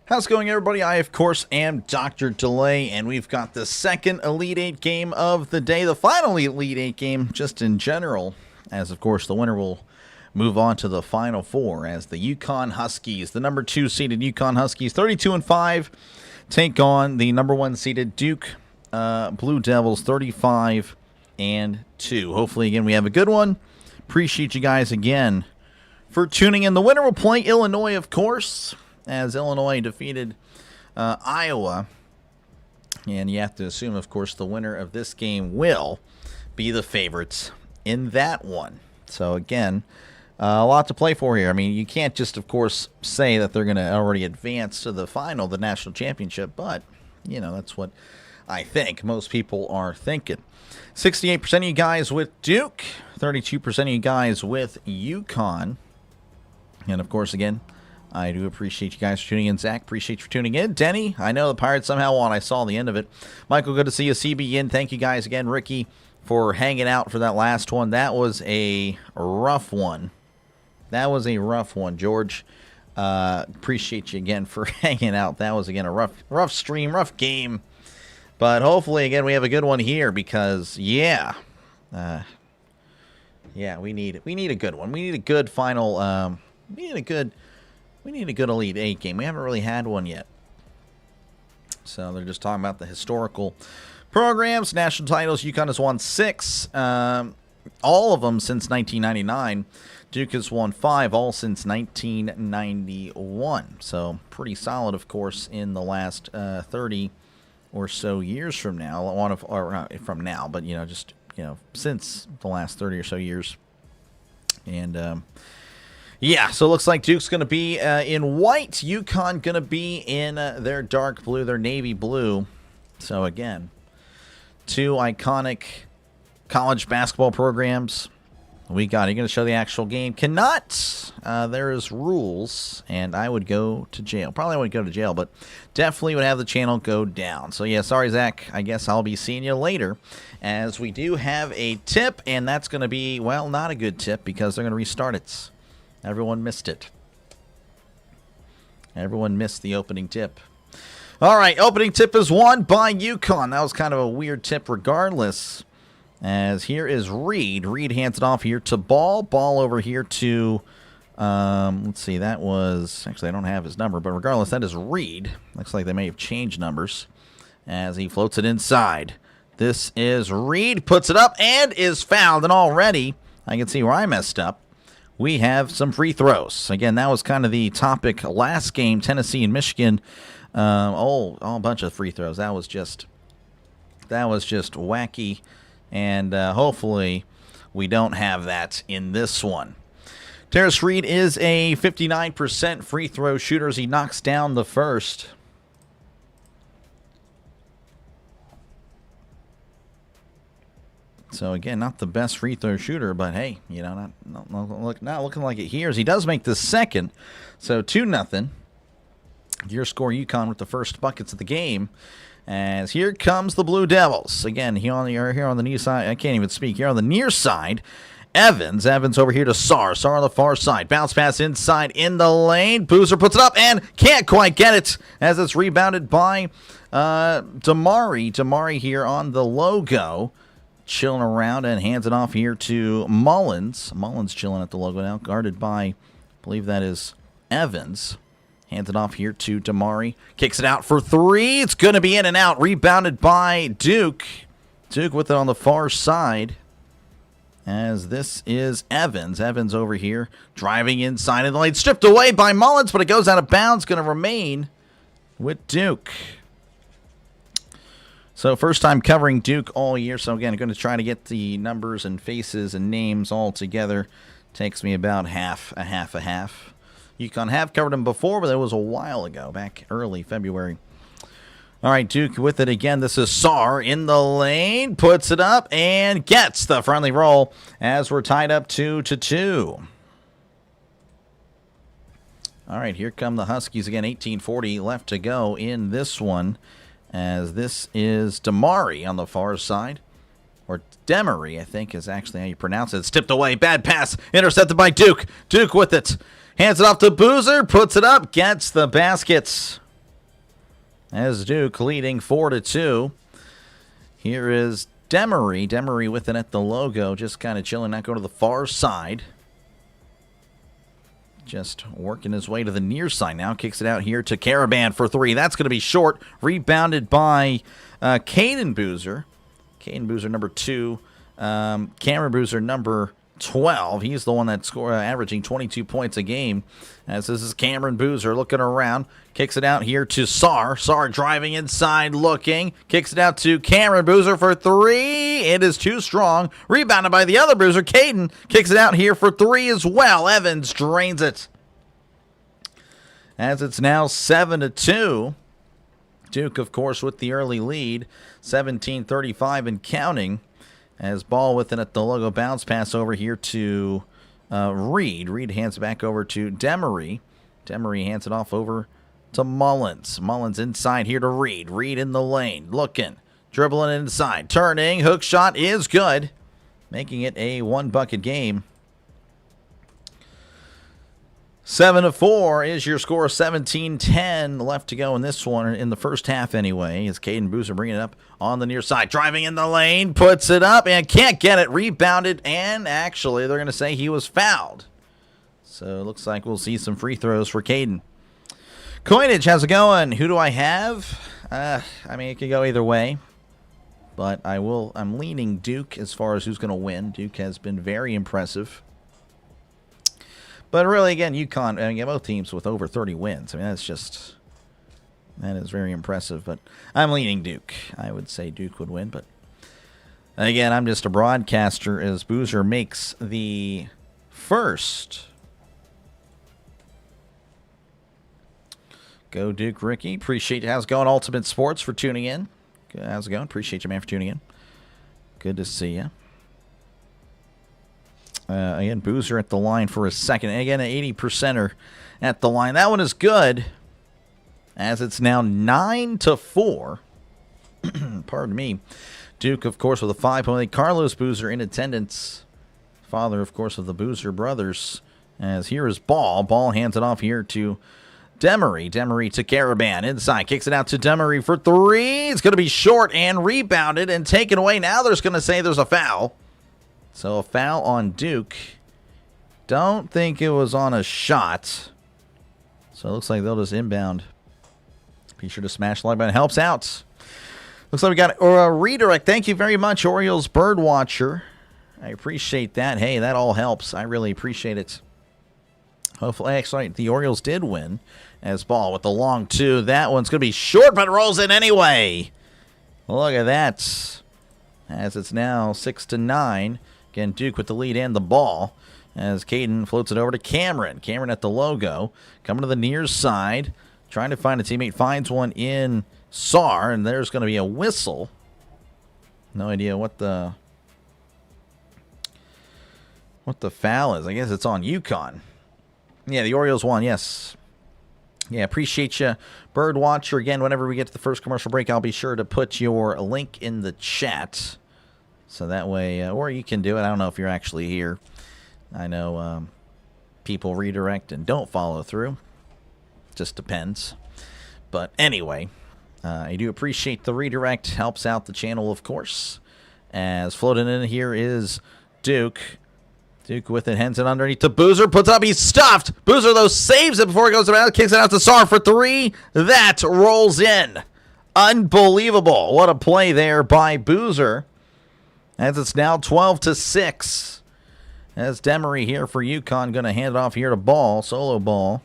How's it going, everybody? I, of course, am Dr. Delay, and we've got the second Elite Eight game of the day, the final Elite Eight game, just in general, as, of course, the winner will move on to the Final Four, as the UConn Huskies, the number 2 seeded UConn Huskies, 32-5, take on the number 1 seeded Duke Blue Devils, 35-2. Hopefully, again, we have a good one. Appreciate you guys again for tuning in. The winner will play Illinois, of course, as Illinois defeated Iowa. And you have to assume, of course, the winner of this game will be the favorites in that one. So, again, a lot to play for here. I mean, you can't just, of course, say that they're going to already advance to the final, the national championship. But, you know, that's what I think most people are thinking. 68% of you guys with Duke, 32% of you guys with UConn. And, of course, again, I do appreciate you guys for tuning in. Zach, appreciate you for tuning in. Denny, I know the Pirates somehow won. I saw the end of it. Michael, good to see you. CBN, thank you guys again. Ricky, for hanging out for that last one. That was a rough one. George, appreciate you again for hanging out. That was, again, a rough stream, rough game. But hopefully, again, we have a good one here because, we need a good one. We need a good final, we need a good Elite Eight game. We haven't really had one yet. So they're just talking about the historical programs, national titles. UConn has won 6, all of them since 1999. Duke has won 5, all since 1991. So pretty solid, of course, in the last 30 or so years from now. But since the last 30 or so years. And so it looks like Duke's going to be in white. UConn going to be in their dark blue, their navy blue. So, again, 2 iconic college basketball programs. We got. Are you going to show the actual game? Cannot. There is rules, and I would go to jail. Probably wouldn't go to jail, but definitely would have the channel go down. So, yeah, sorry, Zach. I guess I'll be seeing you later, as we do have a tip, and that's going to be, well, not a good tip because they're going to restart it. Everyone missed it. Everyone missed the opening tip. All right, opening tip is won by UConn. That was kind of a weird tip regardless. As here is Reed. Reed hands it off here to Ball. Ball over here to, let's see, that was, actually I don't have his number, but regardless, that is Reed. Looks like they may have changed numbers as he floats it inside. This is Reed, puts it up and is fouled. And already, I can see where I messed up. We have some free throws. Again, that was kind of the topic last game, Tennessee and Michigan. A bunch of free throws. That was just wacky. And hopefully we don't have that in this one. Terrace Reed is a 59% free throw shooter as he knocks down the first. So, again, not the best free throw shooter, but, hey, not looking like it here as he does make the second. So, 2-0. Your score, UConn with the first buckets of the game. As here comes the Blue Devils. Again, here on the near side. I can't even speak. Here on the near side, Evans. Evans over here to Sarr. Sarr on the far side. Bounce pass inside in the lane. Boozer puts it up and can't quite get it as it's rebounded by Damari. Damari here on the logo. Chilling around and hands it off here to Mullins. Mullins chilling at the logo now, guarded by, I believe that is Evans. Hands it off here to Damari. Kicks it out for 3. It's going to be in and out. Rebounded by Duke. Duke with it on the far side. As this is Evans. Evans over here driving inside of the lane. Stripped away by Mullins, but it goes out of bounds. Going to remain with Duke. So first time covering Duke all year. So again, I'm going to try to get the numbers and faces and names all together. Takes me about half. UConn have covered them before, but it was a while ago, back early February. All right, Duke with it again. This is Sarr in the lane. Puts it up and gets the friendly roll as we're tied up 2-2. All right, here come the Huskies again. 18:40 left to go in this one. As this is Damari on the far side. Or Demery, I think, is actually how you pronounce it. It's tipped away. Bad pass. Intercepted by Duke. Duke with it. Hands it off to Boozer. Puts it up. Gets the baskets. as Duke leading 4-2. Here is Demery. Demery with it at the logo, just kind of chilling, not going to the far side. Just working his way to the near side now. Kicks it out here to Caravan for three. That's going to be short. Rebounded by Caden Boozer. Caden Boozer, number 2. Cameron Boozer, number 12. He's the one that's averaging 22 points a game. As this is Cameron Boozer looking around. Kicks it out here to Sar. Sar driving inside, looking. Kicks it out to Cameron Boozer for three. It is too strong. Rebounded by the other Boozer. Caden kicks it out here for three as well. Evans drains it. As it's now 7-2. Duke, of course, with the early lead. 17-35 and counting. As ball with it at the logo, bounce pass over here to Reed. Reed hands it back over to Demery. Demery hands it off over to Mullins. Mullins inside here to Reed. Reed in the lane, looking, dribbling inside, turning. Hook shot is good, making it a one-bucket game. 7-4 is your score. 17-10 left to go in this one, in the first half anyway, as Caden Boozer bringing it up on the near side. Driving in the lane, puts it up, and can't get it. Rebounded, and actually they're going to say he was fouled. So it looks like we'll see some free throws for Caden. Coinage, how's it going? Who do I have? I mean, it could go either way. But I'm leaning Duke as far as who's going to win. Duke has been very impressive. But really, again, UConn, I mean, both teams with over 30 wins. I mean, that is very impressive. But I'm leaning Duke. I would say Duke would win. But again, I'm just a broadcaster as Boozer makes the first. Go Duke, Ricky. Appreciate it. How's it going, Ultimate Sports, for tuning in? How's it going? Appreciate you, man, for tuning in. Good to see you. Again, Boozer at the line for a second. And again, an 80%er at the line. That one is good, as it's now 9-4. Pardon me. Duke, of course, with a 5-point lead. Carlos Boozer in attendance. Father, of course, of the Boozer brothers. As here is Ball. Ball hands it off here to Demery. Demery to Caravan. Inside. Kicks it out to Demery for three. It's going to be short and rebounded and taken away. Now there's going to say there's a foul. So a foul on Duke. Don't think it was on a shot. So it looks like they'll just inbound. Be sure to smash the like button. Helps out. Looks like we got a redirect. Thank you very much, Orioles Birdwatcher. I appreciate that. Hey, that all helps. I really appreciate it. Hopefully, actually, the Orioles did win. As Ball with the long two. That one's going to be short, but rolls in anyway. Look at that. As it's now 6-9. Again, Duke with the lead and the ball. As Caden floats it over to Cameron. Cameron at the logo. Coming to the near side. Trying to find a teammate. Finds one in Sar. And there's going to be a whistle. No idea what the foul is. I guess it's on UConn. Yeah, the Orioles won, yes. Yeah, appreciate you, Birdwatcher. Again, whenever we get to the first commercial break, I'll be sure to put your link in the chat. So that way, or you can do it. I don't know if you're actually here. I know people redirect and don't follow through. Just depends. But anyway, I do appreciate the redirect. Helps out the channel, of course. As floating in here is Duke. Duke with it, hands it underneath to Boozer, puts it up, he's stuffed. Boozer, though, saves it before it goes around, kicks it out to Sar for three. That rolls in. Unbelievable. What a play there by Boozer. As it's now 12-6. As Demery here for UConn, going to hand it off here to Ball, solo Ball.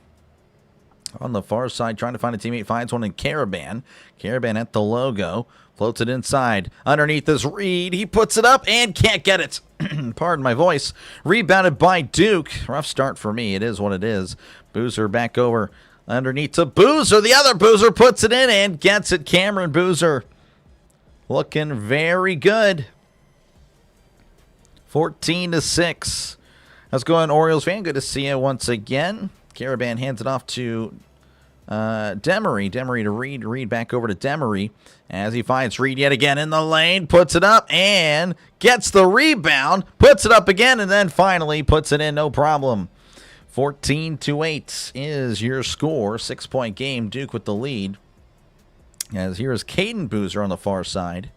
On the far side, trying to find a teammate, finds one in Caravan. Caravan at the logo. Floats it inside. Underneath is Reed. He puts it up and can't get it. Pardon my voice. Rebounded by Duke. Rough start for me. It is what it is. Boozer back over underneath to Boozer. The other Boozer puts it in and gets it. Cameron Boozer looking very good. 14-6. How's it going, Orioles fan? Good to see you once again. Caravan hands it off to Demery. Demery to Reed. Reed back over to Demery as he finds Reed yet again in the lane. Puts it up and gets the rebound. Puts it up again and then finally puts it in. No problem. 14-8 is your score. 6-point game. Duke with the lead. As here is Caden Boozer on the far side.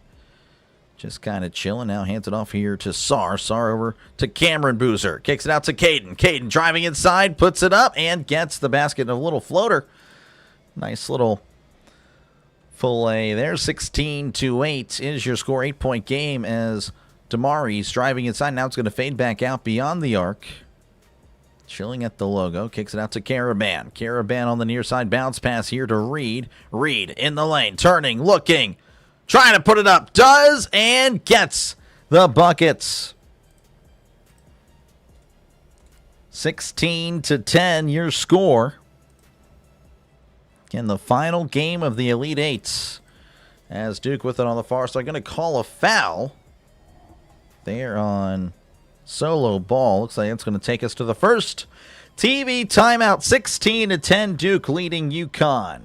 Just kind of chilling. Now hands it off here to Sar. Sar over to Cameron Boozer. Kicks it out to Caden. Caden driving inside, puts it up, and gets the basket. A little floater. Nice little fillet there. 16-8 is your score. 8-point game as Damari's driving inside. Now it's going to fade back out beyond the arc. Chilling at the logo. Kicks it out to Caravan. Caravan on the near side. Bounce pass here to Reed. Reed in the lane. Turning. Looking. Trying to put it up. Does and gets the buckets. 16-10 your score. Again, the final game of the Elite Eights. As Duke with it on the far side. Going to call a foul. There on Solo Ball. Looks like it's going to take us to the first TV timeout. 16-10 Duke leading UConn.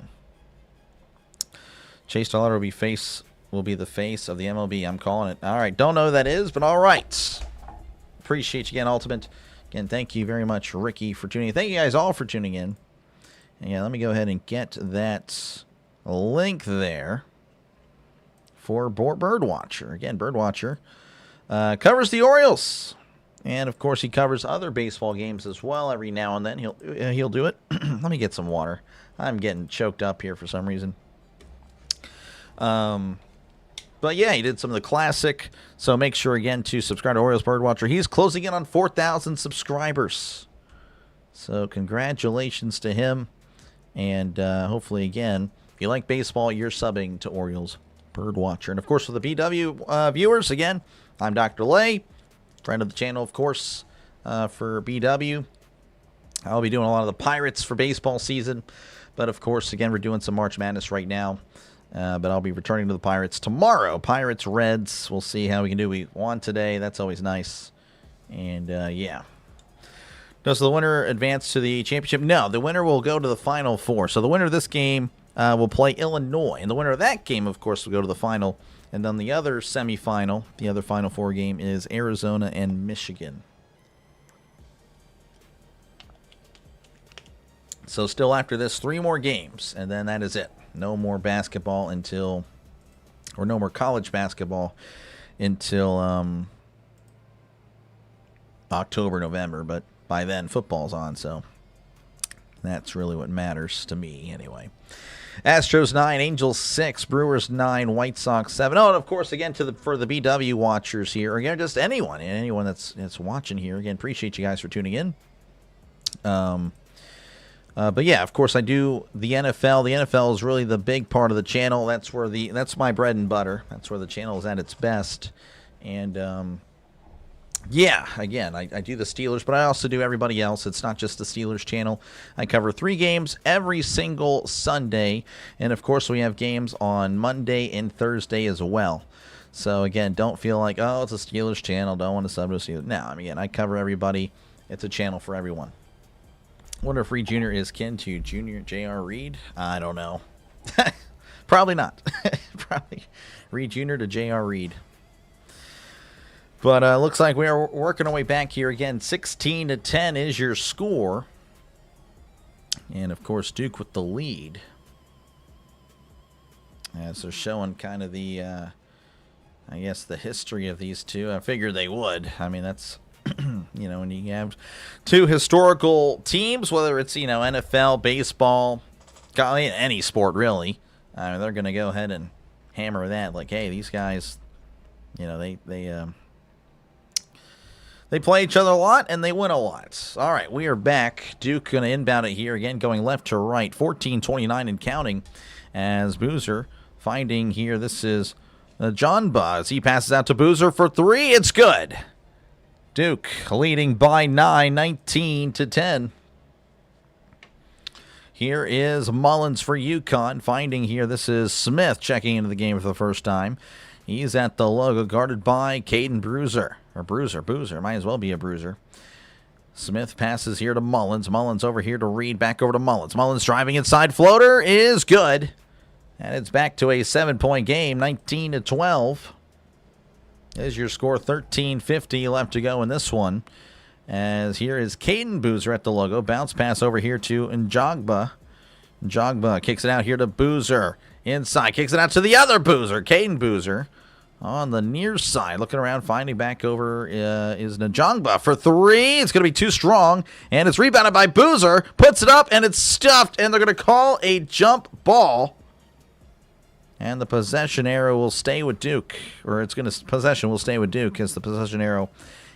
Chase Dollar will be the face of the MLB. I'm calling it. All right. Don't know who that is, but all right. Appreciate you again, Ultimate. Again, thank you very much, Ricky, for tuning in. Thank you guys all for tuning in. And yeah, let me go ahead and get that link there for Birdwatcher. Again, Birdwatcher covers the Orioles. And, of course, he covers other baseball games as well every now and then. He'll do it. Let me get some water. I'm getting choked up here for some reason. But, yeah, he did some of the classic. So make sure, again, to subscribe to Orioles Birdwatcher. He's closing in on 4,000 subscribers. So congratulations to him. And hopefully, again, if you like baseball, you're subbing to Orioles Birdwatcher. And, of course, for the BW viewers, again, I'm Dr. Lay, friend of the channel, of course, for BW. I'll be doing a lot of the Pirates for baseball season. But, of course, again, we're doing some March Madness right now. But I'll be returning to the Pirates tomorrow. Pirates, Reds. We'll see how we can do. We won today. That's always nice. And, yeah. Does the winner advance to the championship? No, the winner will go to the Final Four. So the winner of this game will play Illinois. And the winner of that game, of course, will go to the final. And then the other semifinal, the other Final Four game, is Arizona and Michigan. So still after this, 3 more games. And then that is it. No more basketball until, or no more college basketball until October, November. But by then, football's on, so that's really what matters to me anyway. Astros 9, Angels 6, Brewers 9, White Sox 7. Oh, and of course, again, for the BW watchers here, again, just anyone that's watching here, again, appreciate you guys for tuning in. But yeah, of course, I do the NFL. The NFL is really the big part of the channel. That's my bread and butter. That's where the channel is at its best. And yeah, again, I do the Steelers, but I also do everybody else. It's not just the Steelers channel. I cover 3 games every single Sunday. And, of course, we have games on Monday and Thursday as well. So, again, don't feel like, oh, it's a Steelers channel. Don't want to sub to Steelers. No, I mean, again, I cover everybody. It's a channel for everyone. Wonder if Reed Jr. is kin to Junior J.R. Reed? I don't know. Probably not. Probably Reed Jr. to J.R. Reed. But looks like we are working our way back here again. 16-10 is your score. And, of course, Duke with the lead. So showing kind of the, I guess, the history of these two. I figured they would. I mean, that's, you know, when you have 2 historical teams, whether it's, you know, NFL, baseball, any sport, really, they're going to go ahead and hammer that. Like, hey, these guys, you know, they play each other a lot, and they win a lot. All right, we are back. Duke going to inbound it here again, going left to right. 14-29 and counting as Boozer finding here. This is John Buzz. He passes out to Boozer for 3. It's good. Duke leading by 9, 19-10. Here is Mullins for UConn. Finding here, this is Smith checking into the game for the first time. He's at the logo, guarded by Caden Boozer. Or Boozer. Might as well be a Bruiser. Smith passes here to Mullins. Mullins over here to Reed. Back over to Mullins. Mullins driving inside. Floater is good. And it's back to a 7-point game, 19-12. There's your score, 13:50 left to go in this one. As here is Caden Boozer at the logo. Bounce pass over here to Njogba. Njogba kicks it out here to Boozer. inside. Kicks it out to the other Boozer. Caden Boozer on the near side. Looking around, finding back over is Njongba for three. It's going to be too strong, and it's rebounded by Boozer. Puts it up, and it's stuffed, and they're going to call a jump ball. And the possession arrow will stay with Duke. Or possession will stay with Duke as the possession arrow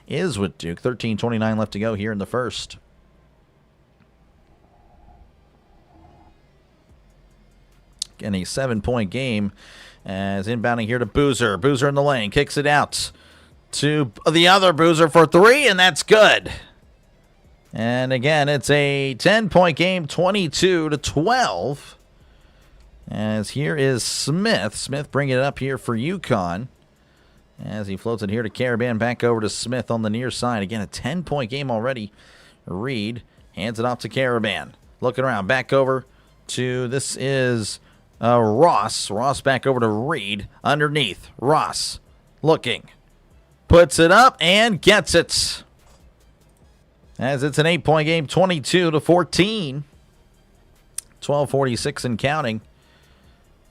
is with Duke. 13:29 left to go here in the first. And a 7-point game as inbounding here to Boozer. Boozer in the lane. Kicks it out to the other Boozer for three, and that's good. And again, it's a 10-point game, 22-12. As here is Smith. Smith bringing it up here for UConn. As he floats it here to Caravan. Back over to Smith on the near side. Again, a 10-point game already. Reed hands it off to Caravan. Looking around. Back over to, this is Ross. Ross back over to Reed. Underneath. Ross looking. Puts it up and gets it. As it's an 8-point game, 22-14. 12:46 and counting.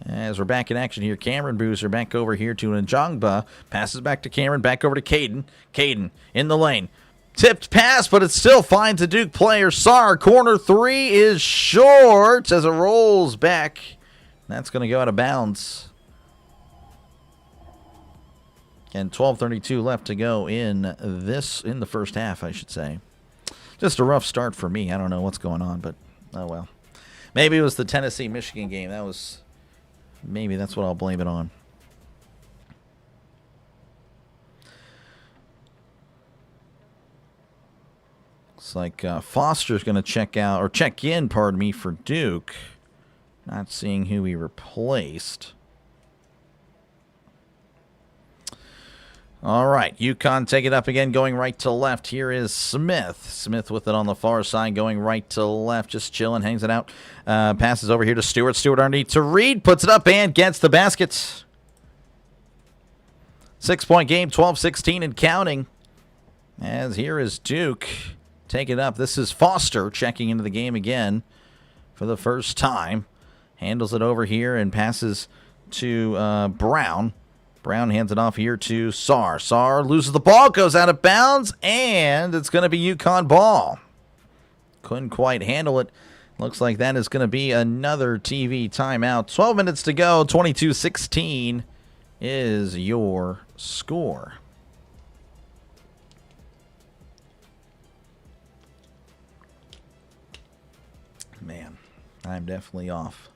As we're back in action here, Cameron Boozer back over here to Njongba. Passes back to Cameron, back over to Caden. Caden in the lane. Tipped pass, but it still finds a Duke player. Sar, corner three is short as it rolls back. That's going to go out of bounds. And 12:32 left to go in the first half, I should say. Just a rough start for me. I don't know what's going on, but oh well. Maybe it was the Tennessee-Michigan game. Maybe that's what I'll blame it on. Looks like Foster's going to check in, for Duke. Not seeing who he replaced. All right, UConn take it up again, going right to left. Here is Smith. Smith with it on the far side, going right to left, just chilling, hangs it out. Passes over here to Stewart. Stewart underneath to Reed, puts it up and gets the basket. 6-point game, 12-16 and counting. As here is Duke. Take it up. This is Foster checking into the game again for the first time. Handles it over here and passes to Brown. Brown hands it off here to Sar. Sar loses the ball, goes out of bounds, and it's going to be UConn ball. Couldn't quite handle it. Looks like that is going to be another TV timeout. 12 minutes to go. 22-16 is your score. Man, I'm definitely off.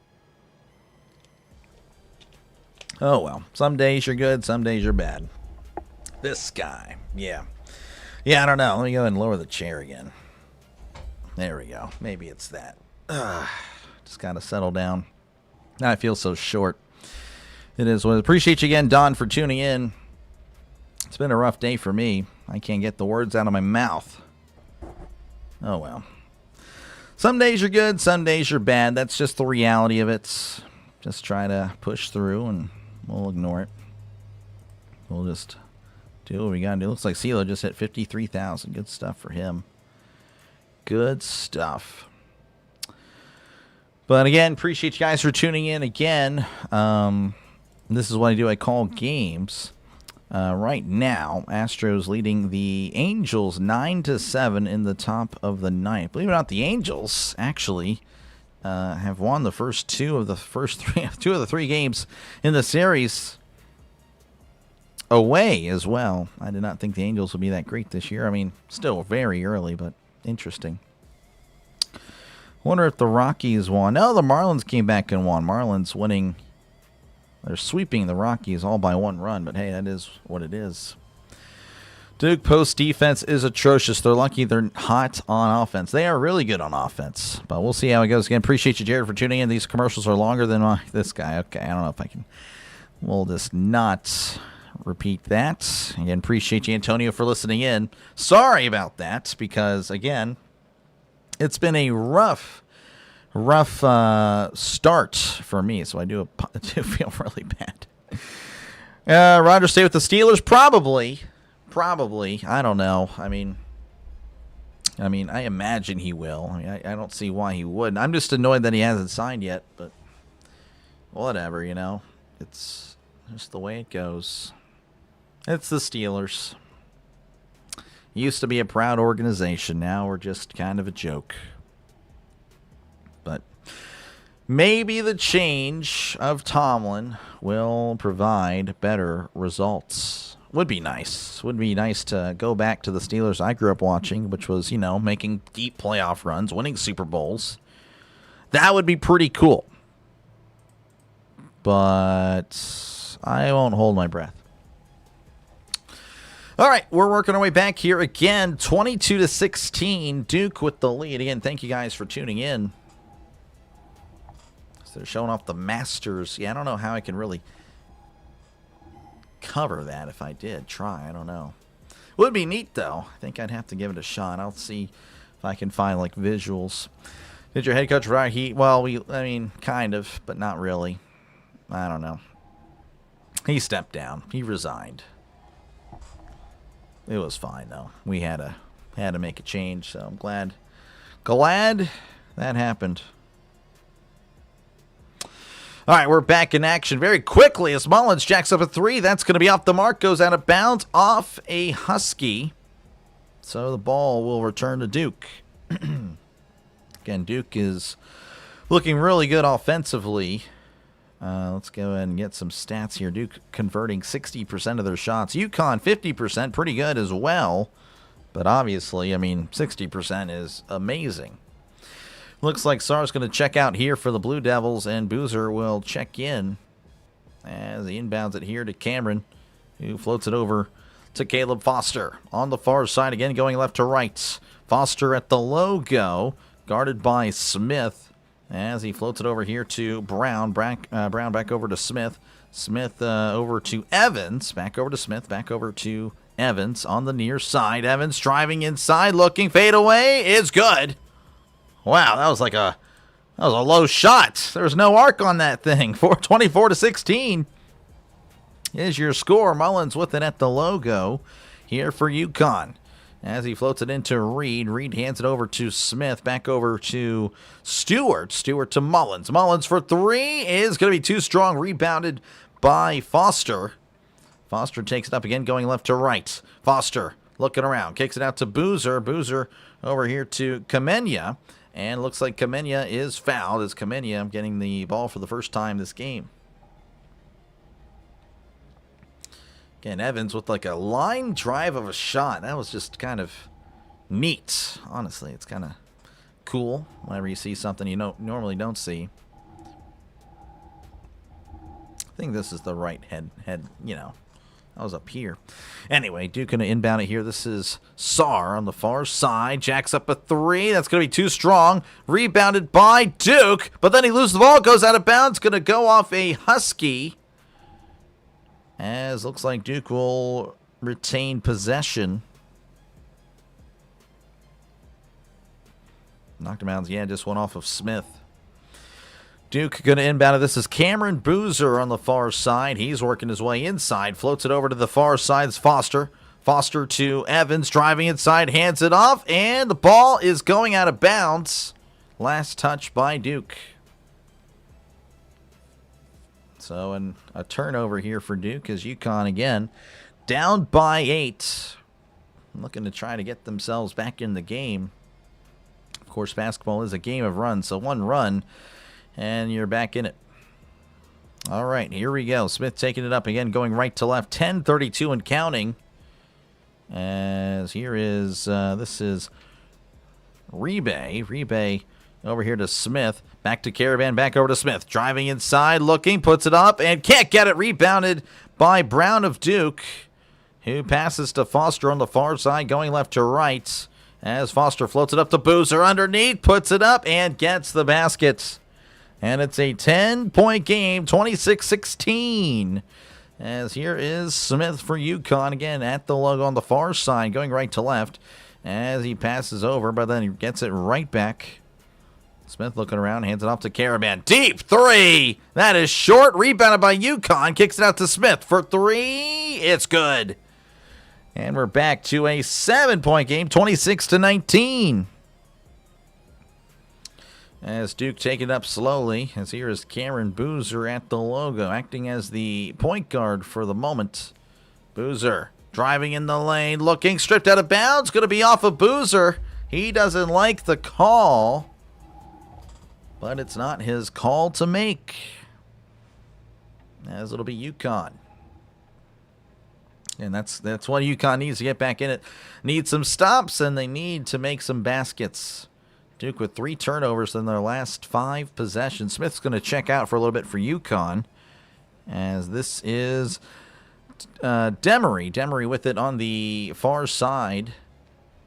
Oh, well. Some days you're good, some days you're bad. This guy. Yeah. Yeah, I don't know. Let me go ahead and lower the chair again. There we go. Maybe it's that. Just got to settle down. I feel so short. It is. Well, appreciate you again, Don, for tuning in. It's been a rough day for me. I can't get the words out of my mouth. Oh, well. Some days you're good, some days you're bad. That's just the reality of it. Just try to push through and we'll ignore it. We'll just do what we got to do. Looks like CeeLo just hit 53,000. Good stuff for him. Good stuff. But again, appreciate you guys for tuning in again. This is what I do. I call games. Right now, Astros leading the Angels 9-7 in the top of the ninth. Believe it or not, the Angels actually have won the first two of the three games in the series away as well. I did not think the Angels would be that great this year. I mean, still very early, but interesting. Wonder if the Rockies won. No, the Marlins came back and won. Marlins winning. They're sweeping the Rockies all by one run, but hey, that is what it is. Duke post defense is atrocious. They're lucky they're hot on offense. They are really good on offense, but we'll see how it goes. Again, appreciate you, Jared, for tuning in. These commercials are longer than this guy. Okay, I don't know if I can. We'll just not repeat that. Again, appreciate you, Antonio, for listening in. Sorry about that because, again, it's been a rough start for me, so I do feel really bad. Roger stay with the Steelers? Probably. I don't know. I mean, I imagine he will. I mean, I don't see why he wouldn't. I'm just annoyed that he hasn't signed yet, but whatever, you know. It's just the way it goes. It's the Steelers. Used to be a proud organization. Now we're just kind of a joke. But maybe the change of Tomlin will provide better results. Would be nice. Would be nice to go back to the Steelers I grew up watching, which was, you know, making deep playoff runs, winning Super Bowls. That would be pretty cool. But I won't hold my breath. All right, we're working our way back here again. 22-16, Duke with the lead. Again, thank you guys for tuning in. So they're showing off the Masters. Yeah, I don't know how I can really cover that if I did try. I don't know. Would be neat, though. I think I'd have to give it a shot. I'll see if I can find, like, visuals. Did your head coach right? Well, I mean, kind of, but not really. I don't know. He stepped down. He resigned. It was fine, though. We had to make a change, so I'm glad that happened. All right, we're back in action very quickly as Mullins jacks up a three. That's going to be off the mark, goes out of bounds off a Husky. So the ball will return to Duke. Again, Duke is looking really good offensively. Let's go ahead and get some stats here. Duke converting 60% of their shots. UConn 50%, pretty good as well. But obviously, I mean, 60% is amazing. Looks like Sarr's going to check out here for the Blue Devils, and Boozer will check in as he inbounds it here to Cameron, who floats it over to Caleb Foster. On the far side again, going left to right. Foster at the logo, guarded by Smith. As he floats it over here to Brown. Brown back over to Smith. Smith over to Evans. Back over to Smith. Back over to Evans on the near side. Evans driving inside, looking. Fade away is good. Wow, that was a low shot. There was no arc on that thing. 24-16 is your score. Mullins with it at the logo here for UConn. As he floats it into Reed. Reed hands it over to Smith. Back over to Stewart. Stewart to Mullins. Mullins for three is going to be too strong. Rebounded by Foster. Foster takes it up again, going left to right. Foster looking around. Kicks it out to Boozer. Boozer over here to Kamenya. And looks like Kamenya is fouled as Kamenya getting the ball for the first time this game. Again, Evans with like a line drive of a shot. That was just kind of neat. Honestly, it's kind of cool whenever you see something you normally don't see. I think this is the right head, you know. I was up here. Anyway, Duke going to inbound it here. This is Sarr on the far side. Jacks up a three. That's going to be too strong. Rebounded by Duke. But then he loses the ball. Goes out of bounds. Going to go off a Husky. As looks like Duke will retain possession. Knocked him out. Yeah, just went off of Smith. Duke going to inbound it. This is Cameron Boozer on the far side. He's working his way inside. Floats it over to the far side. It's Foster. Foster to Evans. Driving inside. Hands it off. And the ball is going out of bounds. Last touch by Duke. So, and a turnover here for Duke as UConn again down by 8. Looking to try to get themselves back in the game. Of course, basketball is a game of runs, so one run and you're back in it. All right, here we go. Smith taking it up again, going right to left. 10:32 and counting. As here is, this is Rebay. Rebay over here to Smith. Back to Caravan, back over to Smith. Driving inside, looking, puts it up, and can't get it. Rebounded by Brown of Duke, who passes to Foster on the far side, going left to right. As Foster floats it up to Boozer underneath, puts it up, and gets the basket. And it's a 10-point game, 26-16. As here is Smith for UConn, again at the logo on the far side, going right to left. As he passes over, but then he gets it right back. Smith looking around, hands it off to Caravan. Deep three! That is short, rebounded by UConn. Kicks it out to Smith for three. It's good. And we're back to a 7-point game, 26-19. As Duke take it up slowly, as here is Cameron Boozer at the logo, acting as the point guard for the moment. Boozer driving in the lane, looking, stripped out of bounds, going to be off of Boozer. He doesn't like the call, but it's not his call to make, as it'll be UConn. And that's what UConn needs to get back in it. Need some stops, and they need to make some baskets. Duke with 3 turnovers in their last 5 possessions. Smith's going to check out for a little bit for UConn, as this is Demery. Demery with it on the far side.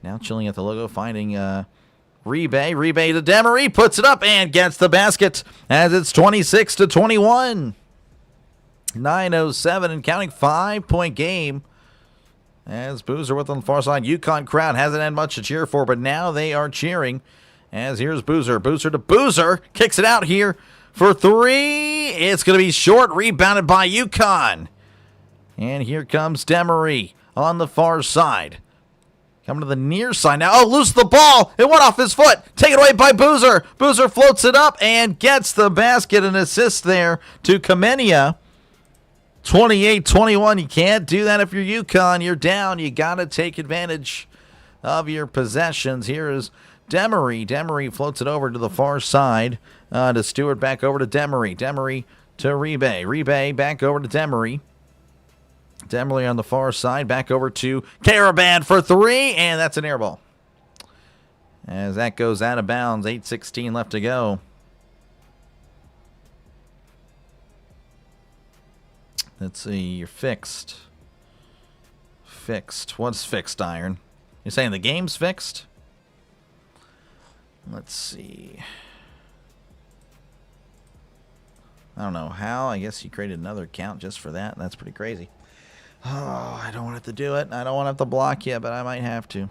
Now chilling at the logo, finding Rebe. Rebe to Demery, puts it up and gets the basket, as it's 26-21. 9:07 and counting, 5-point game. As Boozer with on the far side. UConn crowd hasn't had much to cheer for, but now they are cheering. As here's Boozer. Boozer to Boozer. Kicks it out here for 3. It's going to be short. Rebounded by UConn. And here comes Demery on the far side. Coming to the near side now. Oh, lose the ball. It went off his foot. Taken away by Boozer. Boozer floats it up and gets the basket. An assist there to Kamenia. 28-21. You can't do that if you're UConn. You're down. You got to take advantage of your possessions. Here is Demery. Demery floats it over to the far side to Stewart, back over to Demery. Demery to Rebe. Rebe back over to Demery. Demery on the far side, back over to Caravan for 3, and that's an air ball. As that goes out of bounds, 8:16 left to go. Let's see, you're fixed. Fixed. What's fixed, Iron? You're saying the game's fixed? Let's see. I don't know how. I guess you created another account just for that. That's pretty crazy. Oh, I don't want to have to do it. I don't want to have to block you, but I might have to.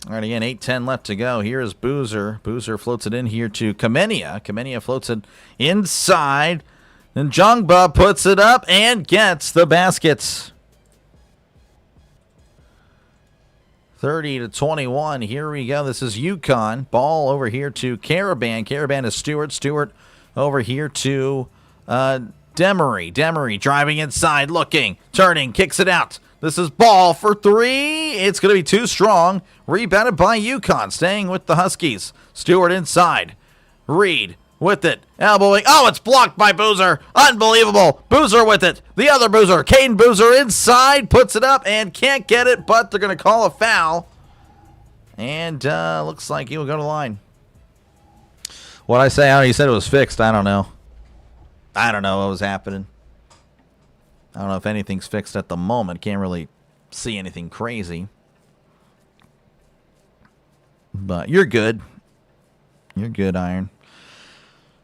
All right, again, 8:10 left to go. Here is Boozer. Boozer floats it in here to Kamenia. Kamenia floats it inside. And Jongba puts it up and gets the baskets. 30-21. Here we go. This is UConn. Ball over here to Caravan. Caravan is Stewart. Stewart over here to Demery. Demery driving inside, looking, turning, kicks it out. This is ball for 3. It's going to be too strong. Rebounded by UConn, staying with the Huskies. Stewart inside. Reed with it. Elbowing. Oh, it's blocked by Boozer. Unbelievable. Boozer with it. The other Boozer. Caden Boozer inside. Puts it up and can't get it, but they're going to call a foul. And looks like he will go to the line. What'd I say? Oh, he said it was fixed. I don't know. I don't know what was happening. I don't know if anything's fixed at the moment. Can't really see anything crazy. But you're good. You're good, Iron.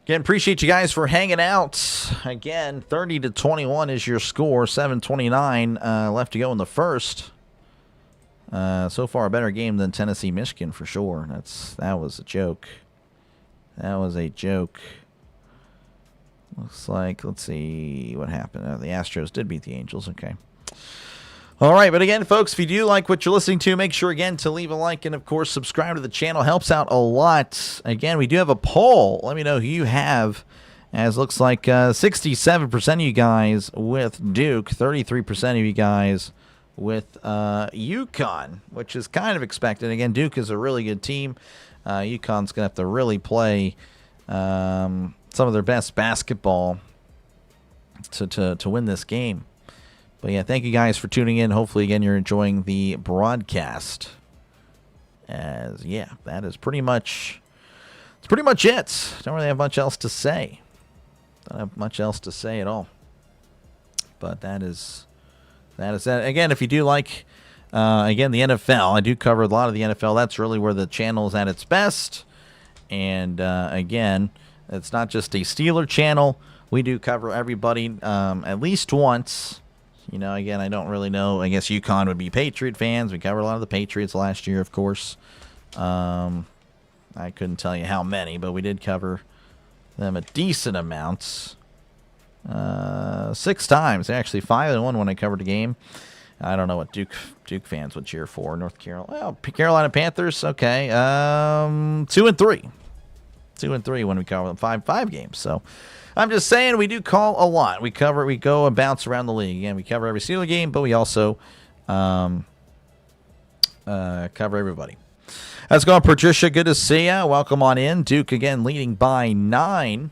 Again, appreciate you guys for hanging out. Again, 30-21 is your score. 7:29 left to go in the first. So far, a better game than Tennessee, Michigan for sure. That was a joke. That was a joke. Looks like, let's see what happened. The Astros did beat the Angels. Okay. All right, but again, folks, if you do like what you're listening to, make sure, again, to leave a like and, of course, subscribe to the channel. Helps out a lot. Again, we do have a poll. Let me know who you have, as looks like 67% of you guys with Duke, 33% of you guys with UConn, which is kind of expected. Again, Duke is a really good team. UConn's going to have to really play some of their best basketball to win this game. But yeah, thank you guys for tuning in. Hopefully, again, you're enjoying the broadcast. As yeah, that is pretty much it. Don't really have much else to say. Don't have much else to say at all. But that is that. Again, if you do like again the NFL, I do cover a lot of the NFL. That's really where the channel is at its best. And again, it's not just a Steeler channel. We do cover everybody at least once. You know, again, I don't really know. I guess UConn would be Patriot fans. We covered a lot of the Patriots last year, of course. I couldn't tell you how many, but we did cover them a decent amount. 6 times, actually. 5-1 when I covered the game. I don't know what Duke fans would cheer for. North Carolina. Well, Carolina Panthers. Okay. 2-3. 2-3 when we cover them five games. So I'm just saying we do call a lot. We go and bounce around the league. Again, we cover every single game, but we also cover everybody. How's it going, Patricia? Good to see ya. Welcome on in. Duke again leading by 9.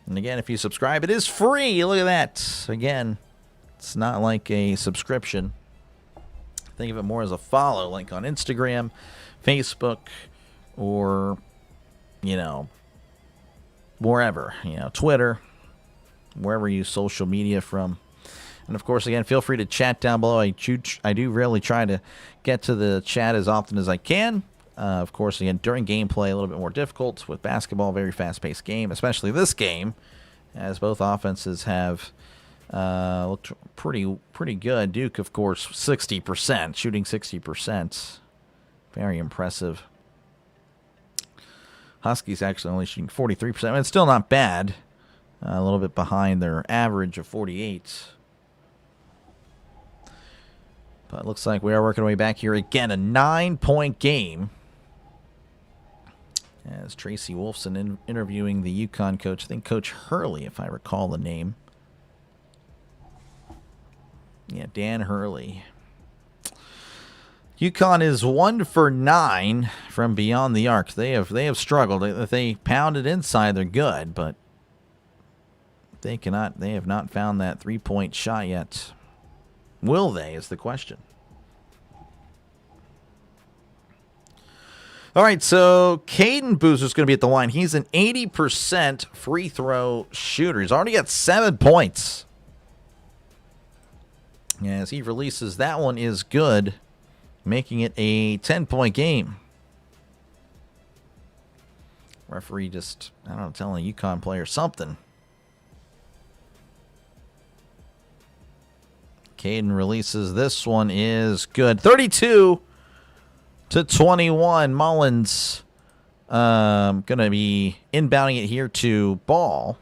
And again, if you subscribe, it is free. Look at that. Again, it's not like a subscription. Think of it more as a follow link on Instagram, Facebook, or, wherever, Twitter, wherever you social media from. And, of course, again, feel free to chat down below. I do really try to get to the chat as often as I can. Of course, again, during gameplay, a little bit more difficult with basketball, very fast-paced game, especially this game, as both offenses have looked pretty good. Duke, of course, 60%, shooting 60%. Very impressive. Huskies actually only shooting 43%. I mean, it's still not bad. A little bit behind their average of 48%. But it looks like we are working our way back here again. A 9-point game. As Tracy Wolfson interviewing the UConn coach. I think Coach Hurley, if I recall the name. Yeah, Dan Hurley. UConn is 1 for 9 from beyond the arc. They have struggled. If they pound it inside, they're good, but they have not found that 3-point shot yet. Will they, is the question. All right, so Caden Boozer's going to be at the line. He's an 80% free throw shooter. He's already got 7 points. As he releases, that one is good, making it a 10-point game. Referee just, I don't know, telling a UConn player something. Caden releases. This one is good. 32-21. Mullins going to be inbounding it here to Ball.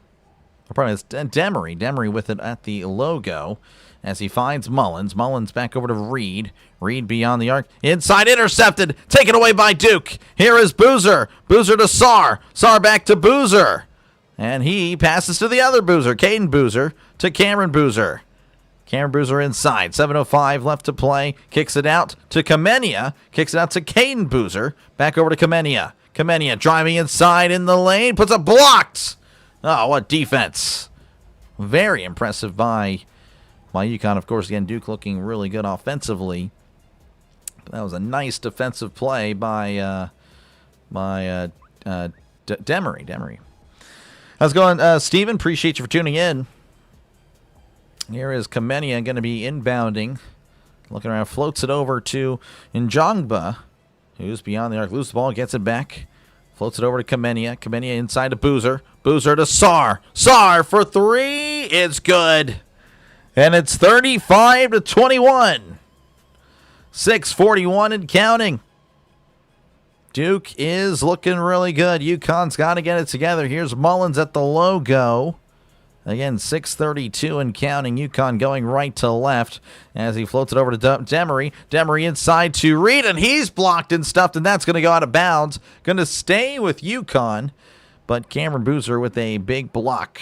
Or probably it's Demery. Demery with it at the logo as he finds Mullins. Mullins back over to Reed. Reed beyond the arc. Inside, intercepted. Taken away by Duke. Here is Boozer. Boozer to Sarr. Sarr back to Boozer. And he passes to the other Boozer. Caden Boozer to Cameron Boozer. Cameron Boozer inside. 7:05 left to play. Kicks it out to Kamenia. Kicks it out to Caden Boozer. Back over to Kamenia. Kamenia driving inside in the lane. Puts it blocked. Oh, what defense. Very impressive by UConn. Of course, again, Duke looking really good offensively. But that was a nice defensive play by Demery. How's it going, Steven? Appreciate you for tuning in. Here is Kamenia going to be inbounding. Looking around, floats it over to Njongba, who's beyond the arc. Loses the ball, gets it back. Floats it over to Kamenia. Kamenia inside to Boozer. Boozer to Sarr. Sarr for 3. It's good. And it's 35-21. 6:41 and counting. Duke is looking really good. UConn's got to get it together. Here's Mullins at the logo. Again, 6:32 and counting. UConn going right to left as he floats it over to Demery. Demery inside to Reed, and he's blocked and stuffed, and that's going to go out of bounds. Going to stay with UConn, but Cameron Boozer with a big block.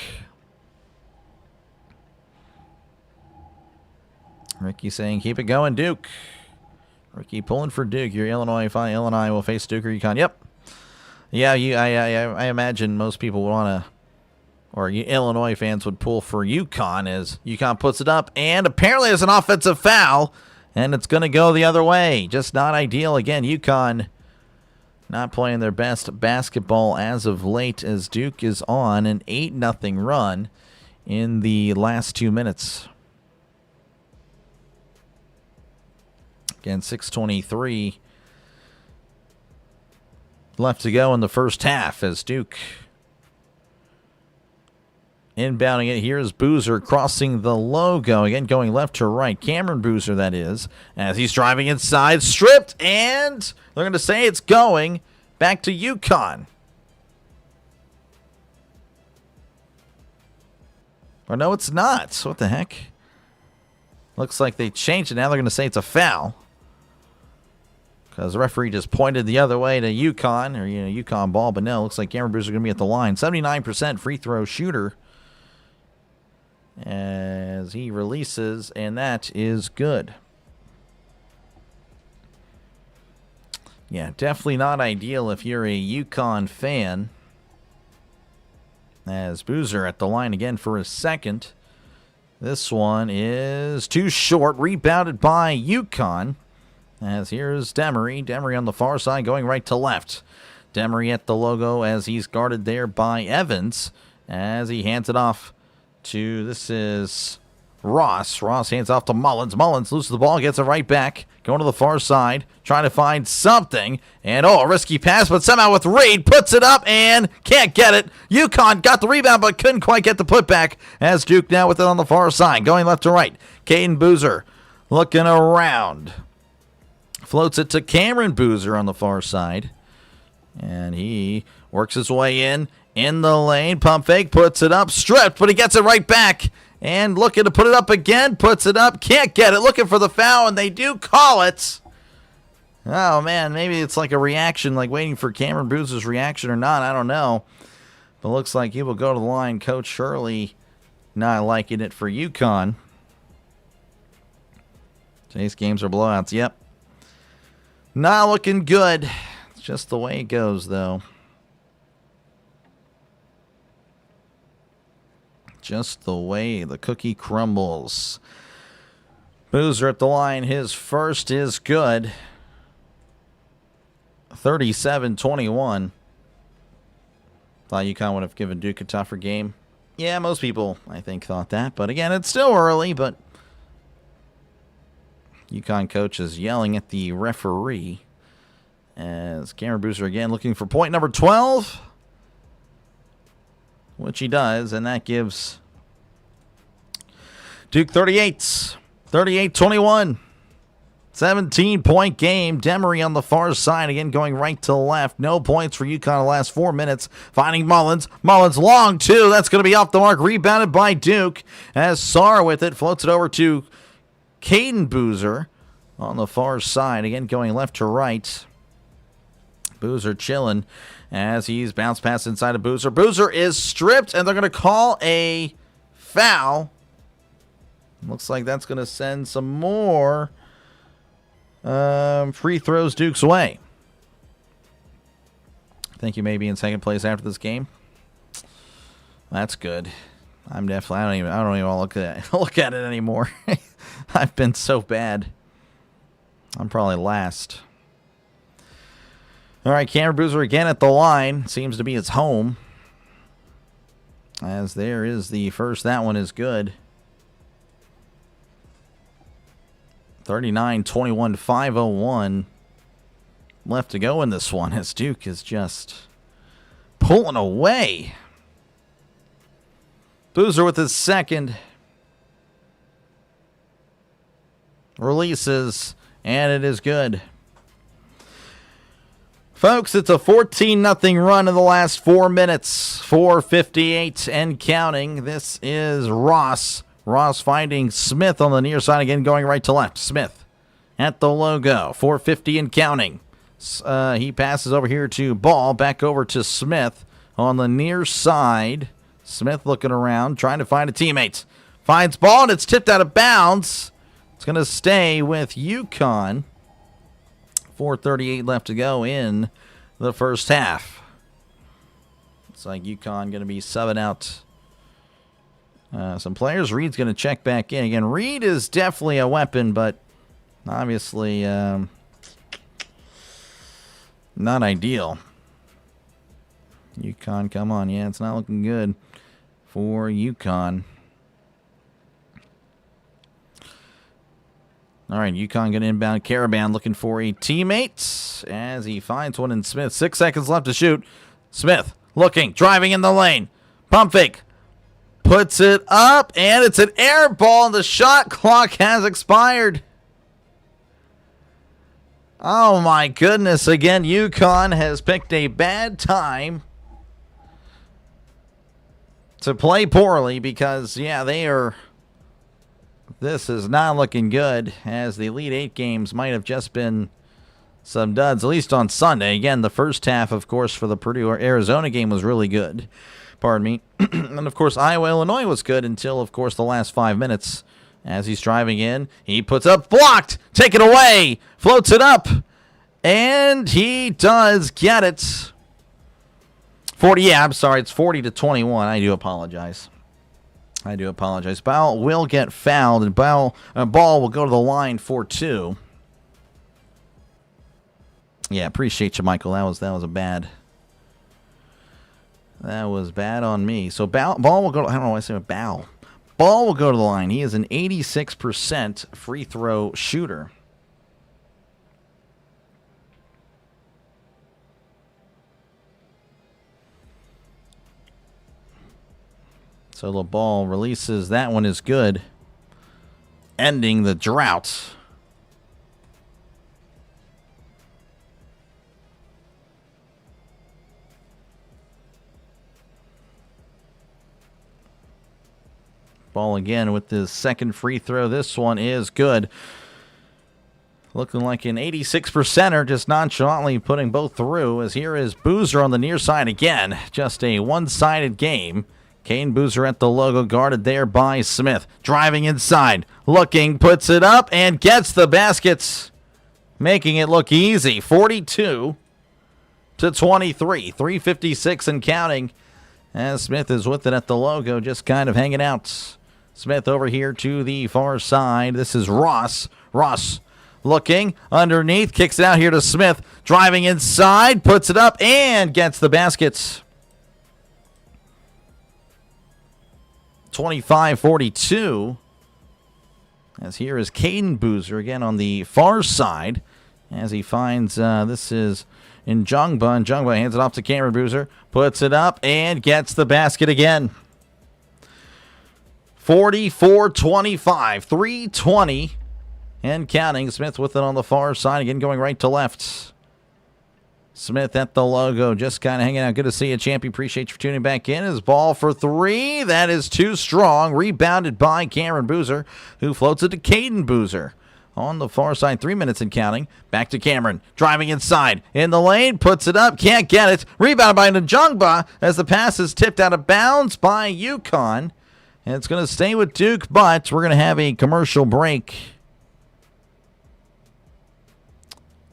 Ricky saying, keep it going, Duke. Ricky pulling for Duke. You're Illinois. Fine. Illinois will face Duke or UConn. Yep. Yeah, I imagine most people would want to, or Illinois fans would pull for UConn as UConn puts it up, and apparently there's an offensive foul, and it's going to go the other way. Just not ideal. Again, UConn not playing their best basketball as of late as Duke is on an 8-0 run in the last 2 minutes. Again, 6:23 left to go in the first half as Duke inbounding it. Here's Boozer crossing the logo. Again, going left to right. Cameron Boozer, that is, as he's driving inside. Stripped, and they're going to say it's going back to UConn. Or no, it's not. What the heck? Looks like they changed it. Now they're going to say it's a foul. Because the referee just pointed the other way to UConn, or UConn ball, but no, looks like Cameron Boozer going to be at the line. 79% free throw shooter as he releases, and that is good. Yeah, definitely not ideal if you're a UConn fan. As Boozer at the line again for his second. This one is too short, rebounded by UConn. As here's Demery. Demery on the far side going right to left. Demery at the logo as he's guarded there by Evans. As he hands it off to, this is Ross. Ross hands off to Mullins. Mullins loses the ball, gets it right back. Going to the far side, trying to find something. And a risky pass, but somehow with Reed, puts it up and can't get it. UConn got the rebound, but couldn't quite get the putback. As Duke now with it on the far side, going left to right. Caden Boozer looking around. Floats it to Cameron Boozer on the far side. And he works his way in the lane. Pump fake, puts it up, stripped, but he gets it right back. And looking to put it up again, puts it up, can't get it. Looking for the foul, and they do call it. Oh, man, maybe it's like a reaction, like waiting for Cameron Boozer's reaction or not. I don't know. But it looks like he will go to the line. Coach Shirley not liking it for UConn. Today's games are blowouts. Yep. Not looking good. It's just the way it goes, though. Just the way the cookie crumbles. Boozer at the line. His first is good. 37-21. Thought UConn would have given Duke a tougher game. Yeah, most people, I think, thought that. But again, it's still early, but UConn coach is yelling at the referee as Cameron Boozer again looking for point number 12, which he does, and that gives Duke 38-21. 17-point game. Demery on the far side again going right to left. No points for UConn the last 4 minutes. Finding Mullins. Mullins long two. That's going to be off the mark. Rebounded by Duke as Sarr with it floats it over to Caden Boozer on the far side. Again, going left to right. Boozer chilling as he's bounced past inside of Boozer. Boozer is stripped, and they're going to call a foul. Looks like that's going to send some more free throws Duke's way. I think you may be in second place after this game. That's good. I don't even want to look at it anymore. I've been so bad. I'm probably last. All right, Cameron Boozer again at the line. Seems to be his home. As there is the first. That one is good. 39-21, 5:01 left to go in this one as Duke is just pulling away. Boozer with his second. Releases, and it is good. Folks, it's a 14-0 run in the last 4 minutes. 4:58 and counting. This is Ross. Ross finding Smith on the near side again, going right to left. Smith at the logo. 4:50 and counting. He passes over here to Ball. Back over to Smith on the near side. Smith looking around, trying to find a teammate. Finds Ball, and it's tipped out of bounds. It's going to stay with UConn. 4:38 left to go in the first half. Looks like UConn going to be subbing out some players. Reed's going to check back in. Again, Reed is definitely a weapon, but obviously not ideal. UConn, come on. Yeah, it's not looking good for UConn. All right, UConn going to inbound. Caravan looking for a teammate as he finds one in Smith. 6 seconds left to shoot. Smith looking, driving in the lane. Pump fake. Puts it up, and it's an air ball, and the shot clock has expired. Oh, my goodness. Again, UConn has picked a bad time to play poorly because, yeah, they are This is not looking good, as the Elite Eight games might have just been some duds, at least on Sunday. Again, the first half, of course, for the Purdue-Arizona game was really good. Pardon me. And, of course, Iowa-Illinois was good until, of course, the last 5 minutes. As he's driving in, he puts up, blocked, take it away, floats it up, and he does get it. 40, yeah, I'm sorry, it's 40-21. I do apologize. Ball will get fouled, and ball will go to the line for 2. Yeah, appreciate you, Michael. That was a bad. That was bad on me. So ball will go. I don't know why I say bow. Ball will go to the line. He is an 86% free throw shooter. So the ball releases. That one is good. Ending the drought. Ball again with his second free throw. This one is good. Looking like an 86%er, just nonchalantly putting both through, as here is Boozer on the near side again. Just a one-sided game. Kane Boozer at the logo, guarded there by Smith. Driving inside, looking, puts it up, and gets the baskets. Making it look easy. 42-23. 3:56 and counting. As Smith is with it at the logo, just kind of hanging out. Smith over here to the far side. This is Ross. Ross looking underneath, kicks it out here to Smith. Driving inside, puts it up, and gets the baskets. 25-42. As here is Caden Boozer again on the far side. As he finds, this is Njongba. Njongba hands it off to Cameron Boozer. Puts it up and gets the basket again. 44-25. 3:20 and counting. Smith with it on the far side. Again going right to left. Smith at the logo. Just kind of hanging out. Good to see you, Champy. Appreciate you for tuning back in. His ball for 3. That is too strong. Rebounded by Cameron Boozer, who floats it to Caden Boozer. On the far side, 3 minutes and counting. Back to Cameron. Driving inside. In the lane. Puts it up. Can't get it. Rebounded by Njongba as the pass is tipped out of bounds by UConn. And it's going to stay with Duke, but we're going to have a commercial break.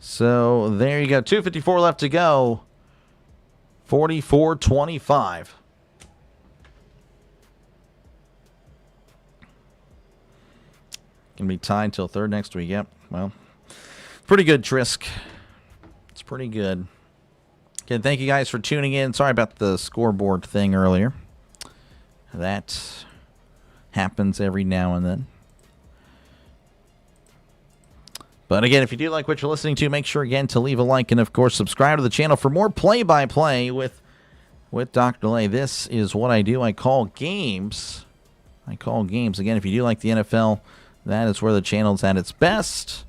So there you go. 2:54 left to go. 44-25. Going to be tied till third next week. Yep. Well, pretty good, Trisk. It's pretty good. Again, thank you guys for tuning in. Sorry about the scoreboard thing earlier. That happens every now and then. But again, if you do like what you're listening to, make sure again to leave a like and, of course, subscribe to the channel for more play-by-play with Dr. Delay. This is what I do. I call games. Again, if you do like the NFL, that is where the channel's at its best.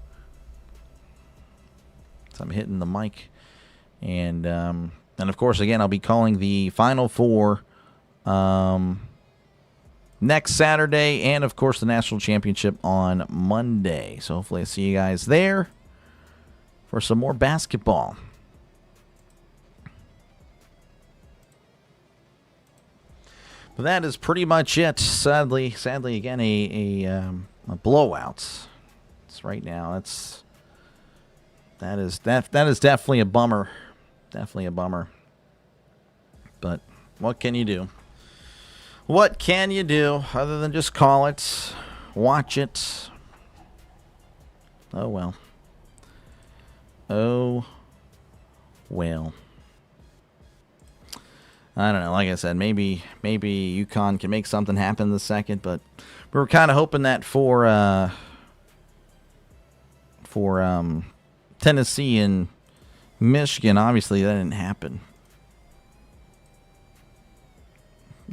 So I'm hitting the mic. And of course, again, I'll be calling the Final Four next Saturday, and of course the National Championship on Monday. So hopefully I see you guys there for some more basketball. But that is pretty much it. Sadly again a blowout. It's right now. That is definitely a bummer. Definitely a bummer. But what can you do? What can you do other than just call it, watch it? Oh, well. Oh, well. I don't know. Like I said, maybe UConn can make something happen in the second, but we were kind of hoping that for Tennessee and Michigan. Obviously, that didn't happen.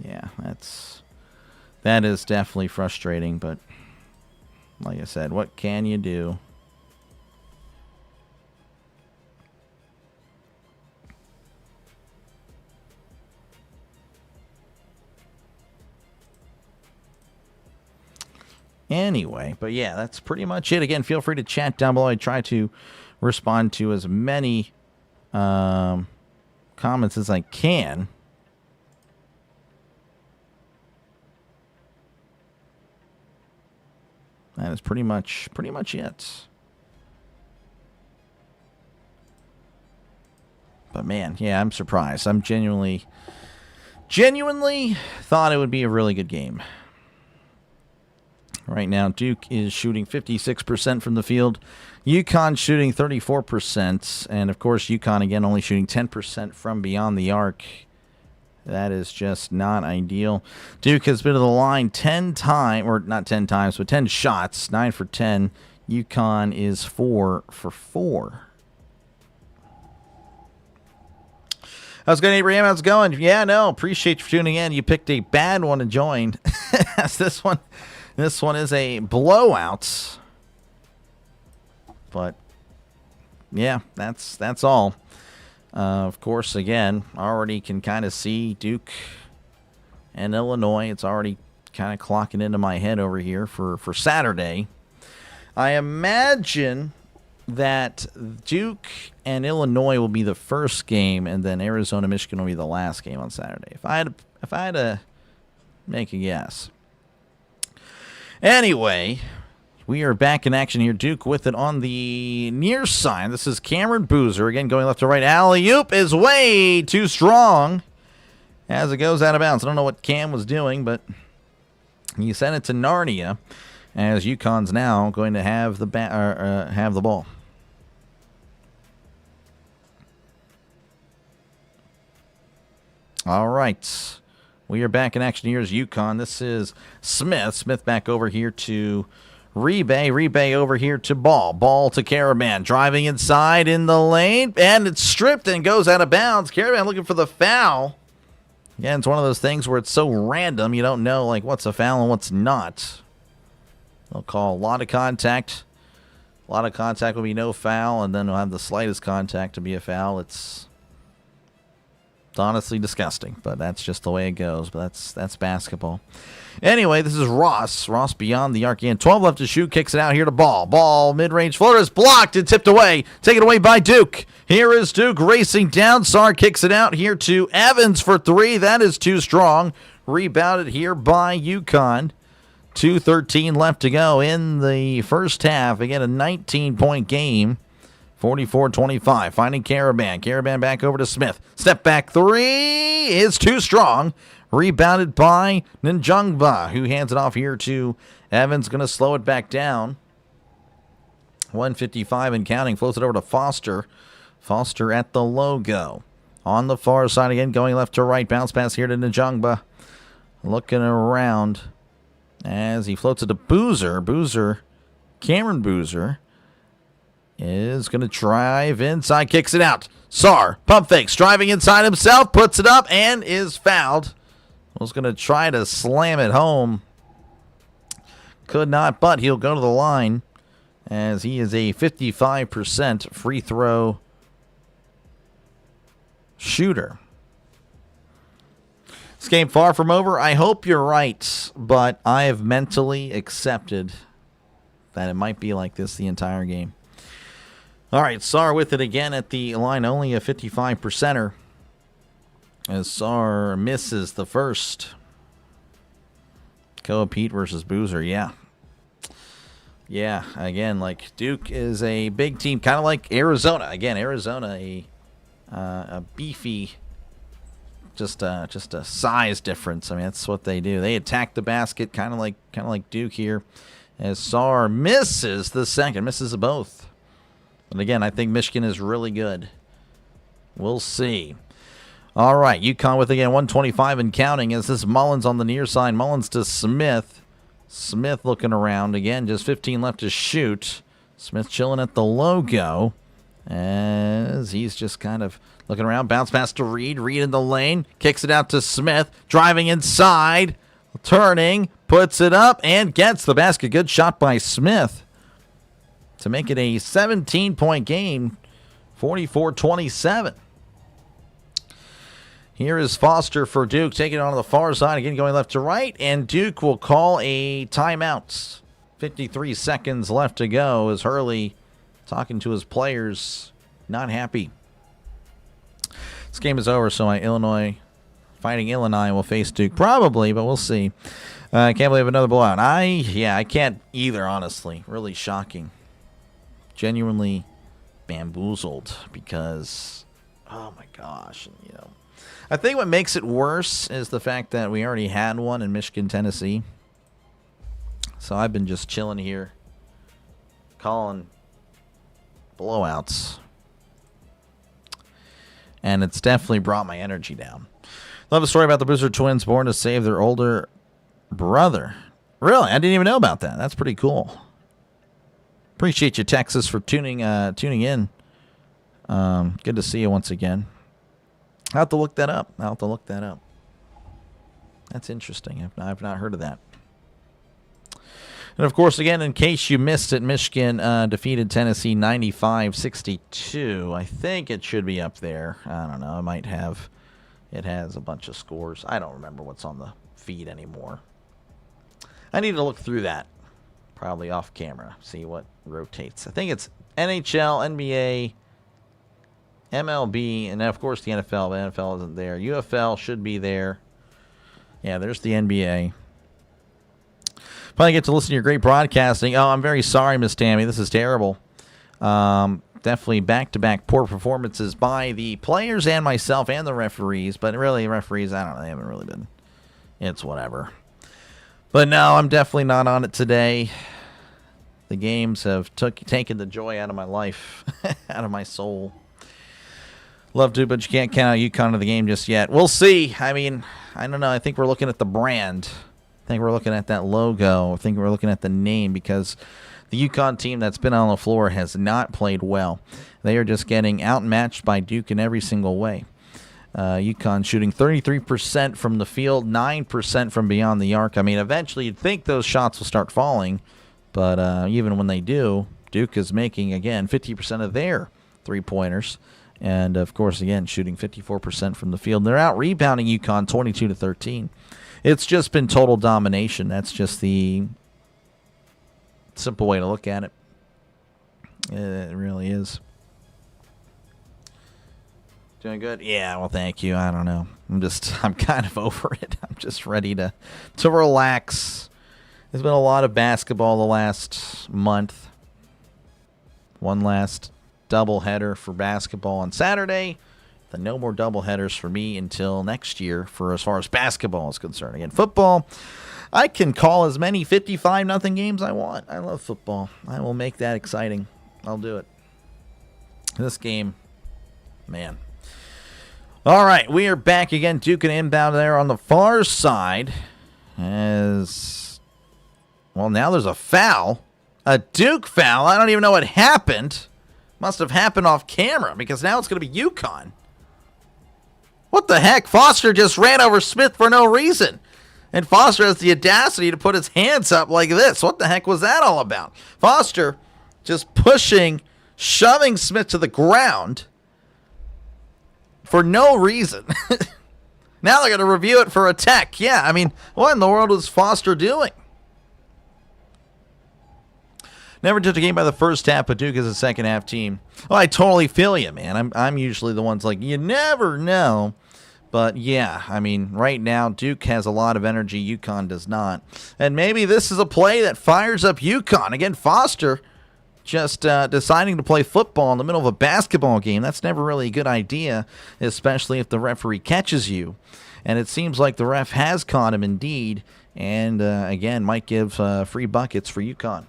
Yeah, that is definitely frustrating, but like I said, what can you do? Anyway, but yeah, that's pretty much it. Again, feel free to chat down below. I try to respond to as many comments as I can. That is pretty much it. But man, yeah, I'm surprised. I'm genuinely thought it would be a really good game. Right now, Duke is shooting 56% from the field. UConn shooting 34%. And, of course, UConn, again, only shooting 10% from beyond the arc. That is just not ideal. Duke has been to the line 10 times, or not 10 times, but 10 shots, 9 for 10. UConn is 4 for 4. How's it going, Abraham? How's it going? Yeah, no, appreciate you for tuning in. You picked a bad one to join. This one is a blowout. But yeah, that's all. Of course, again, already can kind of see Duke and Illinois. It's already kind of clocking into my head over here for Saturday. I imagine that Duke and Illinois will be the first game, and then Arizona, Michigan will be the last game on Saturday. If I had to make a guess. Anyway, we are back in action here. Duke with it on the near side. This is Cameron Boozer. Again, going left to right. Alley-oop is way too strong as it goes out of bounds. I don't know what Cam was doing, but he sent it to Narnia as UConn's now going to have the ball. All right. We are back in action here as UConn. This is Smith. Smith back over here to Rebay. Rebay over here to Ball. Ball to Caravan. Driving inside in the lane. And it's stripped and goes out of bounds. Caravan looking for the foul. Again, it's one of those things where it's so random. You don't know like what's a foul and what's not. They'll call a lot of contact. A lot of contact will be no foul. And then they'll have the slightest contact to be a foul. It's honestly disgusting, but that's just the way it goes. But that's basketball. Anyway, this is Ross. Ross beyond the arc again. 12 left to shoot. Kicks it out here to Ball. Ball, mid-range floater is blocked and tipped away. Taken away by Duke. Here is Duke racing down. Sar kicks it out here to Evans for 3. That is too strong. Rebounded here by UConn. 2:13 left to go in the first half. Again, a 19-point game. 44-25, finding Caravan. Caravan back over to Smith. Step back 3 is too strong. Rebounded by Njungba, who hands it off here to Evans. Going to slow it back down. 1:55 and counting. Floats it over to Foster. Foster at the logo. On the far side again, going left to right. Bounce pass here to Njungba. Looking around as he floats it to Boozer. Boozer, Cameron Boozer, is going to drive inside, kicks it out. Sar, pump fakes, driving inside himself, puts it up, and is fouled. Was going to try to slam it home. Could not, but he'll go to the line as he is a 55% free throw shooter. This game far from over. I hope you're right, but I have mentally accepted that it might be like this the entire game. All right, Sar with it again at the line, only a 55%er. As Sar misses the first. Koa Pete versus Boozer, yeah. Yeah, again, like Duke is a big team, kind of like Arizona. Again, Arizona, a beefy, just a size difference. I mean, that's what they do. They attack the basket, kind of like Duke here. As Sar misses the second, misses both. But again, I think Michigan is really good. We'll see. All right, UConn with, again, 125 and counting as this Mullins on the near side. Mullins to Smith. Smith looking around. Again, just 15 left to shoot. Smith chilling at the logo as he's just kind of looking around. Bounce pass to Reed. Reed in the lane. Kicks it out to Smith. Driving inside. Turning. Puts it up and gets the basket. Good shot by Smith to make it a 17-point game, 44-27. Here is Foster for Duke, taking it on the far side, again going left to right, and Duke will call a timeout. 53 seconds left to go as Hurley talking to his players. Not happy. This game is over, so Illinois Fighting Illinois will face Duke. Probably, but we'll see. I can't believe another blowout. I can't either, honestly. Really shocking. Genuinely bamboozled because, oh my gosh, I think what makes it worse is the fact that we already had one in Michigan, Tennessee. So I've been just chilling here, calling blowouts. And it's definitely brought my energy down. Love a story about the Booster twins born to save their older brother. Really? I didn't even know about that. That's pretty cool. Appreciate you, Texas, for tuning in. Good to see you once again. I'll have to look that up. That's interesting. I've not heard of that. And, of course, again, in case you missed it, Michigan defeated Tennessee 95-62. I think it should be up there. I don't know. It has a bunch of scores. I don't remember what's on the feed anymore. I need to look through that. Probably off camera. See what rotates. I think it's NHL, NBA, MLB, and, of course, the NFL. The NFL isn't there. UFL should be there. Yeah, there's the NBA. Finally get to listen to your great broadcasting. Oh, I'm very sorry, Miss Tammy. This is terrible. Definitely back-to-back poor performances by the players and myself and the referees. But really, referees, I don't know. They haven't really been. It's whatever. But no, I'm definitely not on it today. The games have taken the joy out of my life, out of my soul. Love to, but you can't count out UConn of the game just yet. We'll see. I mean, I don't know. I think we're looking at the brand. I think we're looking at that logo. I think we're looking at the name because the UConn team that's been on the floor has not played well. They are just getting outmatched by Duke in every single way. UConn shooting 33% from the field, 9% from beyond the arc. I mean, eventually you'd think those shots will start falling, but even when they do, Duke is making, again, 50% of their three-pointers. And, of course, again, shooting 54% from the field. They're out-rebounding UConn 22-13. It's just been total domination. That's just the simple way to look at it. It really is. Doing good? Yeah, well, thank you. I don't know. I'm kind of over it. I'm just ready to relax. There's been a lot of basketball the last month. One last doubleheader for basketball on Saturday. Then no more doubleheaders for me until next year for as far as basketball is concerned. Again, football, I can call as many 55-0 games I want. I love football. I will make that exciting. I'll do it. This game, man. All right, we are back again. Duke and inbound there on the far side. As well, now there's a foul. A Duke foul. I don't even know what happened. Must have happened off camera because now it's going to be UConn. What the heck? Foster just ran over Smith for no reason. And Foster has the audacity to put his hands up like this. What the heck was that all about? Foster just shoving Smith to the ground for no reason. Now they're going to review it for a tech. Yeah, I mean, what in the world was Foster doing? Never took a game by the first half, but Duke is a second-half team. Oh, I totally feel you, man. I'm usually the ones like, you never know. But, yeah, I mean, right now, Duke has a lot of energy. UConn does not. And maybe this is a play that fires up UConn. Again, Foster just deciding to play football in the middle of a basketball game. That's never really a good idea, especially if the referee catches you. And it seems like the ref has caught him indeed. And, again, might give free buckets for UConn.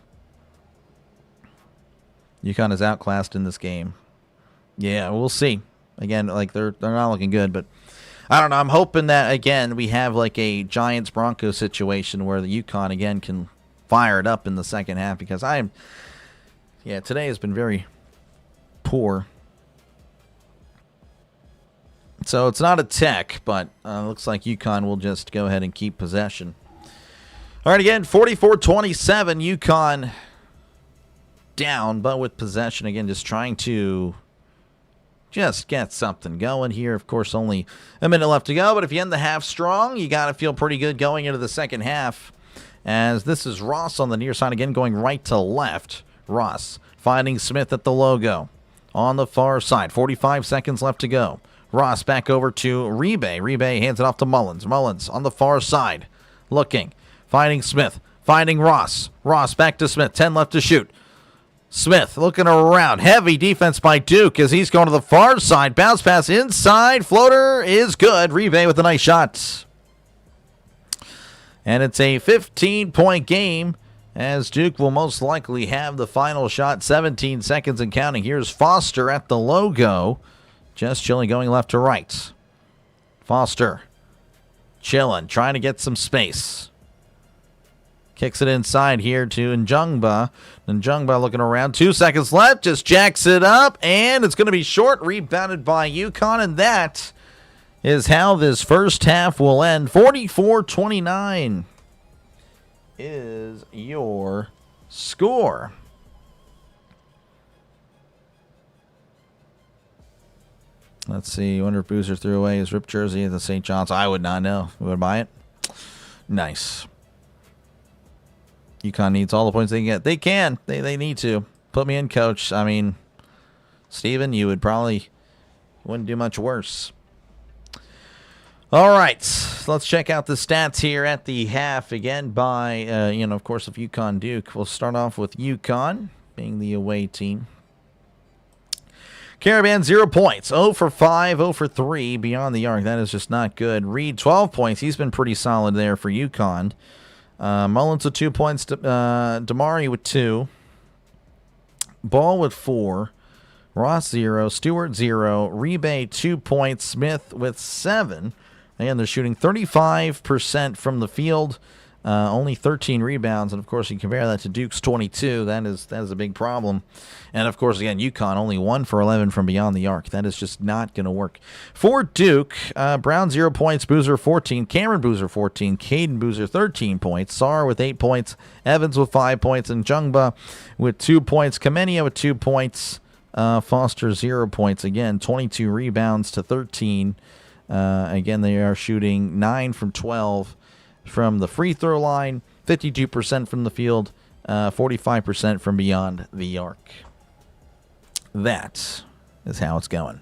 UConn is outclassed in this game. Yeah, we'll see. Again, like they're not looking good, but I don't know. I'm hoping that again we have like a Giants-Broncos situation where the UConn again can fire it up in the second half because today has been very poor. So it's not a tech, but looks like UConn will just go ahead and keep possession. All right, again, 44-27, UConn down, but with possession again, just trying to just get something going here. Of course, only a minute left to go, but if you end the half strong, you got to feel pretty good going into the second half. as this is Ross on the near side again, going right to left. Ross finding Smith at the logo on the far side. 45 seconds left to go. Ross back over to Rebe. Rebe hands it off to Mullins. Mullins on the far side, looking, finding Smith, finding Ross. Ross back to Smith. 10 left to shoot. Smith looking around. Heavy defense by Duke as he's going to the far side. Bounce pass inside. Floater is good. Rebe with a nice shot. And it's a 15-point game as Duke will most likely have the final shot. 17 seconds and counting. Here's Foster at the logo. Just chilling, going left to right. Foster chilling, trying to get some space. Kicks it inside here to Njungba. Njungba looking around. 2 seconds left. Just jacks it up. And it's going to be short. Rebounded by UConn. And that is how this first half will end. 44-29 is your score. Let's see. I wonder if Boozer threw away his ripped jersey at the St. John's. I would not know. You would buy it? Nice. UConn needs all the points they can get. They can. They need to. Put me in, coach. I mean, Steven, you wouldn't do much worse. All right. Let's check out the stats here at the half again by, of course, of UConn Duke. We'll start off with UConn being the away team. Caravan, 0 points. 0 for 5, 0 for 3 beyond the arc. That is just not good. Reed, 12 points. He's been pretty solid there for UConn. Mullins with 2 points. Damari with 2. Ball with 4. Ross, 0. Stewart, 0. Rebe, 2 points. Smith with 7. And they're shooting 35% from the field. Only 13 rebounds, and of course you compare that to Duke's 22. That is a big problem. And of course, again, UConn only 1 for 11 from beyond the arc. That is just not going to work. For Duke, Brown 0 points, Boozer 14, Cameron Boozer 14, Caden Boozer 13 points, Sar with 8 points, Evans with 5 points, and Jungba with 2 points, Kamenia with 2 points, Foster 0 points. Again, 22 rebounds to 13. Again, they are shooting 9 from 12. From the free throw line, 52% from the field, 45% from beyond the arc. That is how it's going.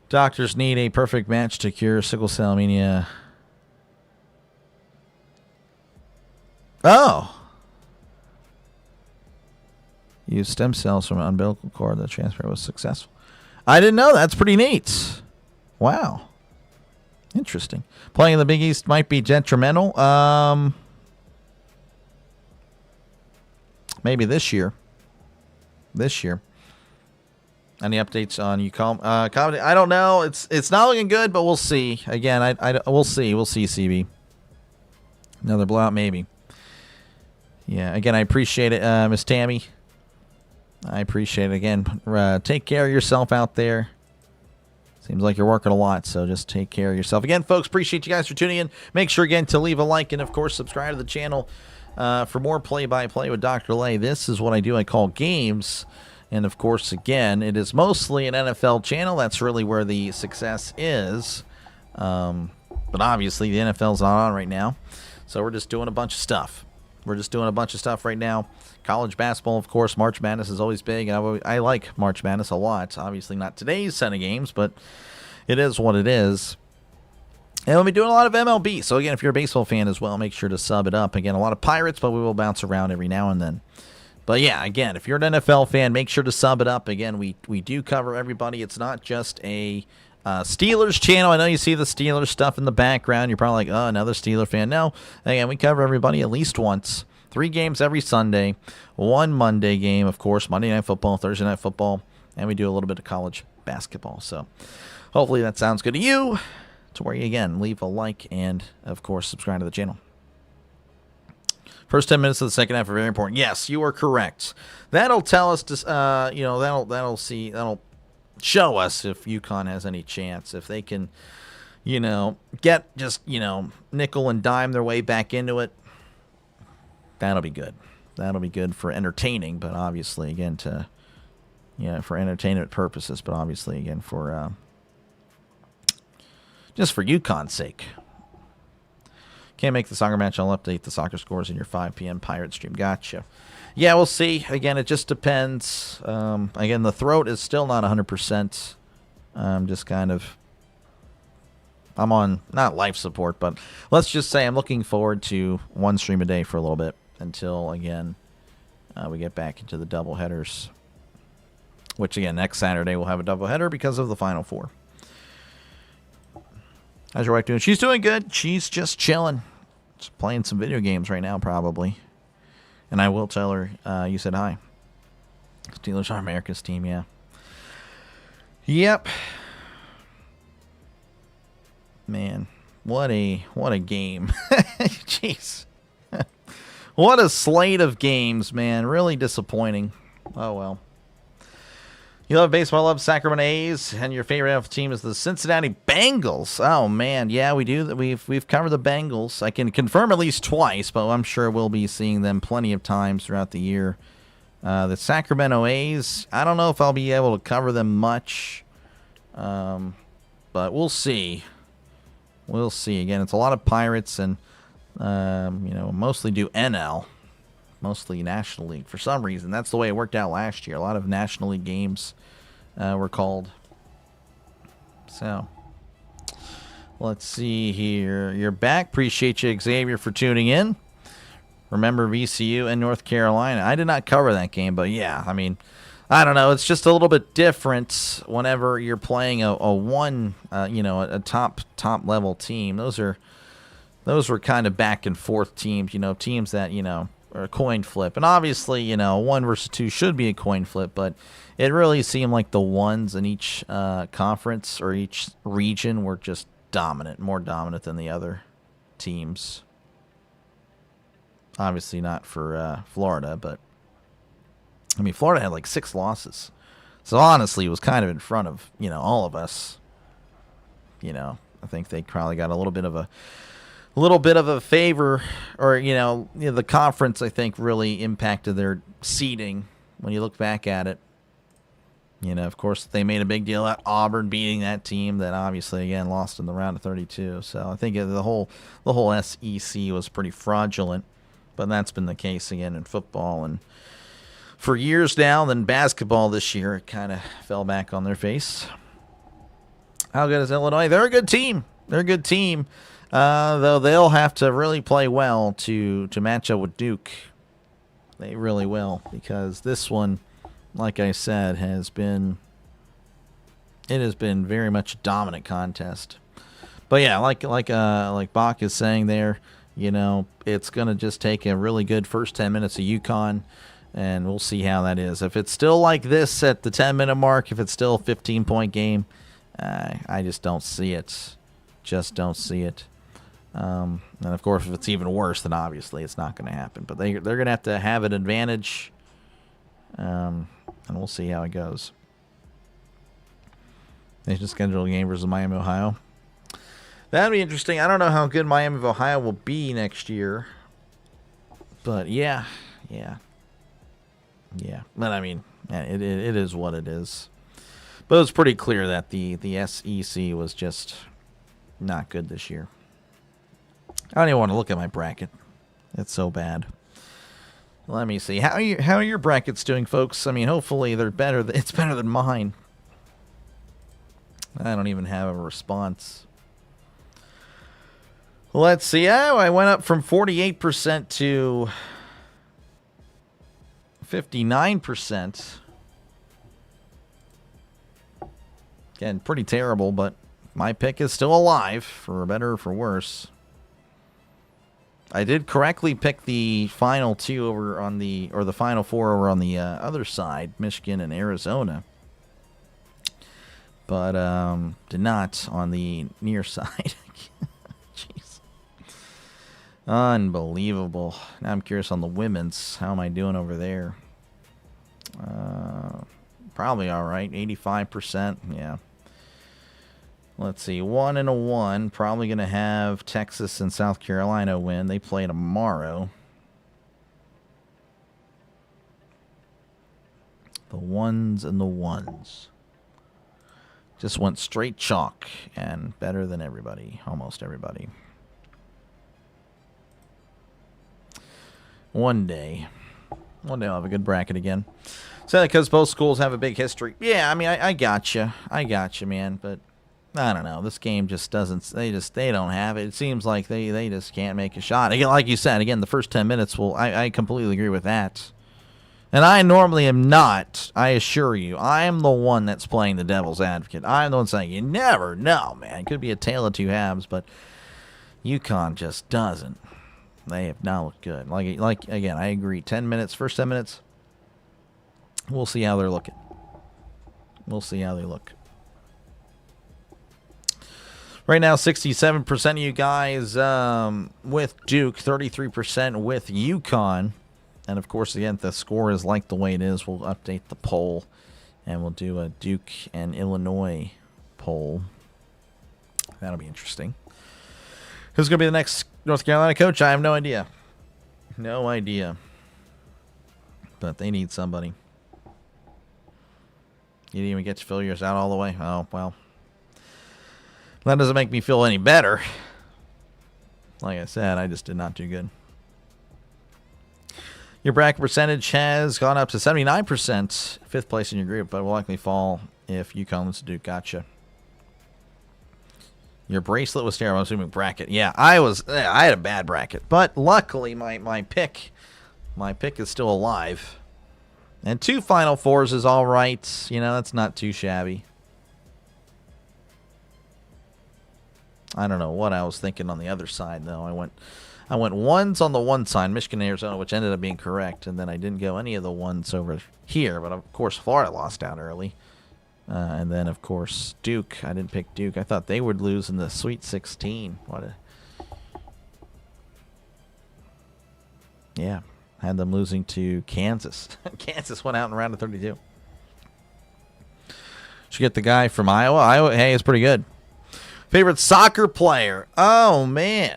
Doctors need a perfect match to cure sickle cell anemia. Oh! Use stem cells from an umbilical cord. The transfer was successful. I didn't know. That's pretty neat. Wow. Interesting. Playing in the Big East might be detrimental. Maybe this year. Any updates on UConn? I don't know. It's not looking good, but we'll see. Again, we'll see. We'll see, CB. Another blowout, maybe. Yeah. Again, I appreciate it, Miss Tammy. I appreciate it. Again, take care of yourself out there. Seems like you're working a lot, so just take care of yourself. Again, folks, appreciate you guys for tuning in. Make sure, again, to leave a like and, of course, subscribe to the channel for more play-by-play with Dr. Lay. This is what I do. I call games. And, of course, again, it is mostly an NFL channel. That's really where the success is. But, obviously, the NFL's not on right now. So we're just doing a bunch of stuff. Right now. College basketball, of course. March Madness is always big. I like March Madness a lot. Obviously not today's set of games, but it is what it is. And we'll be doing a lot of MLB. So, again, if you're a baseball fan as well, make sure to sub it up. Again, a lot of Pirates, but we will bounce around every now and then. But, yeah, again, if you're an NFL fan, make sure to sub it up. Again, we do cover everybody. It's not just a Steelers channel. I know you see the Steelers stuff in the background. You're probably like, oh, another Steeler fan. No, again, we cover everybody at least once. 3 games every Sunday, 1 Monday game, of course, Monday Night Football, Thursday Night Football, and we do a little bit of college basketball. So hopefully that sounds good to you, to where you, again, leave a like and, of course, subscribe to the channel. First 10 minutes of the second half are very important. Yes, you are correct. That'll tell us, that'll show us if UConn has any chance, if they can, get just, nickel and dime their way back into it. That'll be good. That'll be good for entertaining, but obviously, again, for entertainment purposes, but obviously, again, for just for UConn's sake. Can't make the soccer match. I'll update the soccer scores in your 5 p.m. pirate stream. Gotcha. Yeah, we'll see. Again, it just depends. Again, the throat is still not 100%. Just kind of... I'm on, not life support, but let's just say I'm looking forward to 1 stream a day for a little bit until, again, we get back into the double headers. Which, again, next Saturday we'll have a double header because of the Final Four. How's your wife doing? She's doing good. She's just chilling. Just playing some video games right now, probably. And I will tell her you said hi. Steelers are America's team, yeah. Yep. Man, what a game. Jeez. What a slate of games, man. Really disappointing. Oh, well. You love baseball, love Sacramento A's, and your favorite NFL team is the Cincinnati Bengals. Oh, man. Yeah, we do. We've covered the Bengals. I can confirm at least twice, but I'm sure we'll be seeing them plenty of times throughout the year. The Sacramento A's, I don't know if I'll be able to cover them much, but we'll see. We'll see. Again, it's a lot of Pirates and, mostly do NL, mostly National League. For some reason, that's the way it worked out last year. A lot of National League games were called. So, let's see here. You're back. Appreciate you, Xavier, for tuning in. Remember VCU and North Carolina. I did not cover that game, but yeah, I mean, I don't know. It's just a little bit different whenever you're playing a top level team. Those were kind of back and forth teams. Teams that are a coin flip, and obviously 1 versus 2 should be a coin flip, but it really seemed like the ones in each conference or each region were just dominant, more dominant than the other teams. Obviously not for Florida, but. I mean, Florida had like 6 losses. So honestly, it was kind of in front of, all of us. I think they probably got a little bit of a favor, or the conference, I think, really impacted their seeding when you look back at it. Of course, they made a big deal at Auburn beating that team that obviously again lost in the round of 32. So I think the whole SEC was pretty fraudulent, but that's been the case again in football and for years now. Then basketball this year, it kind of fell back on their face. How good is Illinois? They're a good team. Though they'll have to really play well to match up with Duke. They really will, because this one, like I said, has been very much a dominant contest. But yeah, like Bach is saying there, it's gonna just take a really good first 10 minutes of UConn. And we'll see how that is. If it's still like this at the 10-minute mark, if it's still a 15-point game, I just don't see it. Just don't see it. And, of course, if it's even worse, then obviously it's not going to happen. But they're going to have an advantage, and we'll see how it goes. They should schedule a game versus Miami, Ohio. That'd be interesting. I don't know how good Miami of Ohio will be next year. But, yeah. But I mean, it is what it is. But it was pretty clear that the SEC was just not good this year. I don't even want to look at my bracket. It's so bad. Let me see. How are your brackets doing, folks? I mean, hopefully they're better. It's better than mine. I don't even have a response. Let's see. Oh, I went up from 48% to 59%. Again, pretty terrible, but my pick is still alive, for better or for worse. I did correctly pick the final 2 over on the, or the final 4 over on the other side, Michigan and Arizona. But did not on the near side. Jeez. Unbelievable. Now I'm curious on the women's. How am I doing over there? Probably all right. 85%. Yeah. Let's see. 1 and a 1. Probably going to have Texas and South Carolina win. They play tomorrow. The ones and the ones. Just went straight chalk and better than everybody. Almost everybody. One day. One day I'll have a good bracket again. So because both schools have a big history. Yeah, I mean, I got you. I got you, man. But I don't know. This game just doesn't. They don't have it. It seems like they just can't make a shot. Again, like you said, again, the first 10 minutes will. I completely agree with that. And I normally am not. I assure you, I am the one that's playing the devil's advocate. I'm the one saying you never know, man. It could be a tale of two halves, but UConn just doesn't. They have not looked good. Like again, I agree. 10 minutes, first 10 minutes. We'll see how they're looking. We'll see how they look. Right now, 67% of you guys with Duke, 33% with UConn. And, of course, again, if the score is like the way it is, we'll update the poll. And we'll do a Duke and Illinois poll. That'll be interesting. Who's going to be the next North Carolina coach? I have no idea. No idea. But they need somebody. You didn't even get to fill yours out all the way? Oh, well. That doesn't make me feel any better. Like I said, I just did not do good. Your bracket percentage has gone up to 79%. Fifth place in your group, but will likely fall if UConn loses to Duke. Gotcha. Your bracelet was terrible. I'm assuming bracket. Yeah, I had a bad bracket, but luckily my pick is still alive. And 2 Final Fours is all right. You know, that's not too shabby. I don't know what I was thinking on the other side, though. I went ones on the one side, Michigan and Arizona, which ended up being correct, and then I didn't go any of the ones over here. But, of course, Florida lost out early. And then, of course, Duke. I didn't pick Duke. I thought they would lose in the Sweet 16. Yeah, had them losing to Kansas. Kansas went out in round of 32. Should get the guy from Iowa. Iowa, hey, it's pretty good. Favorite soccer player? Oh, man.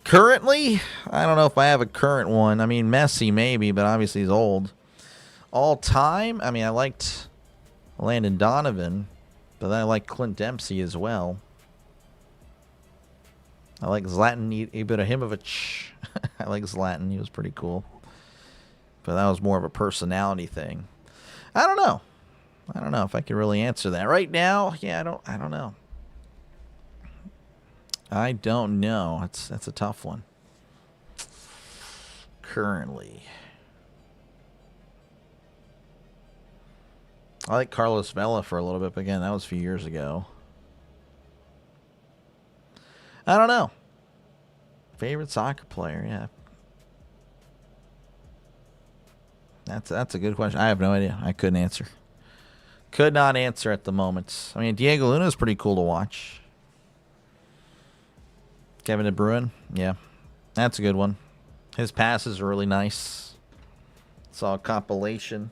Currently, I don't know if I have a current one. I mean, Messi maybe, but obviously he's old. All time? I mean, I liked Landon Donovan, but I like Clint Dempsey as well. I like Zlatan Ibrahimovic. I like Zlatan. He was pretty cool. But that was more of a personality thing. I don't know. I don't know if I can really answer that. Right now, yeah, I don't know. I don't know. That's a tough one. Currently. I like Carlos Vela for a little bit, but again, that was a few years ago. I don't know. Favorite soccer player, yeah. That's a good question. I have no idea. I couldn't answer. Could not answer at the moment. I mean, Diego Luna is pretty cool to watch. Kevin De Bruyne, yeah. That's a good one. His passes are really nice. Saw a compilation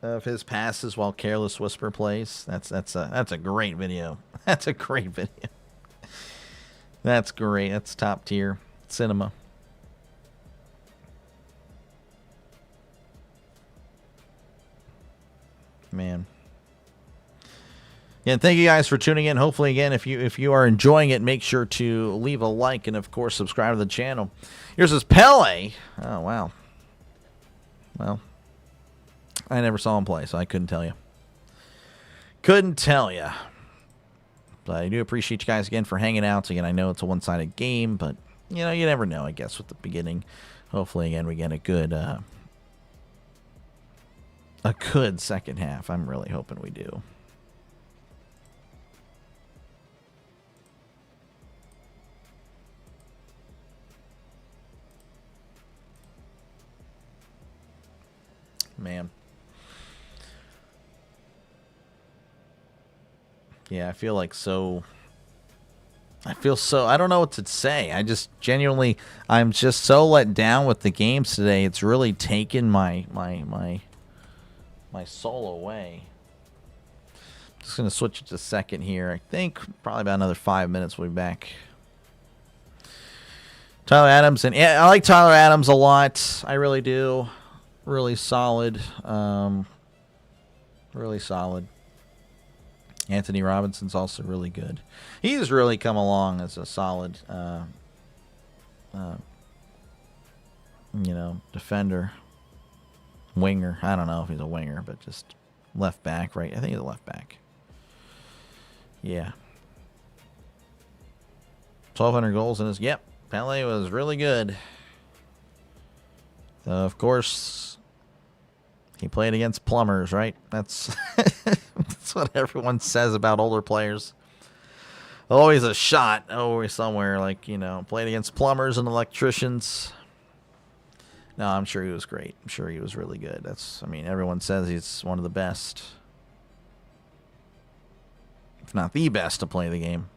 of his passes while Careless Whisper plays. That's a great video. That's a great video. That's great. That's top tier cinema. Man. Yeah, thank you guys for tuning in. Hopefully, again, if you are enjoying it, make sure to leave a like and, of course, subscribe to the channel. Here's this Pele. Oh, wow. Well, I never saw him play, so I couldn't tell you. Couldn't tell you. But I do appreciate you guys again for hanging out. Again, I know it's a one-sided game, but, you know, you never know, I guess, with the beginning. Hopefully, again, we get a good second half. I'm really hoping we do. Man. Yeah, I feel so, I don't know what to say. I just genuinely, I'm just so let down with the games today. It's really taken my soul away. Just going to switch it to second here. I think probably about another 5 minutes we'll be back. Tyler Adams, and yeah, I like Tyler Adams a lot. I really do. Really solid. Really solid. Anthony Robinson's also really good. He's really come along as a solid defender, winger. I don't know if he's a winger, but just left back, right? I think he's a left back. Yeah. 1,200 goals in his. Yep, Pele was really good. Of course, he played against plumbers, right? That's that's what everyone says about older players. Always a shot, always somewhere, like, played against plumbers and electricians. No, I'm sure he was great. I'm sure he was really good. Everyone says he's one of the best, if not the best, to play the game.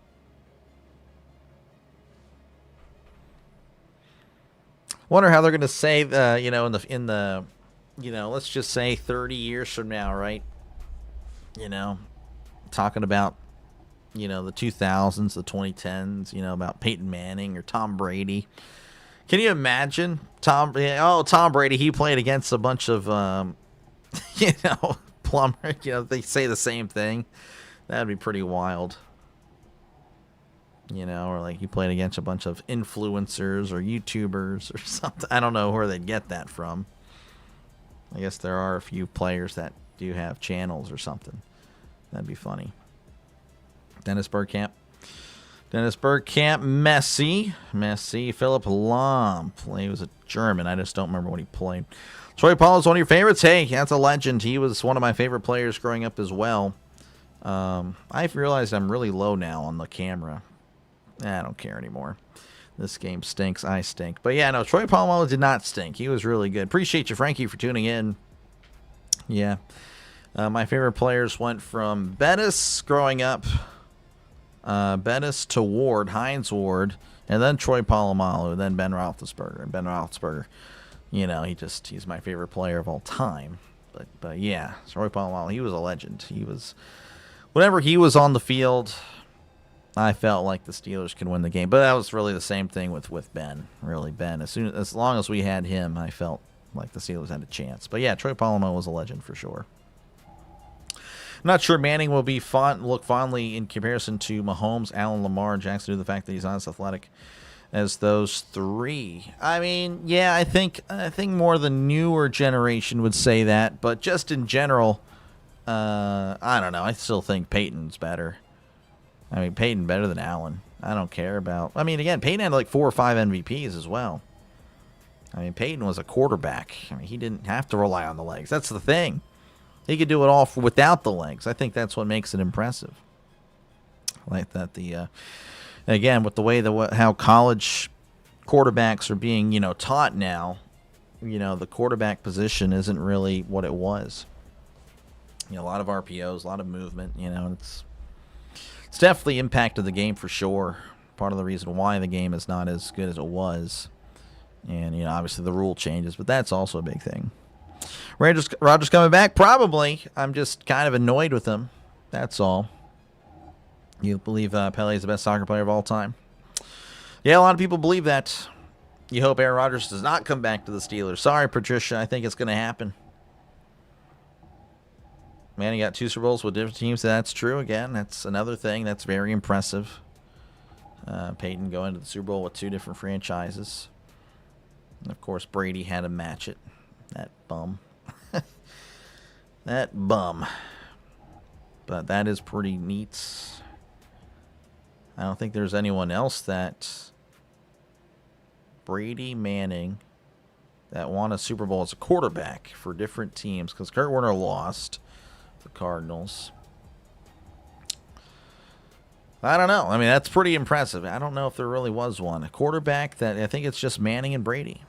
Wonder how they're going to say, in the let's just say 30 years from now, right? Talking about, the 2000s, the 2010s, about Peyton Manning or Tom Brady. Can you imagine Tom Brady? He played against a bunch of, plumber. They say the same thing. That'd be pretty wild. Or like he played against a bunch of influencers or YouTubers or something. I don't know where they'd get that from. I guess there are a few players that do have channels or something. That'd be funny. Dennis Bergkamp, Messi, Philip Lahm. He was a German. I just don't remember what he played. Troy Paul is one of your favorites. Hey, that's a legend. He was one of my favorite players growing up as well. I've realized I'm really low now on the camera. I don't care anymore. This game stinks. I stink. But yeah, no, Troy Polamalu did not stink. He was really good. Appreciate you, Frankie, for tuning in. Yeah. My favorite players went from Bettis growing up. Bettis to Ward, Heinz Ward, and then Troy Polamalu, then Ben Roethlisberger. And Ben Roethlisberger, he's my favorite player of all time. But yeah, Troy Polamalu, he was a legend. Whenever he was on the field, I felt like the Steelers could win the game. But that was really the same thing with Ben. Really, Ben. As long as we had him, I felt like the Steelers had a chance. But yeah, Troy Polamalu was a legend for sure. I'm not sure Manning will be look fondly in comparison to Mahomes, Allen, Lamar, Jackson, due to the fact that he's not as athletic as those three. Yeah, I think more the newer generation would say that, but just in general, I don't know. I still think Peyton's better. Peyton better than Allen. I don't care about. Again, Peyton had like 4 or 5 MVPs as well. Peyton was a quarterback. He didn't have to rely on the legs. That's the thing. He could do it all without the legs. I think that's what makes it impressive. Like that, again, with the way how college quarterbacks are being, taught now, the quarterback position isn't really what it was. A lot of RPOs, a lot of movement, it's definitely impacted the game for sure. Part of the reason why the game is not as good as it was. And, obviously the rule changes, but that's also a big thing. Rodgers coming back? Probably. I'm just kind of annoyed with him. That's all. You believe Pele is the best soccer player of all time? Yeah, a lot of people believe that. You hope Aaron Rodgers does not come back to the Steelers. Sorry, Patricia. I think it's going to happen. Man, he got 2 Super Bowls with different teams. That's true. Again, that's another thing that's very impressive. Peyton going to the Super Bowl with 2 different franchises. And, of course, Brady had to match it. That bum. That bum. But that is pretty neat. I don't think there's anyone else that Brady, Manning, that won a Super Bowl as a quarterback for different teams, because Kurt Warner lost the Cardinals. I don't know. That's pretty impressive. I don't know if there really was one. A quarterback that I think it's just Manning and Brady.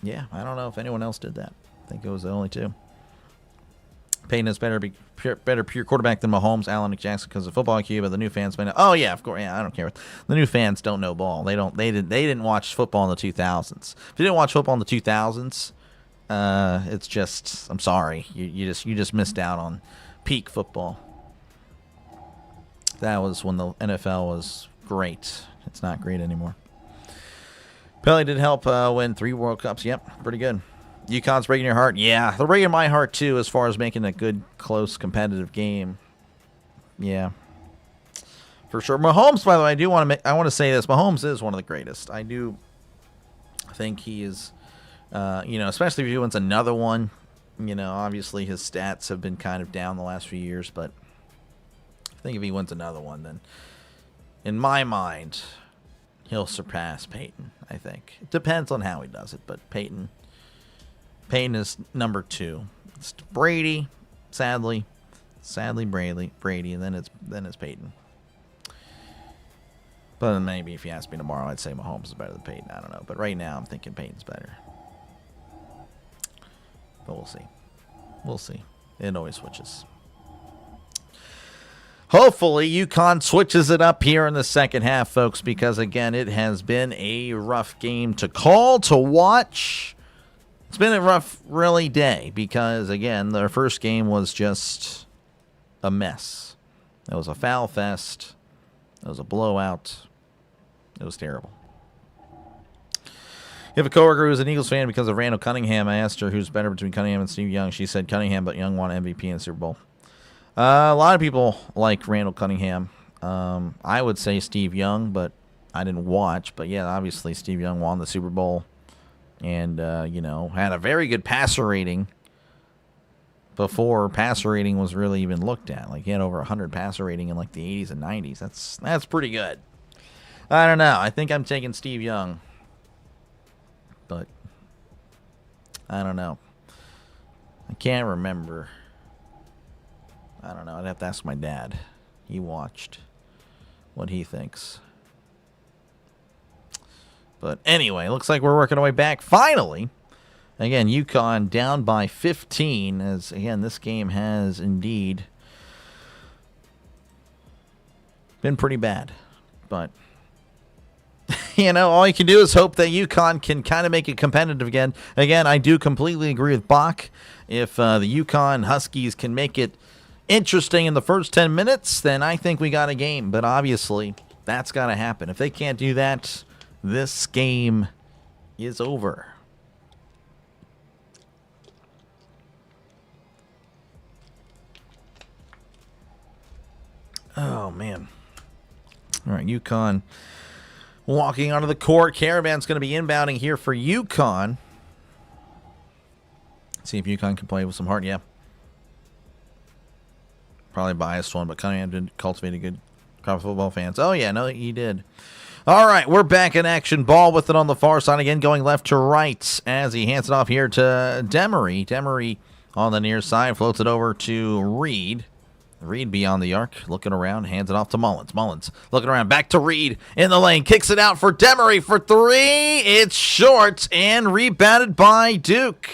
Yeah, I don't know if anyone else did that. I think it was the only 2. Peyton is better pure quarterback than Mahomes, Allen, and Jackson because of football IQ, but the new fans may know. Oh yeah, of course. Yeah, I don't care. The new fans don't know ball. They didn't watch football in the 2000s. If you didn't watch football in the 2000s, it's just, I'm sorry, you just missed out on peak football. That was when the NFL was great. It's not great anymore. Pele did help win 3 World Cups. Yep, pretty good. UConn's breaking your heart. Yeah, they're breaking my heart too as far as making a good, close, competitive game. Yeah. For sure. Mahomes, by the way, I want to say this. Mahomes is one of the greatest. I do think he is, especially if he wins another one. Obviously his stats have been kind of down the last few years, but I think if he wins another one, then in my mind, he'll surpass Peyton, I think. It depends on how he does it, but Peyton is number 2. It's Brady, sadly Brady, and then it's Peyton. But maybe if you ask me tomorrow, I'd say Mahomes is better than Peyton. I don't know. But right now, I'm thinking Peyton's better. But we'll see. We'll see. It always switches. Hopefully, UConn switches it up here in the second half, folks, because, again, it has been a rough game to call, to watch. It's been a rough, really, day because, again, their first game was just a mess. It was a foul fest. It was a blowout. It was terrible. You have a coworker who's an Eagles fan because of Randall Cunningham. I asked her who's better between Cunningham and Steve Young. She said Cunningham, but Young won MVP in the Super Bowl. A lot of people like Randall Cunningham. I would say Steve Young, but I didn't watch. But, yeah, obviously Steve Young won the Super Bowl and, had a very good passer rating before passer rating was really even looked at. Like, he had over 100 passer rating in, like, the 80s and 90s. That's pretty good. I don't know. I think I'm taking Steve Young. But I don't know. I can't remember. I don't know. I'd have to ask my dad. He watched what he thinks. But anyway, looks like we're working our way back. Finally, again, UConn down by 15. As again, this game has indeed been pretty bad. But all you can do is hope that UConn can kind of make it competitive again. Again, I do completely agree with Bach. If the UConn Huskies can make it interesting in the first 10 minutes, then I think we got a game. But obviously, that's got to happen. If they can't do that, this game is over. Oh, man. All right, UConn walking onto the court. Caravan's going to be inbounding here for UConn. See if UConn can play with some heart. Yeah. Probably biased one, but Cunningham did cultivate a good crop of football fans. Oh, yeah, no, he did. All right, we're back in action. Ball with it on the far side again, going left to right as he hands it off here to Demery. Demery on the near side, floats it over to Reed. Reed beyond the arc, looking around, hands it off to Mullins. Mullins looking around, back to Reed in the lane, kicks it out for Demery for 3. It's short and rebounded by Duke.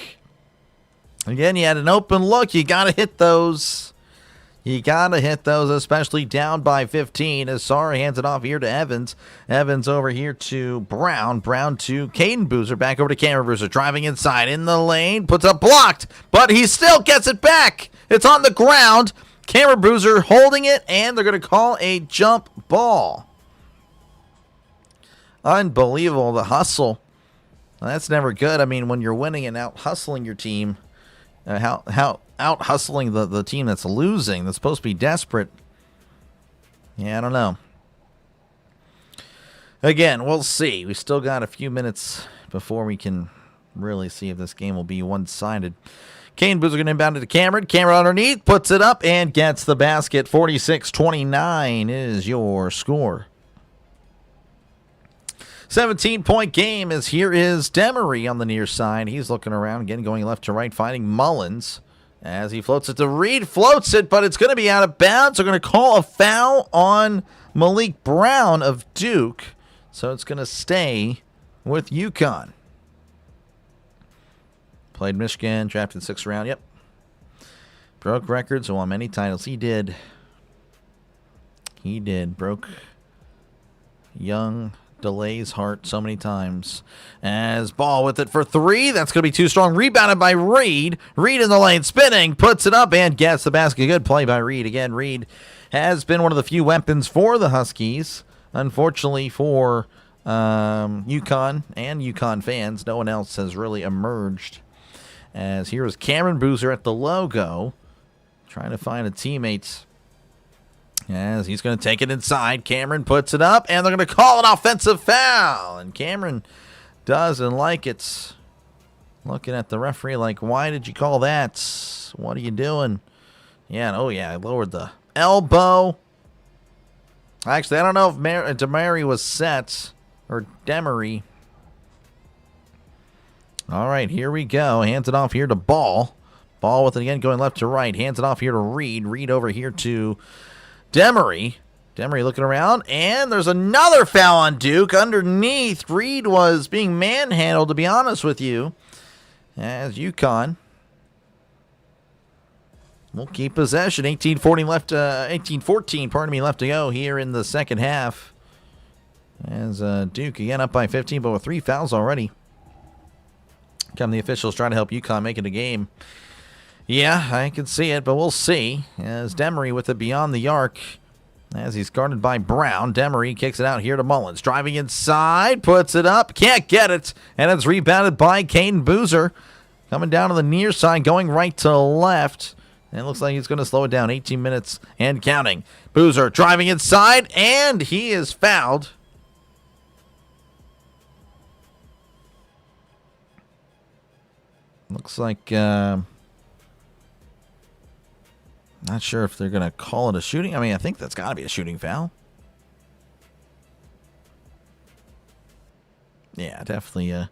Again, you had an open look. You got to hit those. You got to hit those, especially down by 15. As Sorry hands it off here to Evans. Evans over here to Brown. Brown to Caden Boozer. Back over to Cameron Boozer. Driving inside in the lane. Puts up blocked, but he still gets it back. It's on the ground. Cameron Boozer holding it, and they're going to call a jump ball. Unbelievable, the hustle. Well, that's never good. I mean, when you're winning and out hustling your team, how out hustling the team that's losing, that's supposed to be desperate. Yeah, I don't know. Again, we'll see. We still got a few minutes before we can really see if this game will be one-sided. Kane Boozer going to inbound it to Cameron. Cameron underneath, puts it up, and gets the basket. 46-29 is your score. 17-point game as here is Demery on the near side. He's looking around, again, going left to right, finding Mullins. As he floats it to Reed, floats it, but it's going to be out of bounds. They're going to call a foul on Malik Brown of Duke. So it's going to stay with UConn. Played Michigan, drafted 6th round. Yep. Broke records, won many titles. He did. He did. Broke young DeLay's heart so many times. As Ball with it for 3. That's going to be too strong. Rebounded by Reed. Reed in the lane, spinning, puts it up, and gets the basket. Good play by Reed. Again, Reed has been one of the few weapons for the Huskies. Unfortunately for UConn and UConn fans, no one else has really emerged. As here is Cameron Boozer at the logo, trying to find a teammate as he's going to take it inside. Cameron puts it up, and they're going to call an offensive foul. And Cameron doesn't like it. Looking at the referee like, why did you call that? What are you doing? Yeah, oh yeah, I lowered the elbow. Actually, I don't know if Demery was set, or Demery. All right, here we go. Hands it off here to Ball. Ball with it again, going left to right. Hands it off here to Reed. Reed over here to Demery. Demery looking around, and there's another foul on Duke underneath. Reed was being manhandled, to be honest with you, as UConn will keep possession. 18-14, pardon me, left to go here in the second half. As Duke again up by 15, but with 3 fouls already. Come the officials trying to help UConn make it a game. Yeah, I can see it, but we'll see. As Demery with it beyond the arc, as he's guarded by Brown. Demery kicks it out here to Mullins. Driving inside, puts it up, can't get it, and it's rebounded by Caden Boozer. Coming down to the near side, going right to left. And it looks like he's going to slow it down. 18 minutes and counting. Boozer driving inside, and he is fouled. Looks like, not sure if they're going to call it a shooting. I mean, I think that's got to be a shooting foul. Yeah, definitely a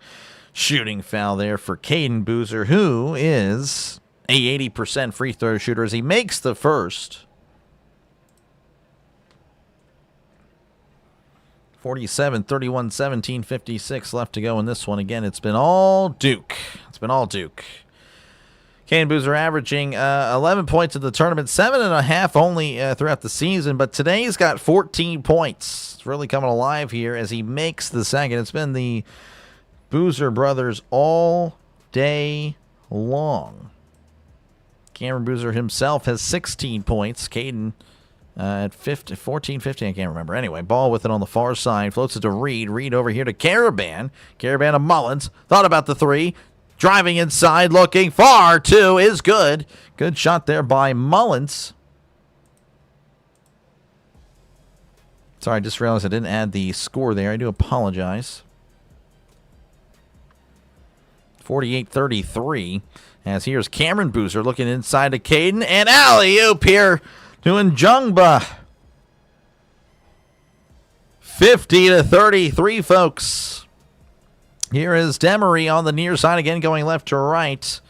shooting foul there for Caden Boozer, who is a 80% free throw shooter as he makes the first. 47, 31, 17, 56 left to go in this one. Again, it's been all Duke. It's been all Duke. Caden Boozer averaging 11 points in the tournament, 7.5 only throughout the season, but today he's got 14 points. It's really coming alive here as he makes the second. It's been the Boozer brothers all day long. Cameron Boozer himself has 16 points. Caden at 14, 15, I can't remember. Anyway, Ball with it on the far side. Floats it to Reed. Reed over here to Caravan. Caravan to Mullins. Thought about the three. Driving inside, looking far. Two is good. Good shot there by Mullins. Sorry, I just realized I didn't add the score there. I do apologize. 48-33. As here's Cameron Boozer looking inside to Caden. And alley-oop here to Njungba. 50-33, folks. Here is Demery on the near side again, going left to right.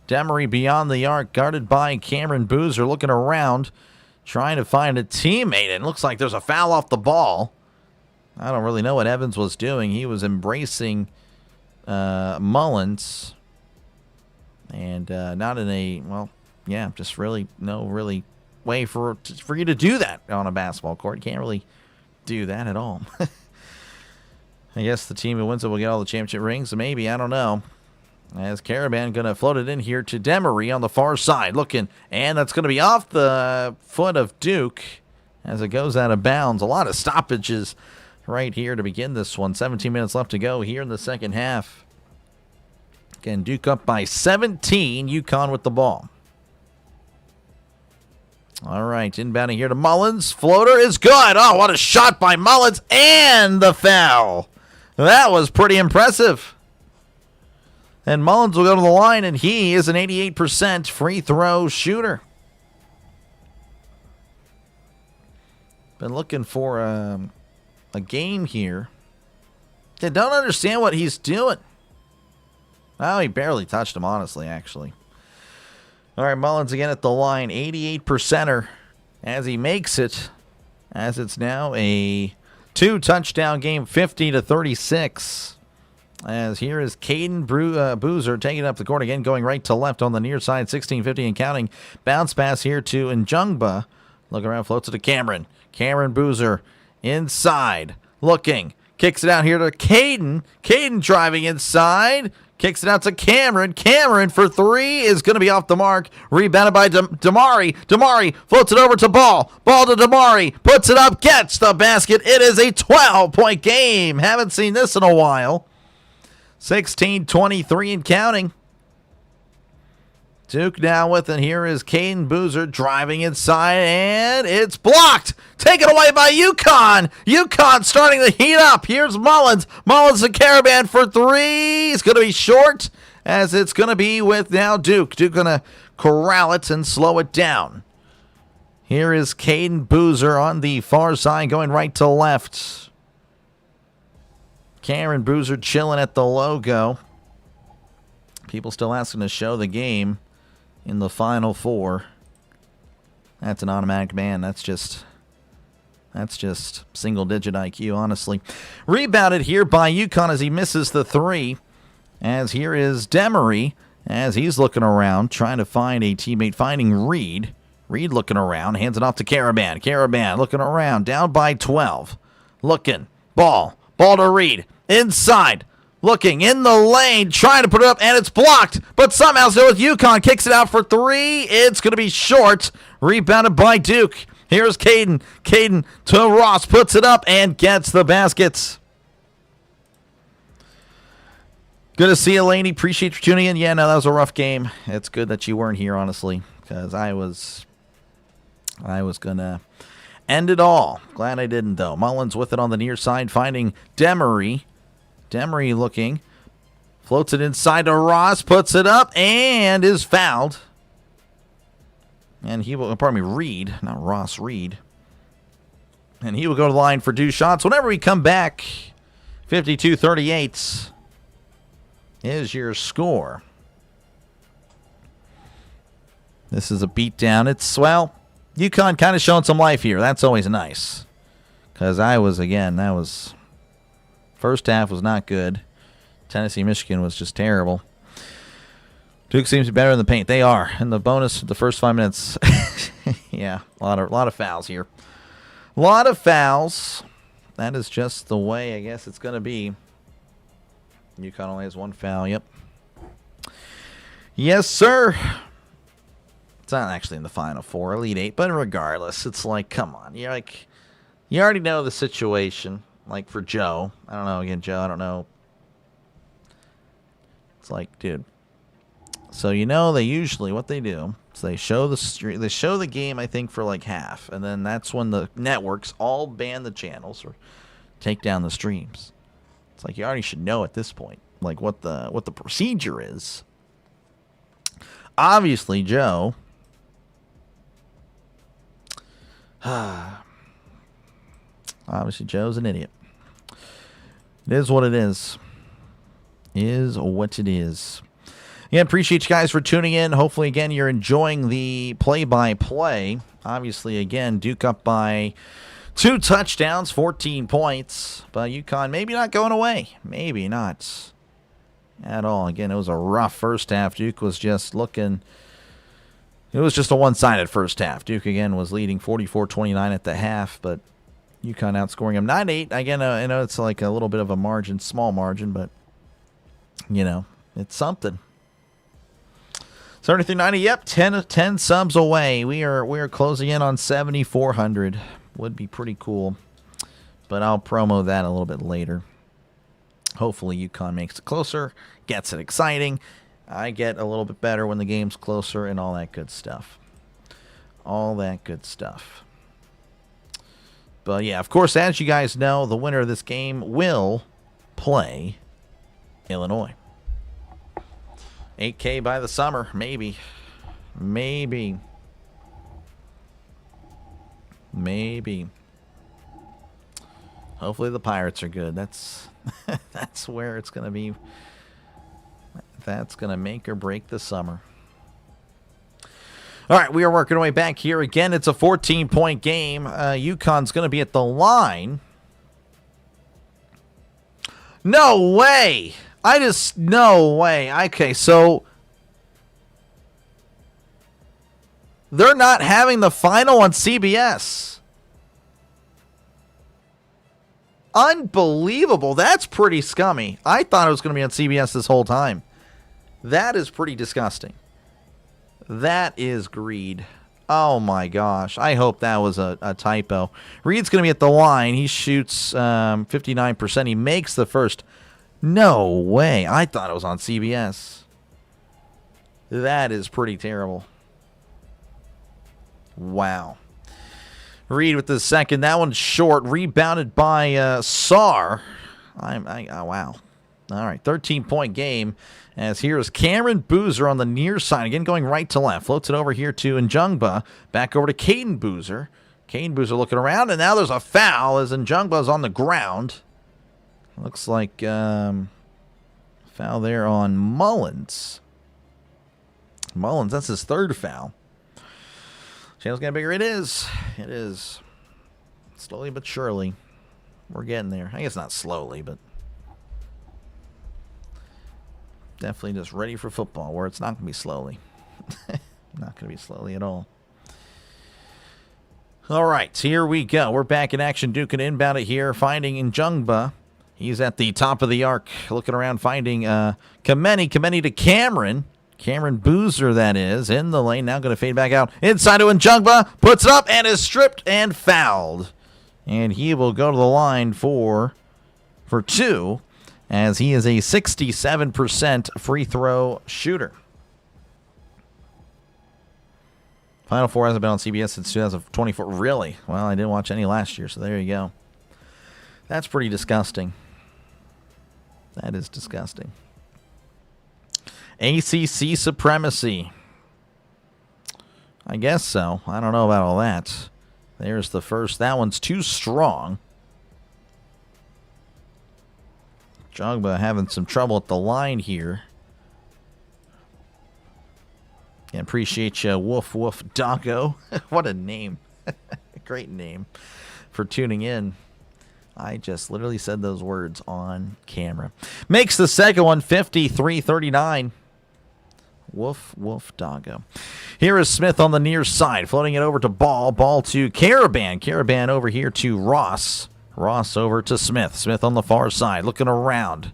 Demery beyond the arc, guarded by Cameron Boozer, looking around, trying to find a teammate. And it looks like there's a foul off the ball. I don't really know what Evans was doing. He was embracing Mullins. And not in a, well, yeah, just really no way for you to do that on a basketball court. You can't really do that at all. I guess the team who wins it will get all the championship rings. Maybe, I don't know. As Caravan going to float it in here to Demery on the far side. Looking, and that's going to be off the foot of Duke as it goes out of bounds. A lot of stoppages right here to begin this one. 17 minutes left to go here in the second half. Again, Duke up by 17. UConn with the ball. All right, inbounding here to Mullins. Floater is good. Oh, what a shot by Mullins, and the foul. That was pretty impressive. And Mullins will go to the line, and he is an 88% free throw shooter. Been looking for a game here. I don't understand what he's doing. Well, he barely touched him, honestly, actually. All right, Mullins again at the line, 88%er as he makes it, as it's now a 2-touchdown game, 50-36. As here is Caden Boozer taking up the court again, going right to left on the near side, 16-50 and counting. Bounce pass here to Njungba. Look around, floats it to Cameron. Cameron Boozer inside, looking. Kicks it out here to Caden. Caden driving inside. Kicks it out to Cameron. Cameron for three is going to be off the mark. Rebounded by Damari. Damari floats it over to Ball. Ball to Damari. Puts it up. Gets the basket. It is a 12-point game. Haven't seen this in a while. 16-23 and counting. Duke now with it. Here is Caden Boozer driving inside, and it's blocked. Taken away by UConn. UConn starting to heat up. Here's Mullins. Mullins to Caravan for three. It's going to be short, as it's going to be with now Duke. Duke going to corral it and slow it down. Here is Caden Boozer on the far side, going right to left. Cameron Boozer chilling at the logo. People still asking to show the game in the Final Four. That's an automatic ban. That's just single-digit IQ, honestly. Rebounded here by UConn as he misses the three. As here is Demery, as he's looking around, trying to find a teammate, finding Reed. Reed looking around, hands it off to Caravan. Caravan looking around, down by 12. Looking, ball to Reed. Inside. Looking in the lane, trying to put it up, and it's blocked. But somehow, still with UConn, kicks it out for three. It's going to be short. Rebounded by Duke. Here's Caden. Caden to Ross, puts it up, and gets the baskets. Good to see you, Laney. Appreciate you tuning in. Yeah, no, that was a rough game. It's good that you weren't here, honestly, because I was going to end it all. Glad I didn't, though. Mullins with it on the near side, finding Demery. Demery looking, floats it inside to Ross, puts it up, and is fouled. And he will, Reed, not Ross, Reed. And he will go to the line for 2 shots. Whenever we come back, 52-38 is your score. This is a beatdown. It's, well, UConn kind of showing some life here. That's always nice. Because first half was not good. Tennessee, Michigan was just terrible. Duke seems to be better in the paint. They are. And the bonus, the first 5 minutes. Yeah, a lot of fouls here. A lot of fouls. That is just the way I guess it's going to be. UConn only has 1 foul. Yep. Yes, sir. It's not actually in the Final Four, Elite 8, but regardless, it's like, come on. You already know the situation. Like for Joe, I don't know. Again, Joe, I don't know. It's like, dude. So they usually what they do is they show the game. I think for like half, and then that's when the networks all ban the channels or take down the streams. It's like you already should know at this point, like what the procedure is. Obviously, Joe. Obviously, Joe's an idiot. It is what it is. Is what it is. Yeah, appreciate you guys for tuning in. Hopefully, again, you're enjoying the play-by-play. Obviously, again, Duke up by 2 touchdowns, 14 points. But UConn maybe not going away. Maybe not at all. Again, it was a rough first half. Duke was just looking... It was just a one-sided first half. Duke, again, was leading 44-29 at the half, but UConn outscoring them 9-8. Again, I know it's like a little bit of a margin, small margin, but, it's something. 73-90, yep, 10 subs away. We are closing in on 7,400. Would be pretty cool, but I'll promo that a little bit later. Hopefully UConn makes it closer, gets it exciting. I get a little bit better when the game's closer and all that good stuff. All that good stuff. But, yeah, of course, as you guys know, the winner of this game will play Illinois. 8K by the summer, maybe. Maybe. Hopefully the Pirates are good. That's where it's going to be. That's going to make or break the summer. All right, we are working our way back here. Again, it's a 14-point game. UConn's going to be at the line. No way. No way. Okay, so they're not having the final on CBS. Unbelievable. That's pretty scummy. I thought it was going to be on CBS this whole time. That is pretty disgusting. That is greed. Oh, my gosh. I hope that was a typo. Reed's going to be at the line. He shoots 59%. He makes the first. No way. I thought it was on CBS. That is pretty terrible. Wow. Reed with the second. That one's short. Rebounded by Sarr. Oh, wow. All right, 13-point game. As here is Cameron Boozer on the near side. Again, going right to left. Floats it over here to Njungba. Back over to Caden Boozer. Caden Boozer looking around, and now there's a foul as Njungba's on the ground. Looks like foul there on Mullins. Mullins, that's his third foul. Channel's getting bigger. It is. It is. Slowly but surely. We're getting there. I guess not slowly, but definitely just ready for football where it's not going to be slowly. Not going to be slowly at all. All right, here we go. We're back in action. Duke and inbound it here, finding Njungba. He's at the top of the arc, looking around, finding Kameni. Kameni to Cameron. Cameron Boozer, that is, in the lane. Now going to fade back out. Inside to Njungba. Puts it up and is stripped and fouled. And he will go to the line for two, as he is a 67% free throw shooter. Final Four hasn't been on CBS since 2024. Really? Well, I didn't watch any last year, so there you go. That's pretty disgusting. That is disgusting. ACC supremacy. I guess so. I don't know about all that. There's the first. That one's too strong. Njungba having some trouble at the line here. Yeah, appreciate you, Woof Woof Doggo. What a name. Great name for tuning in. I just literally said those words on camera. Makes the second one 53-39. Woof, woof, doggo. Here is Smith on the near side, floating it over to Ball. Ball to Caravan. Caravan over here to Ross. Ross over to Smith. Smith on the far side, looking around.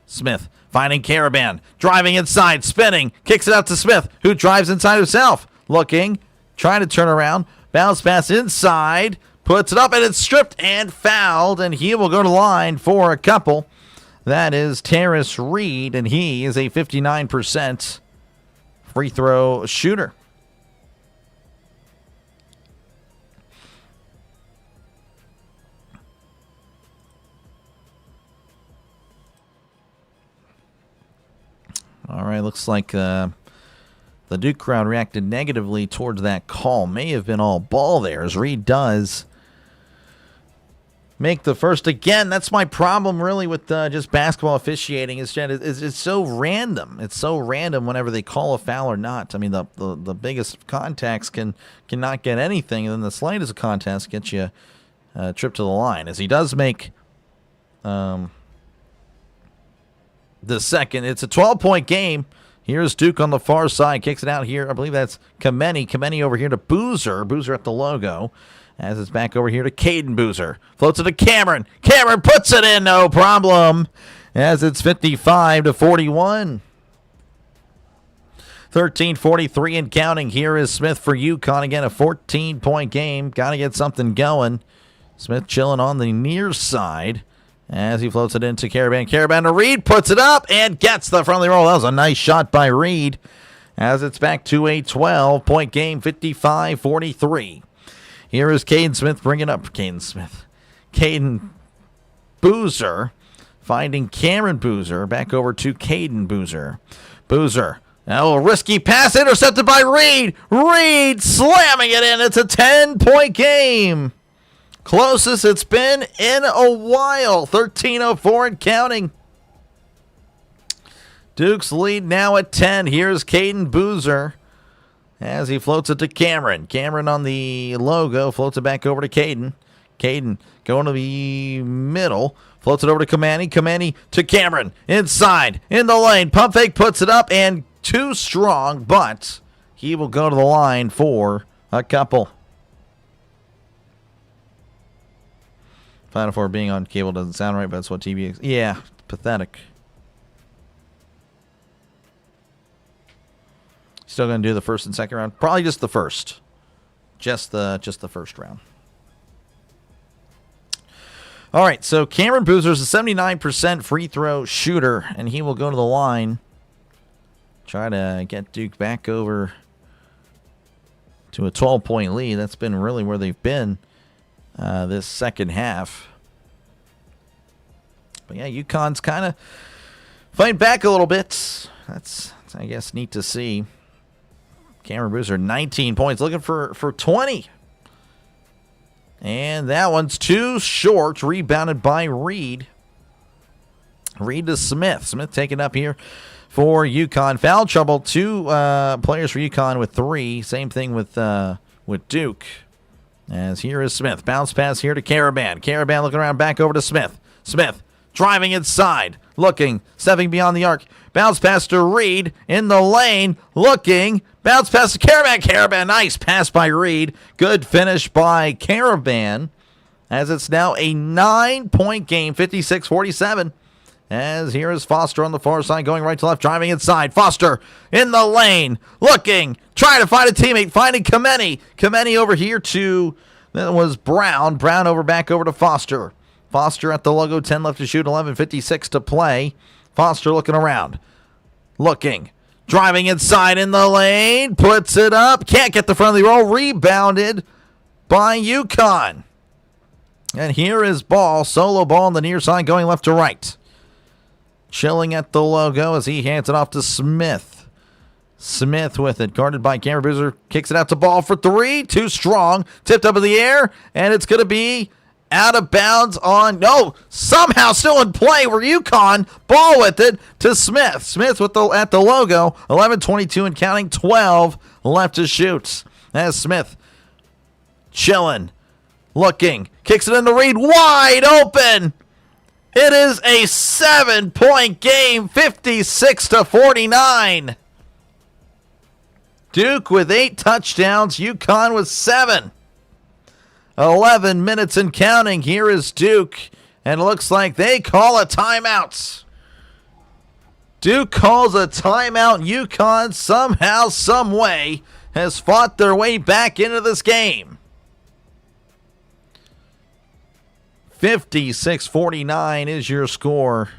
Smith finding Caravan. Driving inside, spinning. Kicks it out to Smith, who drives inside himself. Looking, trying to turn around. Bounce pass inside. Puts it up, and it's stripped and fouled, and he will go to the line for a couple. That is Terrace Reed, and he is a 59% free throw shooter. All right, looks like the Duke crowd reacted negatively towards that call. May have been all ball there, as Reed does make the first. Again, that's my problem really with just basketball officiating. It's so random. It's so random whenever they call a foul or not. I mean, the biggest contacts cannot get anything, and then the slightest contest gets you a trip to the line. As he does make the second. It's a 12-point game. Here's Duke on the far side. Kicks it out here. I believe that's Kameni. Kameni over here to Boozer. Boozer at the logo. As it's back over here to Caden Boozer. Floats it to Cameron. Cameron puts it in, no problem. As it's 55-41. 13:43 and counting. Here is Smith for UConn. Again, a 14-point game. Got to get something going. Smith chilling on the near side as he floats it into Caravan. Caravan to Reed. Puts it up and gets the friendly roll. That was a nice shot by Reed. As it's back to a 12-point game. 55-43. Here is Caden Smith bringing up Caden Boozer, finding Cameron Boozer. Back over to Caden Boozer. Boozer. Now a risky pass intercepted by Reed. Reed slamming it in. It's a 10-point game. Closest it's been in a while. 13:04 and counting. Duke's lead now at 10. Here's Caden Boozer as he floats it to Cameron. Cameron on the logo, floats it back over to Caden. Caden going to the middle, floats it over to Kamani. Kamani to Cameron. Inside, in the lane. Pump fake, puts it up, and too strong, but he will go to the line for a couple. Final Four being on cable doesn't sound right, but that's what TV is. Yeah, pathetic. Still going to do the first and second round? Probably just the first. Just the first round. All right, so Cameron Boozer is a 79% free throw shooter, and he will go to the line try to get Duke back over to a 12-point lead. That's been really where they've been this second half. But yeah, UConn's kind of fighting back a little bit. That's, I guess, neat to see. Cameron Boozer, 19 points, looking for 20. And that one's too short, rebounded by Reed. Reed to Smith. Smith taken up here for UConn. Foul trouble. 2 players for UConn with 3. Same thing with Duke. As here is Smith. Bounce pass here to Caravan. Caravan looking around, back over to Smith. Smith driving inside. Looking. Stepping beyond the arc. Bounce pass to Reed in the lane. Looking. Bounce pass to Caravan. Caravan. Nice pass by Reed. Good finish by Caravan. As it's now a 9-point game. 56-47. As here is Foster on the far side, going right to left, driving inside. Foster in the lane, looking, trying to find a teammate, finding Kameni. Kameni over here to, that was Brown. Brown back over to Foster. Foster at the logo, 10 left to shoot, 11:56 to play. Foster looking around, looking, driving inside in the lane, puts it up, can't get the front of the roll, rebounded by UConn. And here is ball, solo ball on the near side, going left to right. Chilling at the logo as he hands it off to Smith. Smith with it, guarded by Cameron Boozer, kicks it out to ball for 3, too strong, tipped up in the air, and it's going to be out of bounds on, no, somehow still in play where UConn, ball with it to Smith. Smith with at the logo, 11:22 and counting, 12 left to shoot. As Smith chilling, looking, kicks it into Reed, wide open. It is a 7-point game, 56-49. Duke with 8 touchdowns, UConn with 7. 11 minutes and counting. Here is Duke, and it looks like they call a timeout. Duke calls a timeout. UConn somehow, some way, has fought their way back into this game. 56-49 is your score.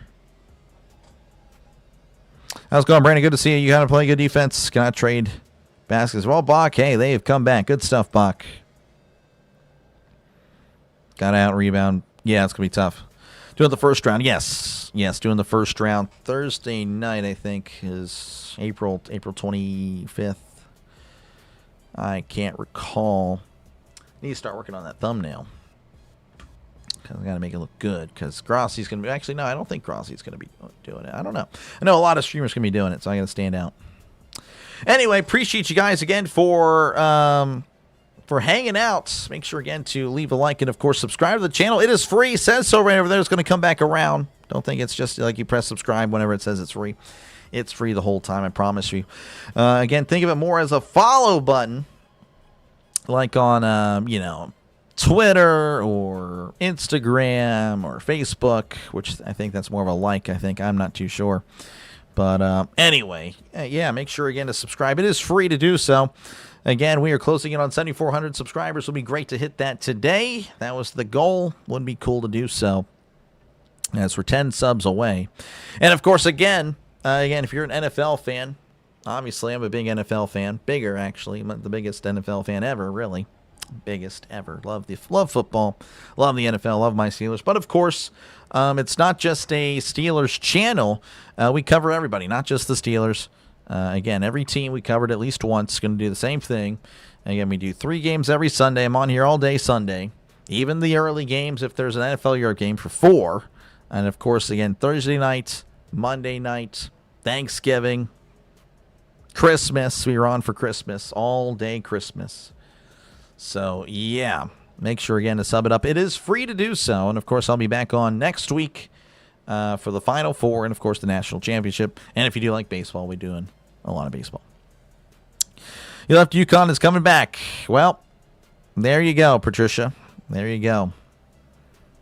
How's it going, Brandon? Good to see you. You got to play good defense. Cannot trade baskets. Well, Bach, hey, they have come back. Good stuff, Bach. Got to out-rebound. Yeah, it's going to be tough. Doing the first round. Yes, doing the first round. Thursday night, I think, is April 25th. I can't recall. Need to start working on that thumbnail. Because I got to make it look good. Because Grossi's going to be... Actually, no, I don't think Grossi's going to be doing it. I don't know. I know a lot of streamers going to be doing it, so I got to stand out. Anyway, appreciate you guys again for hanging out. Make sure, again, to leave a like and, of course, subscribe to the channel. It is free. It says so right over there. It's going to come back around. Don't think it's just like you press subscribe whenever it says it's free. It's free the whole time, I promise you. Again, think of it more as a follow button. Like on, Twitter or Instagram or Facebook, which I think that's more of a like, I'm not too sure. But anyway, yeah, make sure again to subscribe. It is free to do so. Again, we are closing in on 7,400 subscribers. It'll be great to hit that today. That was the goal. Wouldn't be cool to do so. As we're 10 subs away. And of course, again, if you're an NFL fan, obviously I'm a big NFL fan. Bigger, actually. I'm the biggest NFL fan ever, really. Biggest ever. Love football. Love the NFL. Love my Steelers. But of course, it's not just a Steelers channel. We cover everybody, not just the Steelers. Again, every team we covered at least once. Going to do the same thing. Again, we do 3 games every Sunday. I'm on here all day Sunday. Even the early games, if there's an NFL Europe game, for 4. And of course, again, Thursday night, Monday night, Thanksgiving, Christmas. We were on for Christmas. All day Christmas. So, yeah, make sure, again, to sub it up. It is free to do so. And, of course, I'll be back on next week for the Final Four and, of course, the National Championship. And if you do like baseball, we're doing a lot of baseball. You left UConn is coming back. Well, there you go, Patricia. There you go.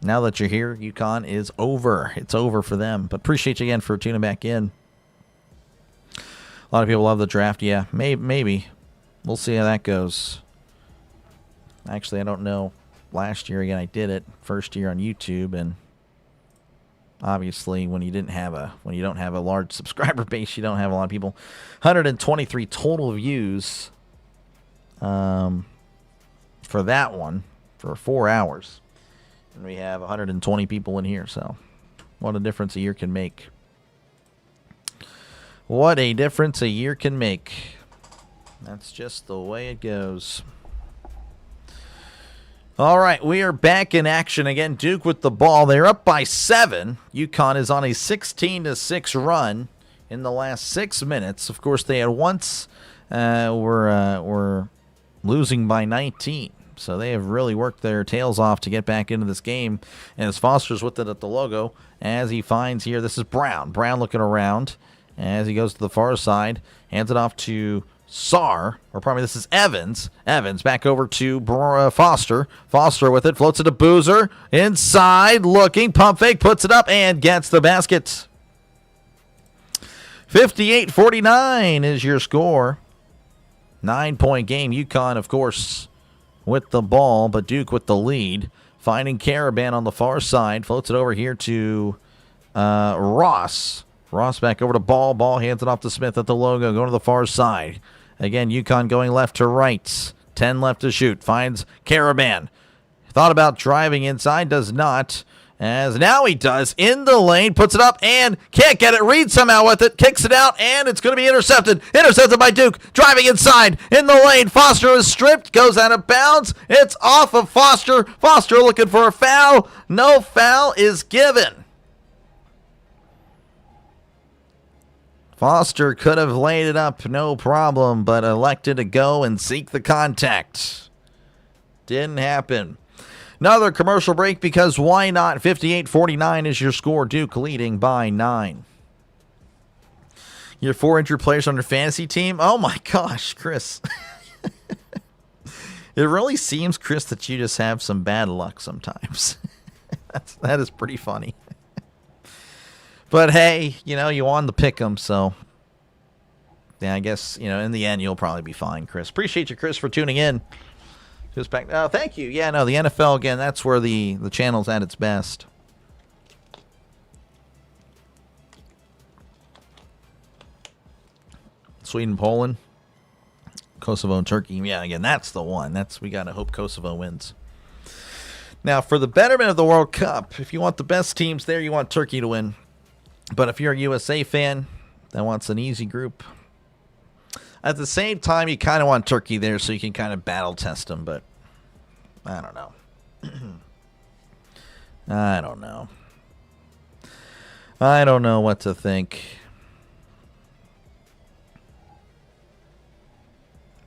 Now that you're here, UConn is over. It's over for them. But appreciate you again for tuning back in. A lot of people love the draft. Yeah, maybe. We'll see how that goes. Actually, I don't know. Last year, again, I did it. First year on YouTube, and Obviously, when you don't have a large subscriber base, you don't have a lot of people. 123 total views for that one for 4 hours. And we have 120 people in here, so what a difference a year can make. What a difference a year can make. That's just the way it goes. All right, we are back in action again. Duke with the ball. They're up by 7. UConn is on a 16-6 run in the last 6 minutes. Of course, they had once were losing by 19. So they have really worked their tails off to get back into this game. And as Foster's with it at the logo, as he finds here, this is Brown. Brown looking around as he goes to the far side, hands it off to Sar, or probably this is Evans. Evans back over to Foster. Foster with it, floats it to Boozer. Inside, looking, pump fake, puts it up, and gets the basket. 58-49 is your score. 9-point game. UConn, of course, with the ball, but Duke with the lead. Finding Caravan on the far side. Floats it over here to Ross. Ross back over to Ball. Ball hands it off to Smith at the logo. Going to the far side. Again, UConn going left to right. 10 left to shoot. Finds Caravan. Thought about driving inside. Does not. As now he does. In the lane. Puts it up and can't get it. Reed somehow with it. Kicks it out and it's going to be intercepted. Intercepted by Duke. Driving inside. In the lane. Foster is stripped. Goes out of bounds. It's off of Foster. Foster looking for a foul. No foul is given. Foster could have laid it up, no problem, but elected to go and seek the contact. Didn't happen. Another commercial break because why not? 58-49 is your score. Duke leading by 9. Your 4 injured players on your fantasy team? Oh my gosh, Chris. It really seems, Chris, that you just have some bad luck sometimes. That is pretty funny. But hey, you won the pick'em, so yeah, I guess, in the end, you'll probably be fine, Chris. Appreciate you, Chris, for tuning in. Just back. Oh, thank you. Yeah, no, the NFL, again, that's where the channel's at its best. Sweden, Poland, Kosovo, and Turkey. Yeah, again, that's the one. We got to hope Kosovo wins. Now, for the betterment of the World Cup, if you want the best teams there, you want Turkey to win. But if you're a USA fan that wants an easy group, at the same time, you kind of want Turkey there so you can kind of battle test them. But I don't know. I don't know what to think.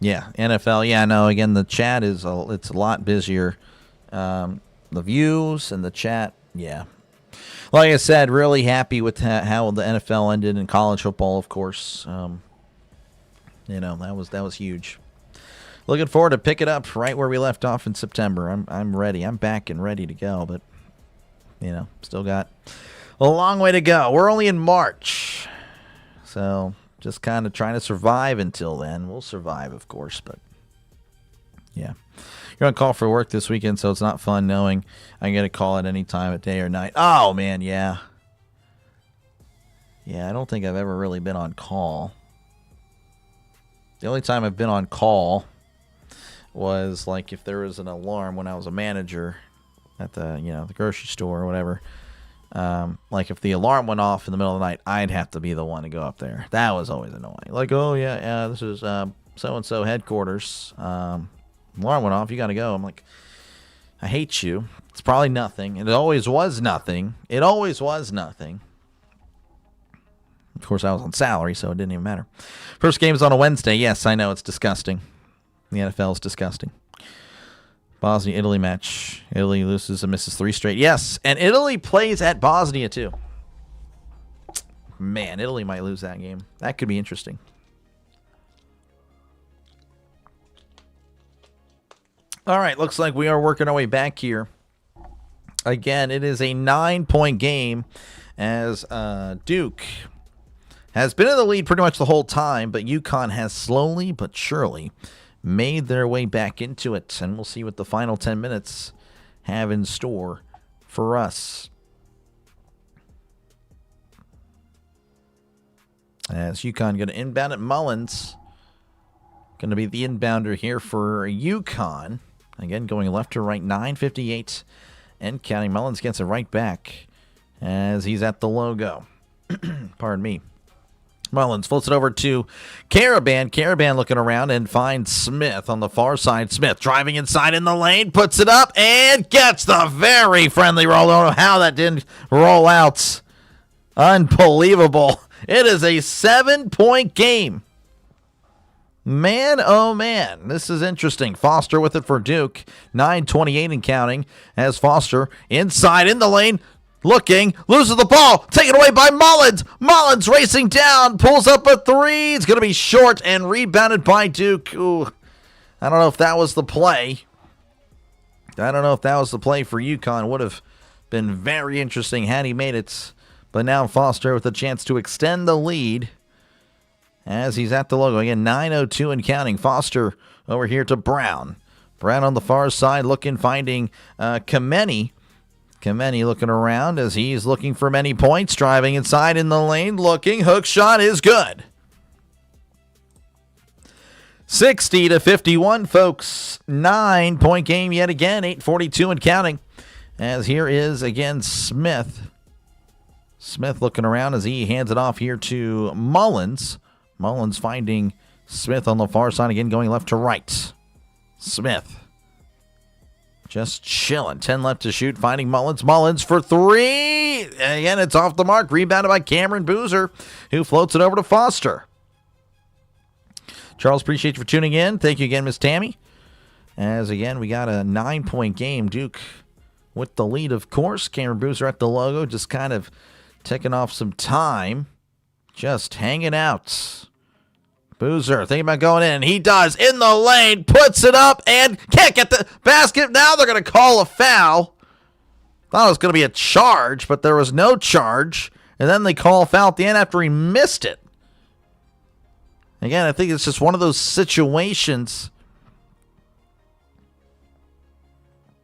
Yeah, NFL. Yeah, no, again, the chat it's a lot busier. The views and the chat, yeah. Like I said, really happy with how the NFL ended in college football, of course. That was huge. Looking forward to pick it up right where we left off in September. I'm ready. I'm back and ready to go, but still got a long way to go. We're only in March, so just kind of trying to survive until then. We'll survive, of course, but yeah. You're on call for work this weekend, so it's not fun knowing I get a call at any time of day or night. Oh, man, yeah. Yeah, I don't think I've ever really been on call. The only time I've been on call was like if there was an alarm when I was a manager at the grocery store or whatever. Like if the alarm went off in the middle of the night, I'd have to be the one to go up there. That was always annoying. Like, oh, yeah, this is so-and-so headquarters. Alarm went off, you got to go. I'm like, I hate you. It's probably nothing. It always was nothing. Of course, I was on salary, so it didn't even matter. First game is on a Wednesday. Yes, I know, it's disgusting. The NFL is disgusting. Bosnia-Italy match. Italy loses and misses 3 straight. Yes, and Italy plays at Bosnia, too. Man, Italy might lose that game. That could be interesting. All right, looks like we are working our way back here. Again, it is a 9-point game as Duke has been in the lead pretty much the whole time, but UConn has slowly but surely made their way back into it, and we'll see what the final 10 minutes have in store for us. As UConn going to inbound at Mullins. Going to be the inbounder here for UConn. Again, going left to right, 9:58 and counting. Mullins gets it right back as he's at the logo. Pardon me. Mullins flips it over to Caravan. Caravan looking around and finds Smith on the far side. Smith driving inside in the lane, puts it up, and gets the very friendly roll. I don't know how that didn't roll out. Unbelievable. It is a 7-point game. Man, oh man, this is interesting. Foster with it for Duke. 9:28 and counting as Foster inside in the lane. Looking, loses the ball, taken away by Mullins. Mullins racing down, pulls up a three. It's going to be short and rebounded by Duke. Ooh, I don't know if that was the play. I don't know if that was the play for UConn. Would have been very interesting had he made it. But now Foster with a chance to extend the lead as he's at the logo. Again, 9:02 and counting. Foster over here to Brown. Brown on the far side looking, finding Kameni. Kameni looking around as he's looking for many points. Driving inside in the lane, looking. Hook shot is good. 60-51, folks. 9-point game yet again. 8:42 and counting. As here is again Smith. Smith looking around as he hands it off here to Mullins. Mullins finding Smith on the far side again, going left to right. Smith just chilling. 10 left to shoot. Finding Mullins. Mullins for three. Again, it's off the mark. Rebounded by Cameron Boozer, who floats it over to Foster. Charles, appreciate you for tuning in. Thank you again, Miss Tammy. As again, we got a 9-point game. Duke with the lead, of course. Cameron Boozer at the logo, just kind of taking off some time. Just hanging out. Boozer thinking about going in. He does. In the lane. Puts it up and can't get the basket. Now they're going to call a foul. Thought it was going to be a charge, but there was no charge. And then they call a foul at the end after he missed it. Again, I think it's just one of those situations.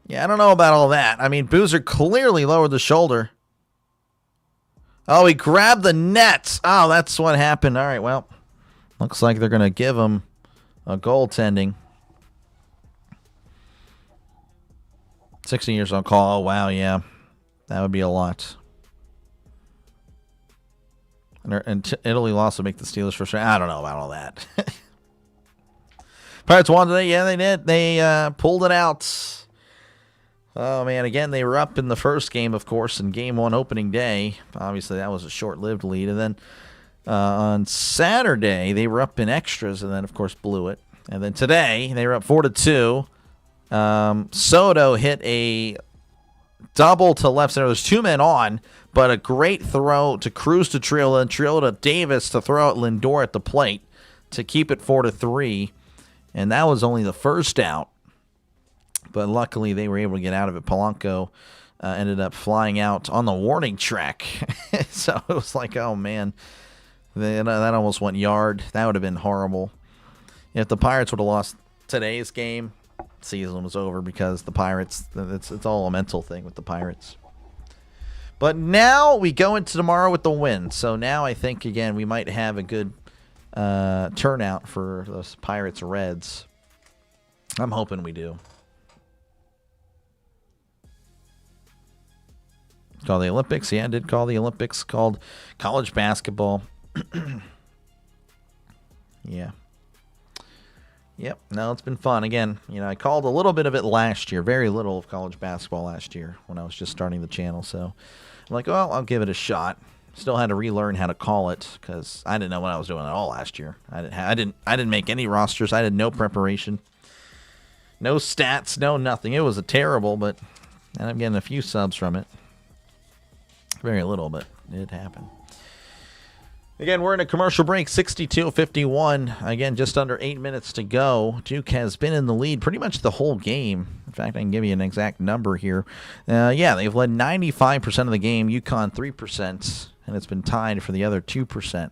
Yeah, I don't know about all that. I mean, Boozer clearly lowered the shoulder. Oh, he grabbed the nets. Oh, that's what happened. All right, well, looks like they're going to give him a goaltending. 16 years on call. Oh, wow, yeah. That would be a lot. And Italy lost to make the Steelers first round. I don't know about all that. Pirates won today. Yeah, they did. They pulled it out. Oh, man, again, they were up in the first game, of course, in game one opening day. Obviously, that was a short-lived lead. And then on Saturday, they were up in extras and then, of course, blew it. And then today, they were up 4-2. Soto hit a double to left center. There's two men on, but a great throw to Cruz to Triola and Triola to Davis to throw out Lindor at the plate to keep it 4-3. And that was only the first out. But luckily, they were able to get out of it. Polanco ended up flying out on the warning track. So it was like, oh, man, that almost went yard. That would have been horrible. If the Pirates would have lost today's game, season was over because the Pirates, it's all a mental thing with the Pirates. But now we go into tomorrow with the win. So now I think, again, we might have a good turnout for those Pirates-Reds. I'm hoping we do. Call the Olympics. Yeah, I did call the Olympics. Called college basketball. Yeah. Yep. No, it's been fun. Again, I called a little bit of it last year. Very little of college basketball last year when I was just starting the channel. So I'm like, well, I'll give it a shot. Still had to relearn how to call it because I didn't know what I was doing at all last year. I didn't make any rosters. I did no preparation. No stats, no nothing. It was a terrible, but and I'm getting a few subs from it. Very little, but it happened. Again, we're in a commercial break, 62-51. Again, just under 8 minutes to go. Duke has been in the lead pretty much the whole game. In fact, I can give you an exact number here. Yeah, they've led 95% of the game, UConn 3%, and it's been tied for the other 2%.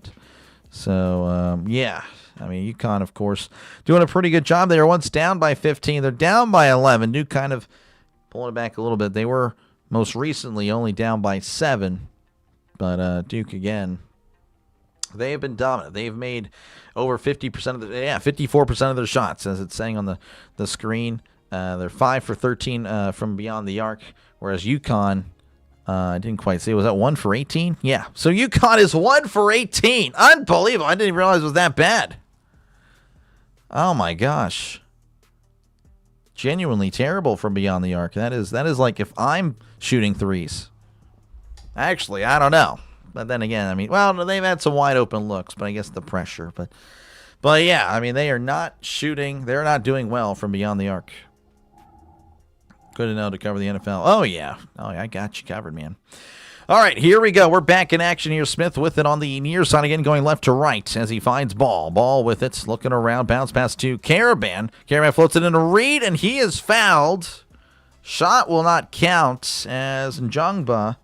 So, yeah, I mean, UConn, of course, doing a pretty good job. They were once down by 15. They're down by 11. Duke kind of pulling it back a little bit. They were most recently only down by 7, but Duke again They have been dominant. They've made over 54% of their shots, as it's saying on the screen. They're 5 for 13 from beyond the arc, whereas UConn, I didn't quite see. Was that 1 for 18? Yeah. So UConn is 1 for 18. Unbelievable. I didn't even realize it was that bad. Oh my gosh. Genuinely terrible from beyond the arc. That is like if I'm shooting threes. Actually, I don't know. But then again, I mean, well, they've had some wide open looks, but I guess the pressure. But yeah, I mean, they are not shooting. They're not doing well from beyond the arc. Good to know to cover the NFL. Oh, yeah. Oh, I got you covered, man. All right, here we go. We're back in action here. Smith with it on the near side again, going left to right as he finds ball. Ball with it, looking around, bounce pass to Caravan. Caravan floats it into Reed, and he is fouled. Shot will not count as Njongba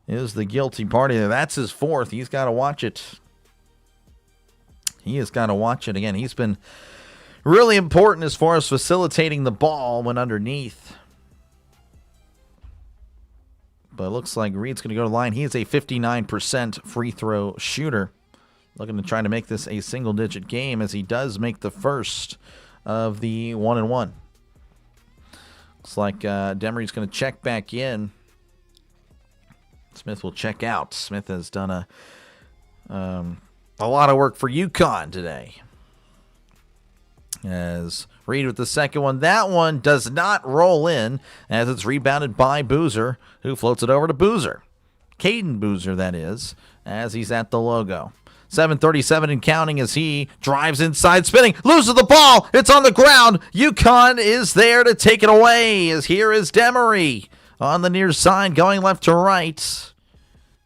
is the guilty party there. That's his fourth. He's got to watch it. He has got to watch it again. He's been really important as far as facilitating the ball when underneath. But it looks like Reed's going to go to the line. He is a 59% free throw shooter. Looking to try to make this a single-digit game as he does make the first of the 1-1. Looks like Demery's going to check back in. Smith will check out. Smith has done a lot of work for UConn today. As Reed with the second one. That one does not roll in as it's rebounded by Boozer, who floats it over to Boozer. Caden Boozer, that is, as he's at the logo. 7:37 and counting as he drives inside, spinning, loses the ball. It's on the ground. UConn is there to take it away as here is Demery on the near side going left to right.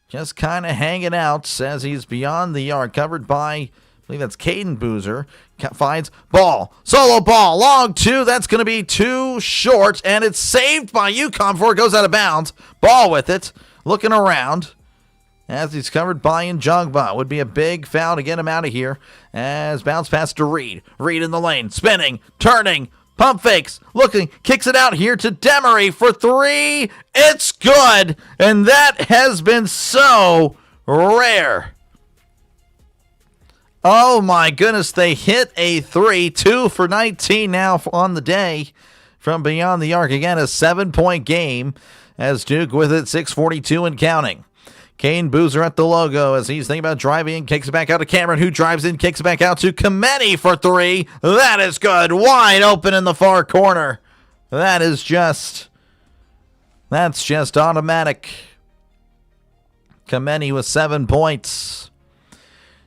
Just kind of hanging out as he's beyond the arc, covered by, I believe that's Caden Boozer. Finds ball. Solo ball. Long two. That's going to be too short. And it's saved by UConn before it goes out of bounds. Ball with it. Looking around as he's covered by Njongba. Would be a big foul to get him out of here. As bounce pass to Reed. Reed in the lane. Spinning. Turning. Pump fakes. Looking. Kicks it out here to Demery for three. It's good. And that has been so rare. Oh, my goodness, they hit a three. 2 for 19 now on the day from beyond the arc. Again, a 7-point game as Duke with it, 6:42 and counting. Kane Boozer at the logo as he's thinking about driving in, kicks it back out to Cameron, who drives in, kicks it back out to Kameni for three. That is good. Wide open in the far corner. That's just automatic. Kameni with 7 points.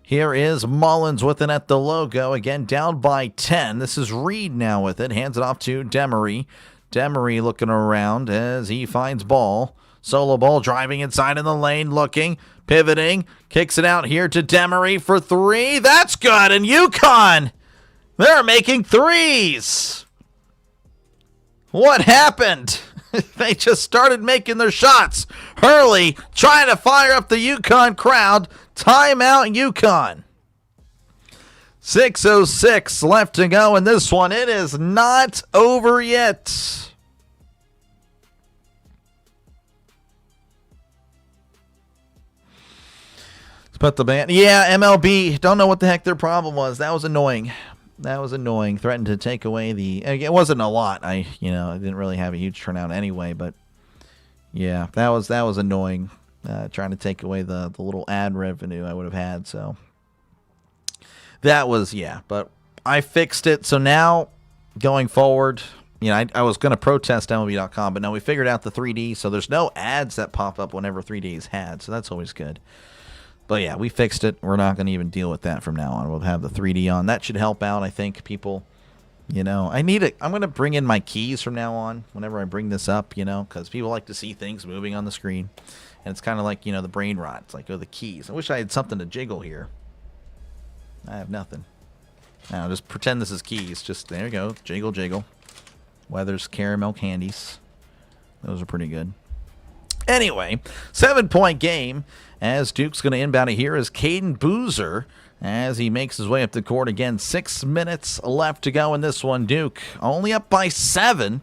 Here is Mullins with it at the logo. Again, down by 10. This is Reed now with it. Hands it off to Demery. Demery looking around as he finds ball. Solo ball driving inside in the lane. Looking. Pivoting. Kicks it out here to Demery for three. That's good. And UConn, they're making threes. What happened? They just started making their shots. Hurley trying to fire up the UConn crowd. Timeout UConn. 6:06 left to go in this one. It is not over yet. Let's put the band. Yeah, MLB. Don't know what the heck their problem was. That was annoying. Threatened to take away the. It wasn't a lot. I didn't really have a huge turnout anyway. But yeah, that was annoying. Trying to take away the little ad revenue I would have had. So that was, yeah. But I fixed it. So now going forward, I was going to protest MLB.com, but no, we figured out the 3D. So there's no ads that pop up whenever 3D is had. So that's always good. But yeah, we fixed it. We're not going to even deal with that from now on. We'll have the 3D on. That should help out, I think, people. I'm going to bring in my keys from now on whenever I bring this up, because people like to see things moving on the screen. And it's kind of like, the brain rot. It's like, the keys. I wish I had something to jiggle here. I have nothing. Now, just pretend this is keys. Just, there you go. Jiggle, jiggle. Weathers caramel candies. Those are pretty good. Anyway, 7-point game as Duke's going to inbound it here is Caden Boozer as he makes his way up the court again. 6 minutes left to go in this one. Duke only up by 7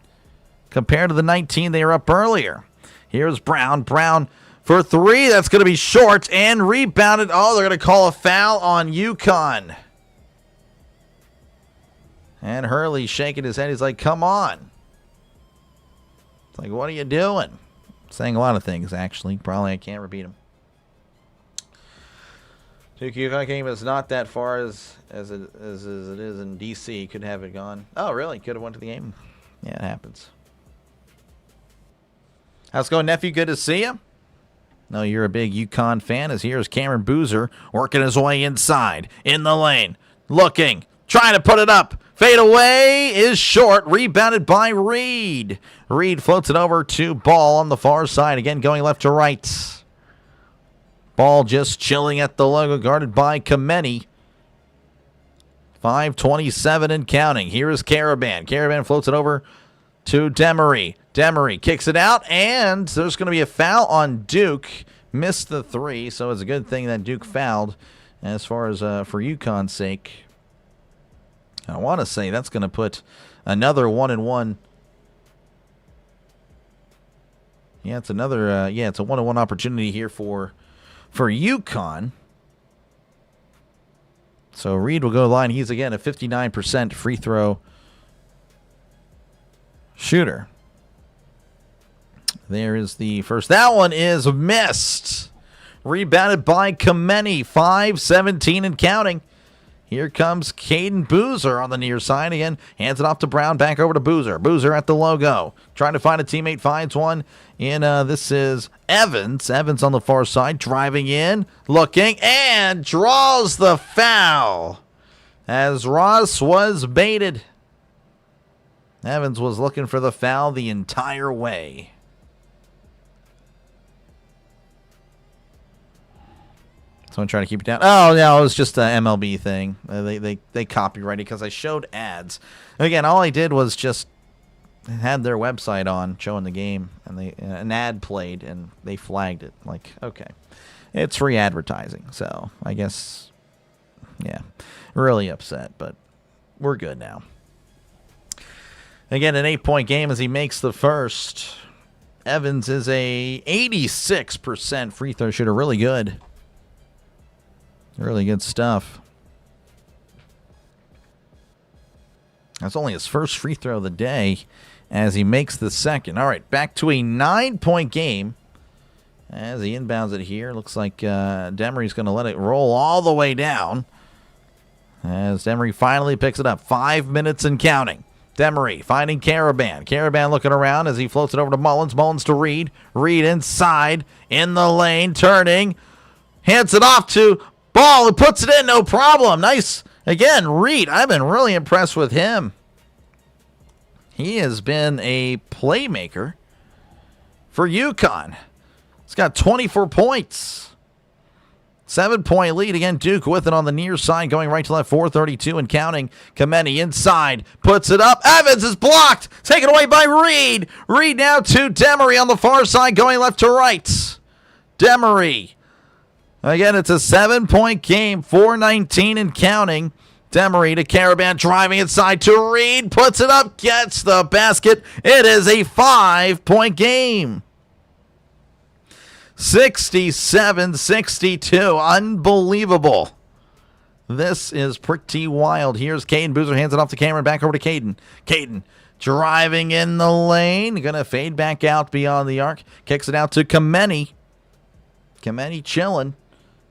compared to the 19 they were up earlier. Here's Brown. Brown for three. That's going to be short and rebounded. Oh, they're going to call a foul on UConn. And Hurley shaking his head. He's like, come on. It's like, what are you doing? Saying a lot of things, actually. Probably I can't repeat them. Duke UConn game is not that far as it is in D.C. Could have it gone. Oh, really? Could have went to the game. Yeah, it happens. How's it going, nephew? Good to see you. No, you're a big UConn fan. As here's Cameron Boozer working his way inside in the lane, looking, trying to put it up. Fade away is short. Rebounded by Reed. Reed floats it over to Ball on the far side. Again, going left to right. Ball just chilling at the logo, guarded by Kameni. 5:27 and counting. Here is Caravan. Caravan floats it over to Demery. Demery kicks it out, and there's going to be a foul on Duke. Missed the three, so it's a good thing that Duke fouled as far as for UConn's sake. I want to say that's going to put another 1-1. Yeah, it's another. It's a 1-1 opportunity here for UConn. So Reed will go line. He's again a 59% free throw shooter. There is the first. That one is missed. Rebounded by Kameni. 5:17 and counting. Here comes Caden Boozer on the near side again. Hands it off to Brown. Back over to Boozer. Boozer at the logo. Trying to find a teammate. Finds one. This is Evans. Evans on the far side. Driving in. Looking. And draws the foul. As Ross was baited. Evans was looking for the foul the entire way. Someone trying to keep it down. Oh, no, it was just an MLB thing. They copyrighted because I showed ads. Again, all I did was just had their website on showing the game, and an ad played, and they flagged it. Like, okay, it's free advertising. So I guess, yeah, really upset, but we're good now. Again, an 8-point game as he makes the first. Evans is a 86% free throw shooter. Really good. Really good stuff. That's only his first free throw of the day as he makes the second. All right, back to a 9-point game as he inbounds it here. Looks like Demery's going to let it roll all the way down as Demery finally picks it up. 5 minutes and counting. Demery finding Caravan. Caravan looking around as he floats it over to Mullins. Mullins to Reed. Reed inside in the lane, turning. Hands it off to Ball, who puts it in, no problem. Nice. Again, Reed, I've been really impressed with him. He has been a playmaker for UConn. He's got 24 points. 7-point lead. Again, Duke with it on the near side, going right to left, 4:32 and counting. Kameni inside, puts it up. Evans is blocked. Taken away by Reed. Reed now to Demery on the far side, going left to right. Demery. Again, it's a 7-point game, 4:19 and counting. Demery to Caravan, driving inside to Reed, puts it up, gets the basket. It is a 5-point game. 67-62, unbelievable. This is pretty wild. Here's Caden Boozer, hands it off to Cameron, back over to Caden. Caden driving in the lane, gonna fade back out beyond the arc, kicks it out to Kameni. Kameni chilling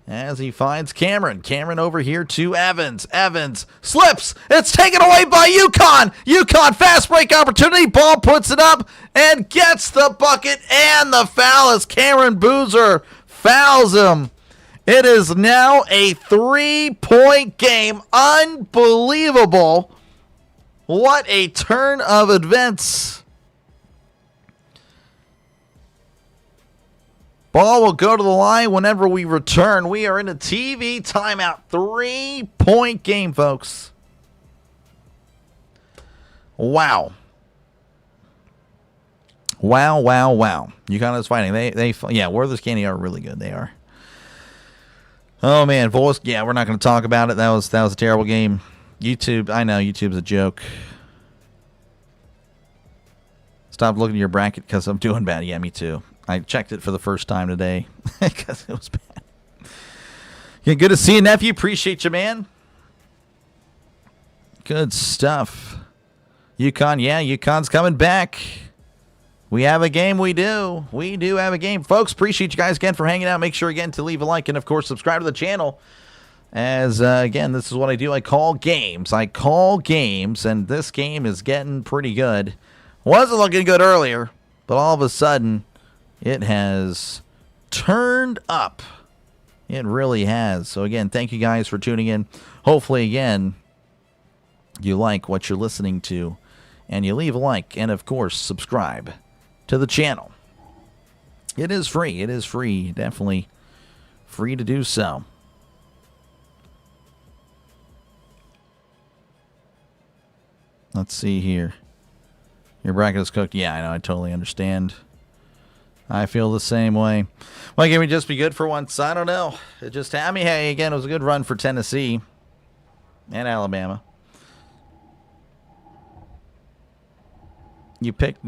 as he finds Cameron. Cameron over here to Evans. Evans slips. It's taken away by UConn. UConn fast break opportunity. Ball puts it up and gets the bucket and the foul as Cameron Boozer fouls him. It is now a 3-point game. Unbelievable. What a turn of events. Ball will go to the line whenever we return. We are in a TV timeout. 3-point game, folks. Wow. Wow, wow, wow. UConn is fighting. Worthless Candy are really good. They are. Oh, man. Voice. Yeah, we're not going to talk about it. That was a terrible game. YouTube. I know YouTube's a joke. Stop looking at your bracket because I'm doing bad. Yeah, me too. I checked it for the first time today because it was bad. Yeah, good to see you, nephew. Appreciate you, man. Good stuff. UConn, yeah, UConn's coming back. We have a game, we do. We do have a game. Folks, appreciate you guys again for hanging out. Make sure, again, to leave a like and, of course, subscribe to the channel. As, again, this is what I do. I call games. And this game is getting pretty good. Wasn't looking good earlier, but all of a sudden, it has turned up. It really has. So, again, thank you guys for tuning in. Hopefully, again, you like what you're listening to. And you leave a like and, of course, subscribe to the channel. It is free. It is free. Definitely free to do so. Let's see here. Your bracket is cooked. Yeah, I know. I totally understand. I feel the same way. Well, can we just be good for once? I don't know. It just, I mean, hey, again, it was a good run for Tennessee and Alabama. You picked,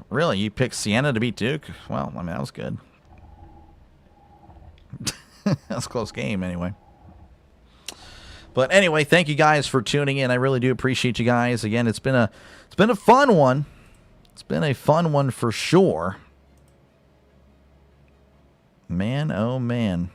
really? You picked Siena to beat Duke? Well, I mean, that was good. That was a close game, anyway. But anyway, thank you guys for tuning in. I really do appreciate you guys. Again, it's been a fun one. It's been a fun one for sure. Man, oh man.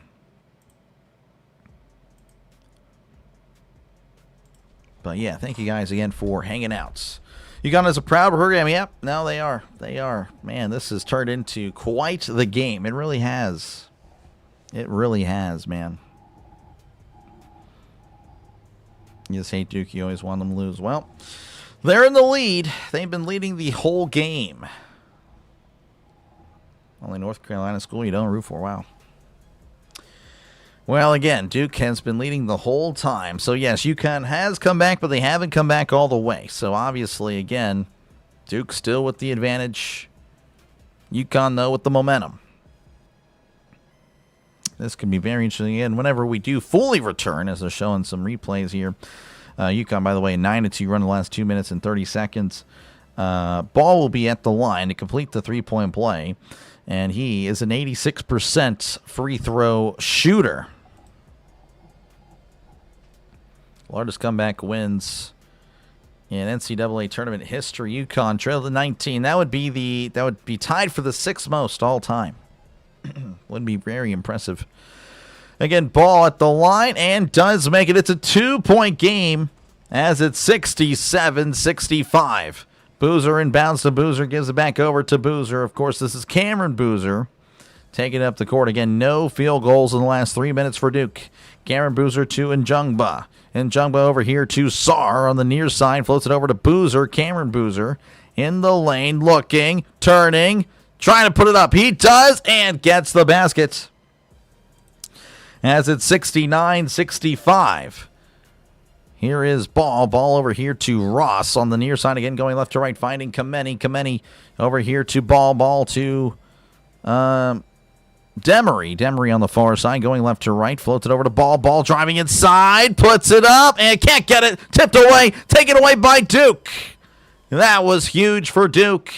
But yeah, thank you guys again for hanging out. UConn is a proud program. Yep, no, they are. They are. Man, this has turned into quite the game. It really has. It really has, man. You just hate Duke. You always want them to lose. Well, they're in the lead. They've been leading the whole game. Only North Carolina school you don't root for. Wow. Well, again, Duke has been leading the whole time. So, yes, UConn has come back, but they haven't come back all the way. So, obviously, again, Duke still with the advantage. UConn, though, with the momentum. This can be very interesting. And whenever we do fully return, as they're showing some replays here, UConn, by the way, 9-2 run in the last 2 minutes and 30 seconds. Ball will be at the line to complete the three-point play. And he is an 86% free throw shooter. Largest comeback wins in NCAA tournament history. UConn trail to 19. That would be tied for the sixth most all time. Would be very impressive. Again, ball at the line and does make it. It's a 2-point game as it's 67-65. Boozer inbounds to Boozer, gives it back over to Boozer. Of course, this is Cameron Boozer taking up the court. Again, no field goals in the last 3 minutes for Duke. Cameron Boozer to Njungba. Njungba over here to Sarr on the near side. Floats it over to Boozer. Cameron Boozer in the lane, looking, turning, trying to put it up. He does and gets the basket. As it's 69-65. Here is Ball. Ball over here to Ross on the near side. Again, going left to right, finding Kameni. Kameni over here to Ball. Ball to Demery. Demery on the far side, going left to right. Floats it over to Ball. Ball driving inside. Puts it up and can't get it. Tipped away. Taken away by Duke. That was huge for Duke.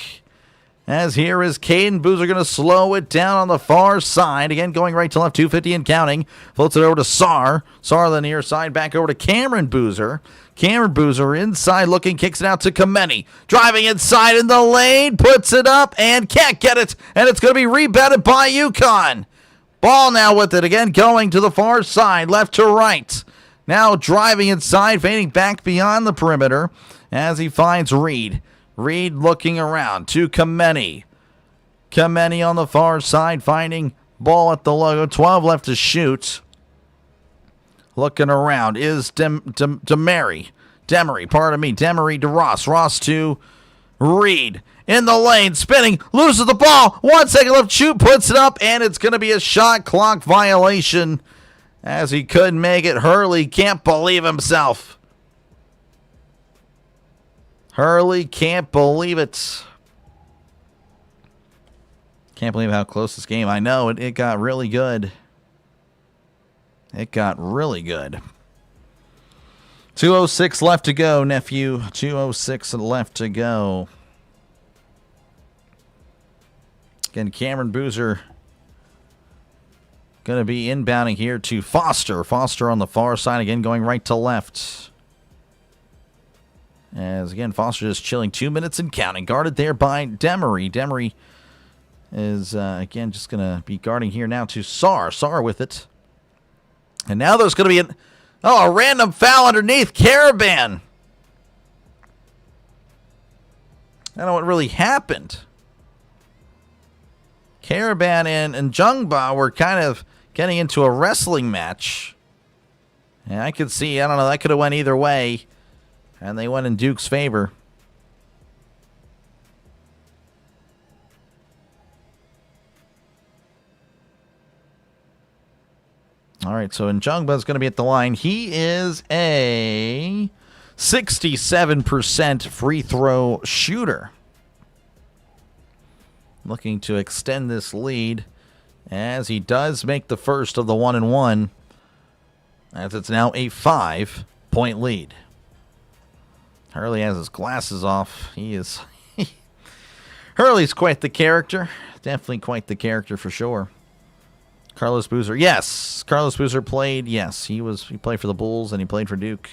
As here is Caden Boozer going to slow it down on the far side. Again, going right to left, 250 and counting. Floats it over to Sarr. Sarr on the near side, back over to Cameron Boozer. Cameron Boozer inside looking, kicks it out to Kameni. Driving inside in the lane, puts it up and can't get it. And it's going to be rebounded by UConn. Ball now with it again, going to the far side, left to right. Now driving inside, fading back beyond the perimeter as he finds Reed. Reed looking around to Kameni. Kameni on the far side, finding Ball at the logo. 12 left to shoot. Looking around is Demery. Demery to Ross. Ross to Reed. In the lane, spinning, loses the ball. 1 second left, shoot, puts it up, and it's going to be a shot clock violation as he couldn't make it. Hurley can't believe himself. Hurley can't believe it. Can't believe how close this game. I know, it got really good. It got really good. 2:06 left to go, nephew. 2:06 left to go. Again, Cameron Boozer going to be inbounding here to Foster. Foster on the far side, again, going right to left. As, again, Foster just chilling 2 minutes and counting. Guarded there by Demery. Demery is, again, just going to be guarding here now to Sarr. Sarr with it. And now there's going to be a random foul underneath. Caravan. I don't know what really happened. Caravan and Jungba were kind of getting into a wrestling match. And I could see, I don't know, that could have went either way. And they went in Duke's favor. All right, so Njungba's going to be at the line. He is a 67% free throw shooter. Looking to extend this lead as he does make the first of the 1-and-1, as it's now a 5-point lead. Hurley has his glasses off. Hurley's quite the character. Definitely quite the character for sure. Carlos Boozer. Yes, Carlos Boozer played. Yes, he played for the Bulls and he played for Duke.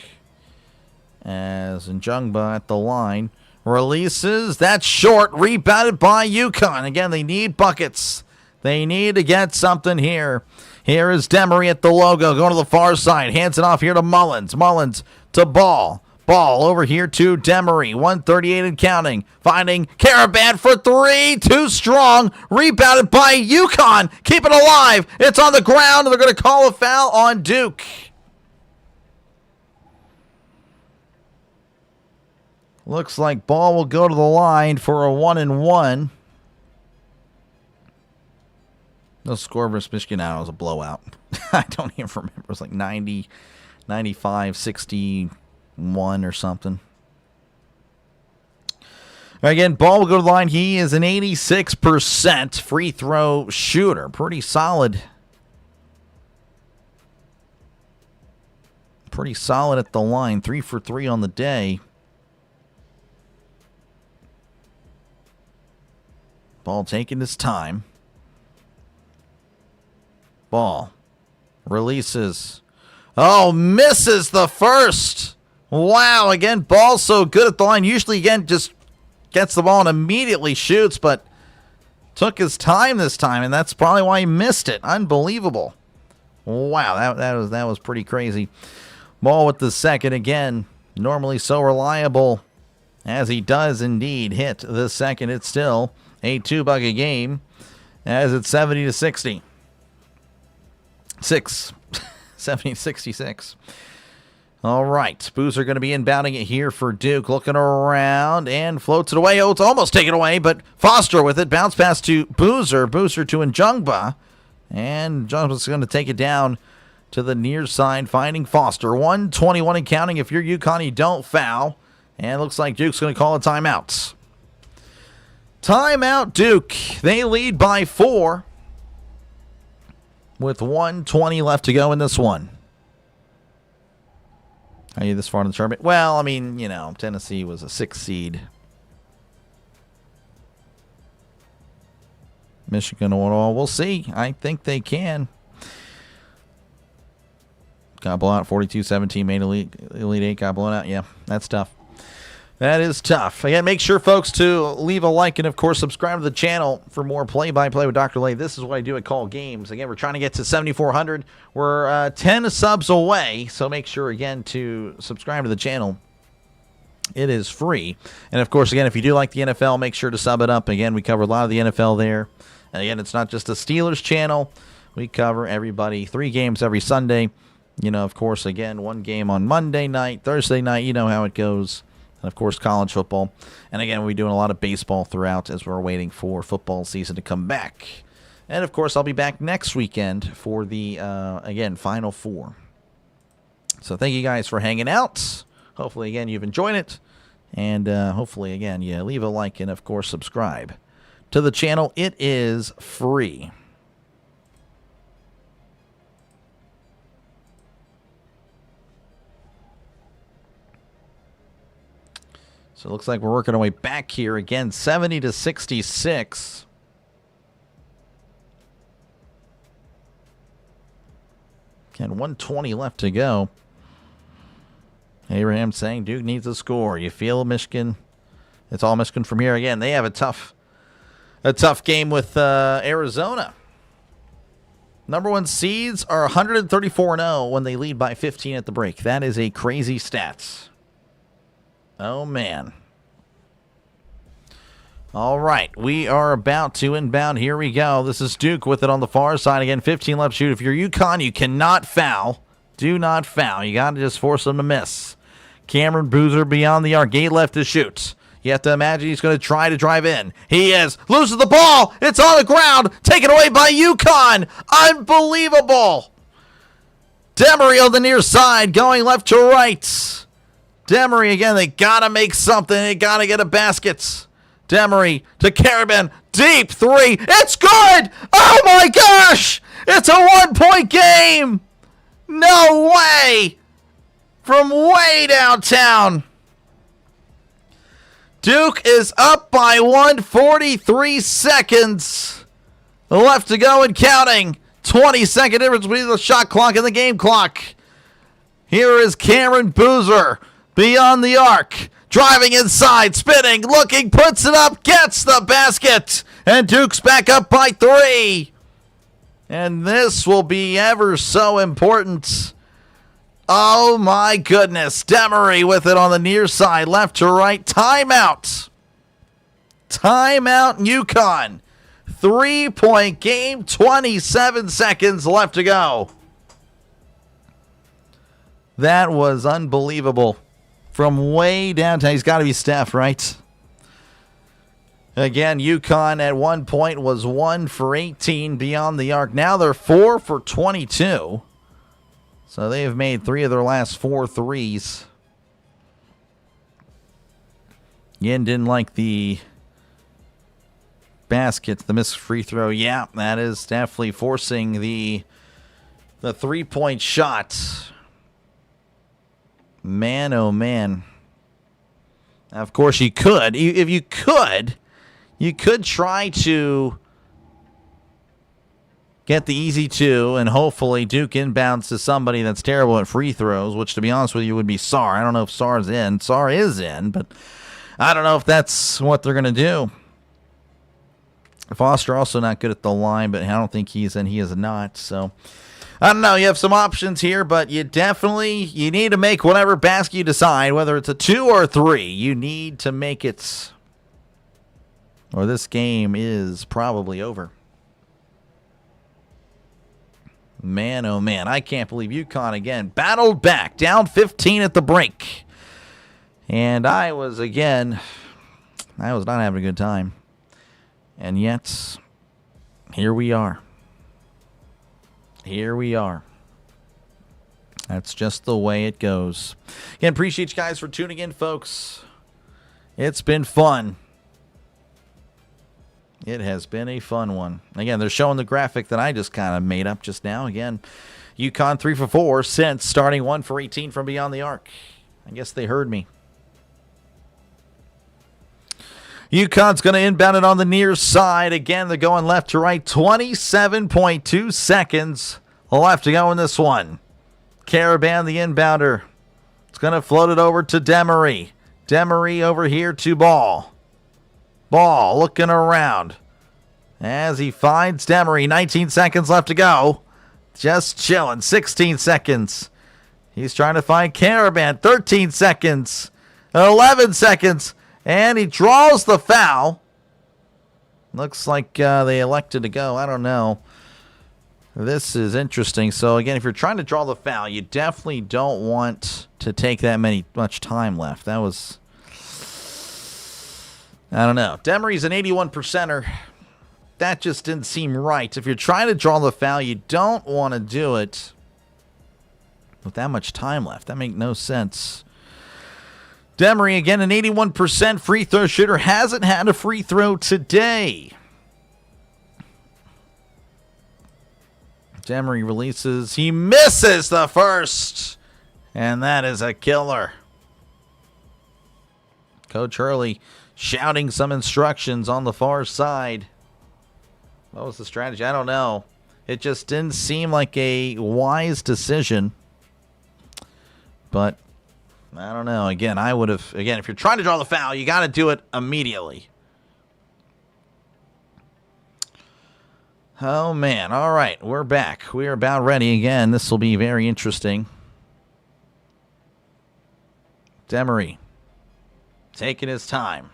As Njungba at the line. Releases. That's short. Rebounded by UConn. Again, they need buckets. They need to get something here. Here is Demery at the logo. Going to the far side. Hands it off here to Mullins. Mullins to Ball. Ball over here to Demery. 138 and counting. Finding Caravan for three. Too strong. Rebounded by UConn. Keep it alive. It's on the ground. They're going to call a foul on Duke. Looks like Ball will go to the line for a 1-and-1. The score versus Michigan now was a blowout. I don't even remember. It was like 90, 95, 61 or something. Again, Ball will go to the line. He is an 86% free throw shooter. Pretty solid. Pretty solid at the line. 3 for 3 on the day. Ball taking his time. Ball releases. Oh, misses the first. Wow, again, Ball so good at the line. Usually, again, just gets the ball and immediately shoots, but took his time this time, and that's probably why he missed it. Unbelievable. Wow, that was pretty crazy. Ball with the second again. Normally so reliable, as he does indeed hit the second. It's still a 2-bucket game, as it's 70-60. 70-66. All right, Boozer going to be inbounding it here for Duke. Looking around and floats it away. Oh, it's almost taken away, but Foster with it. Bounce pass to Boozer. Boozer to Njungba. And Njungba's going to take it down to the near side, finding Foster. 121 and counting. If you're UConn, you don't foul. And it looks like Duke's going to call a timeout. Timeout, Duke. They lead by 4 with 1:20 left to go in this one. Are you this far in the tournament? Well, I mean, you know, Tennessee was a 6 seed. Michigan, we'll see. I think they can. Got blown out 42-17, made Elite 8, got blown out. Yeah, that's tough. That is tough. Again, make sure, folks, to leave a like and, of course, subscribe to the channel for more play-by-play with Dr. Lay. This is what I do at Call Games. Again, we're trying to get to 7,400. We're 10 subs away, so make sure, again, to subscribe to the channel. It is free. And, of course, again, if you do like the NFL, make sure to sub it up. Again, we cover a lot of the NFL there. And, again, it's not just a Steelers channel. We cover everybody. 3 games every Sunday. You know, of course, again, 1 game on Monday night, Thursday night. You know how it goes. And, of course, college football. And, again, we'll be doing a lot of baseball throughout as we're waiting for football season to come back. And, of course, I'll be back next weekend for the, again, Final Four. So thank you guys for hanging out. Hopefully, again, you've enjoyed it. And hopefully, again, you leave a like and, of course, subscribe to the channel. It is free. So it looks like we're working our way back here again, 70-66. And 1:20 left to go. Abraham saying Duke needs a score. You feel Michigan? It's all Michigan from here. Again, they have a tough game with Arizona. Number 1 seeds are 134-0 when they lead by 15 at the break. That is a crazy stat. Oh, man. All right, we are about to inbound. Here we go. This is Duke with it on the far side. Again, 15 left to shoot. If you're UConn, you cannot foul. Do not foul. You got to just force them to miss. Cameron Boozer beyond the arc. Gate left to shoot. You have to imagine he's going to try to drive in. He is. Loses the ball. It's on the ground. Taken away by UConn. Unbelievable. Demery on the near side, going left to right. Demery again. They got to make something. They got to get a basket. Demery to Caravan. Deep three. It's good. Oh, my gosh. It's a 1-point game. No way. From way downtown. Duke is up by 1:43 seconds. Left to go and counting. 20-second difference between the shot clock and the game clock. Here is Cameron Boozer beyond the arc. Driving inside, spinning, looking, puts it up, gets the basket. And Duke's back up by 3. And this will be ever so important. Oh, my goodness. Demery with it on the near side, left to right. Timeout. Timeout, UConn. 3-point game, 27 seconds left to go. That was unbelievable. From way downtown. He's got to be Steph, right? Again, UConn at one point was 1 for 18 beyond the arc. Now they're 4 for 22. So they have made 3 of their last 4 threes. Yin didn't like the basket, the missed free throw. Yeah, that is definitely forcing the 3-point shot. Man, oh man. Of course, you could. If you could try to get the easy 2, and hopefully Duke inbounds to somebody that's terrible at free throws, which, to be honest with you, would be Sarr. I don't know if Sarr's in. Sarr is in, but I don't know if that's what they're going to do. Foster also not good at the line, but I don't think he's in. He is not, so I don't know. You have some options here, but you need to make whatever basket you decide, whether it's a 2 or a 3. You need to make it, or this game is probably over. Man, oh man, I can't believe UConn again battled back, down 15 at the break. And I was not having a good time. And yet, here we are. Here we are. That's just the way it goes. Again, appreciate you guys for tuning in, folks. It's been fun. It has been a fun one. Again, they're showing the graphic that I just kind of made up just now. Again, UConn 3 for 4 since starting 1 for 18 from beyond the arc. I guess they heard me. UConn's going to inbound it on the near side. Again, they're going left to right. 27.2 seconds left to go in this one. Caravan, the inbounder. It's going to float it over to Demery. Demery over here to Ball. Ball looking around as he finds Demery. 19 seconds left to go. Just chilling. 16 seconds. He's trying to find Caravan. 13 seconds. 11 seconds. And he draws the foul. Looks like they elected to go. I don't know. This is interesting. So, again, if you're trying to draw the foul, you definitely don't want to take that much time left. That was, I don't know. Demery's an 81%er. That just didn't seem right. If you're trying to draw the foul, you don't want to do it with that much time left. That makes no sense. Demery, again, an 81% free throw shooter. Hasn't had a free throw today. Demery releases. He misses the first. And that is a killer. Coach Hurley shouting some instructions on the far side. What was the strategy? I don't know. It just didn't seem like a wise decision. But I don't know. Again, if you're trying to draw the foul, you got to do it immediately. Oh, man. All right. We're back. We're about ready again. This will be very interesting. Demery taking his time.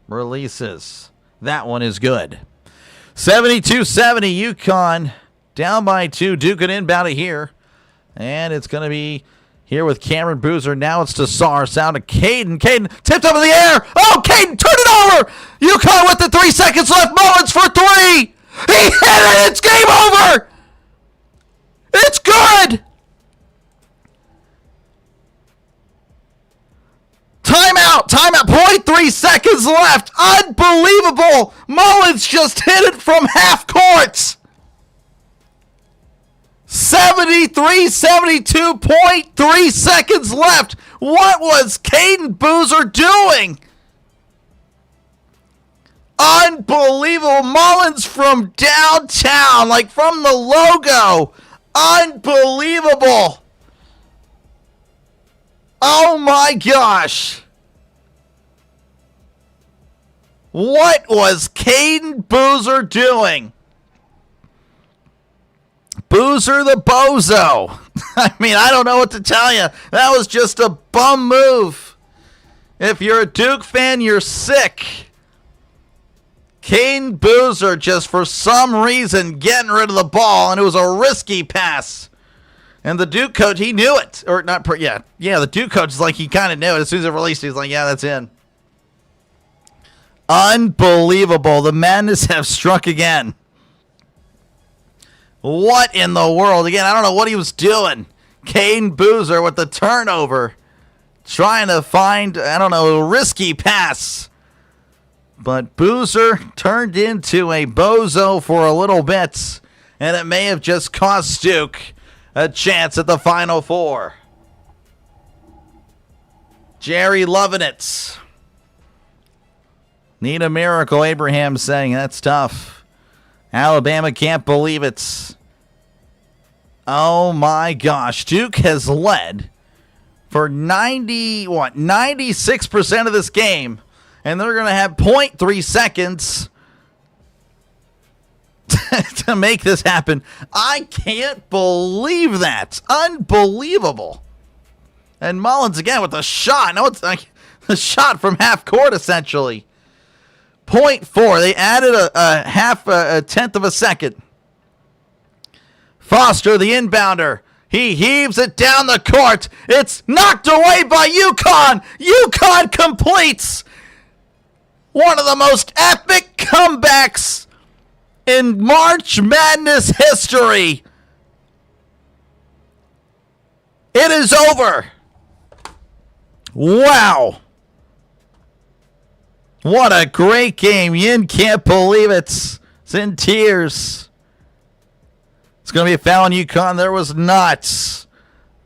Releases. That one is good. 72-70 UConn. Down by 2. Duke it inbound it here. And it's going to be here with Cameron Boozer. Now it's to Sars. Down to Caden. Caden tipped up in the air. Oh, Caden, turn it over. UConn with the 3 seconds left. Mullins for 3. He hit it. It's game over. It's good. Timeout. 0.3 seconds left. Unbelievable. Mullins just hit it from half court. 72.3 seconds left. What was Caden Boozer doing? Unbelievable. Mullins from downtown, like from the logo. Unbelievable. Oh my gosh. What was Caden Boozer doing? Boozer the bozo. I mean, I don't know what to tell you. That was just a bum move. If you're a Duke fan, you're sick. Caden Boozer just for some reason getting rid of the ball, and it was a risky pass. And the Duke coach, he knew it. Or not, yeah, the Duke coach is like, he kind of knew it. As soon as it released, he's like, yeah, that's in. Unbelievable. The madness have struck again. What in the world? Again, I don't know what he was doing. Caden Boozer with the turnover. Trying to find, I don't know, a risky pass. But Boozer turned into a bozo for a little bit. And it may have just cost Duke a chance at the Final Four. Jerry loving it. Need a miracle, Abraham saying. That's tough. Alabama can't believe it. Oh my gosh. Duke has led for 96% of this game. And they're going to have 0.3 seconds to make this happen. I can't believe that. Unbelievable. And Mullins again with a shot. No, it's like a shot from half court essentially. 0.4. They added a tenth of a second. Foster, the inbounder. He heaves it down the court. It's knocked away by UConn. UConn completes one of the most epic comebacks in March Madness history. It is over. Wow. What a great game. Yin can't believe it. It's in tears. It's going to be a foul on UConn. There was not.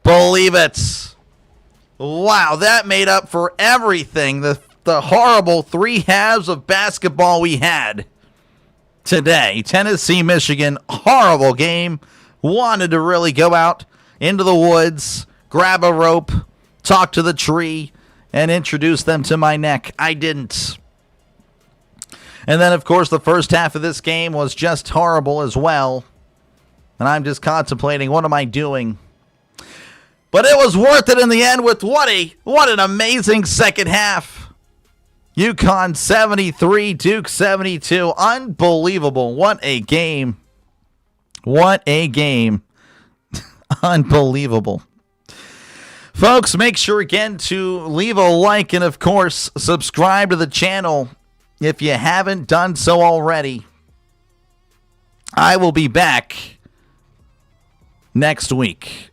Believe it. Wow, that made up for everything. The horrible 3 halves of basketball we had today. Tennessee, Michigan, horrible game. Wanted to really go out into the woods, grab a rope, talk to the tree, and introduce them to my neck. I didn't. And then, of course, the first half of this game was just horrible as well. And I'm just contemplating, what am I doing? But it was worth it in the end with what an amazing second half. UConn 73, Duke 72. Unbelievable. What a game. What a game. Unbelievable. Folks, make sure again to leave a like and, of course, subscribe to the channel if you haven't done so already. I will be back next week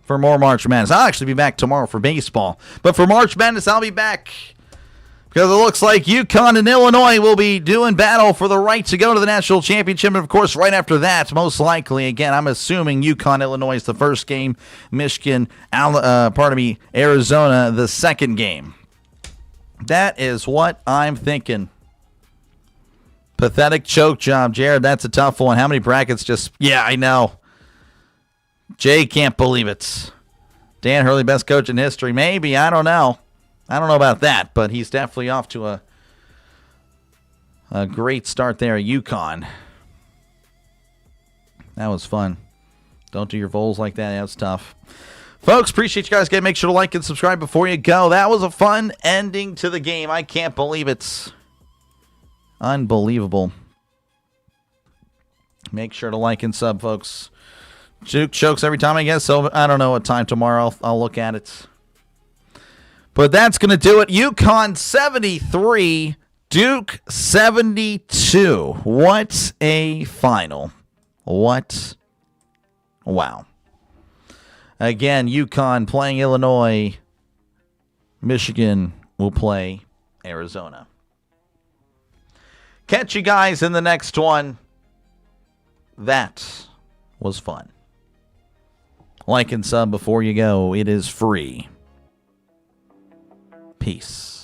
for more March Madness. I'll actually be back tomorrow for baseball. But for March Madness, I'll be back because it looks like UConn and Illinois will be doing battle for the right to go to the national championship. And, of course, right after that, most likely, again, I'm assuming UConn, Illinois is the first game. Michigan, Arizona, the second game. That is what I'm thinking. Pathetic choke job, Jared. That's a tough one. How many brackets just... Yeah, I know. Jay can't believe it. Dan Hurley, best coach in history. Maybe. I don't know. I don't know about that, but he's definitely off to a great start there at UConn. That was fun. Don't do your vols like that. That's tough. Folks, appreciate you guys. Make sure to like and subscribe before you go. That was a fun ending to the game. I can't believe it. Unbelievable. Make sure to like and sub, folks. Duke chokes every time, I guess. So I don't know what time tomorrow. I'll look at it. But that's going to do it. UConn 73, Duke 72. What a final. What? Wow. Again, UConn playing Illinois. Michigan will play Arizona. Catch you guys in the next one. That was fun. Like and sub before you go. It is free. Peace.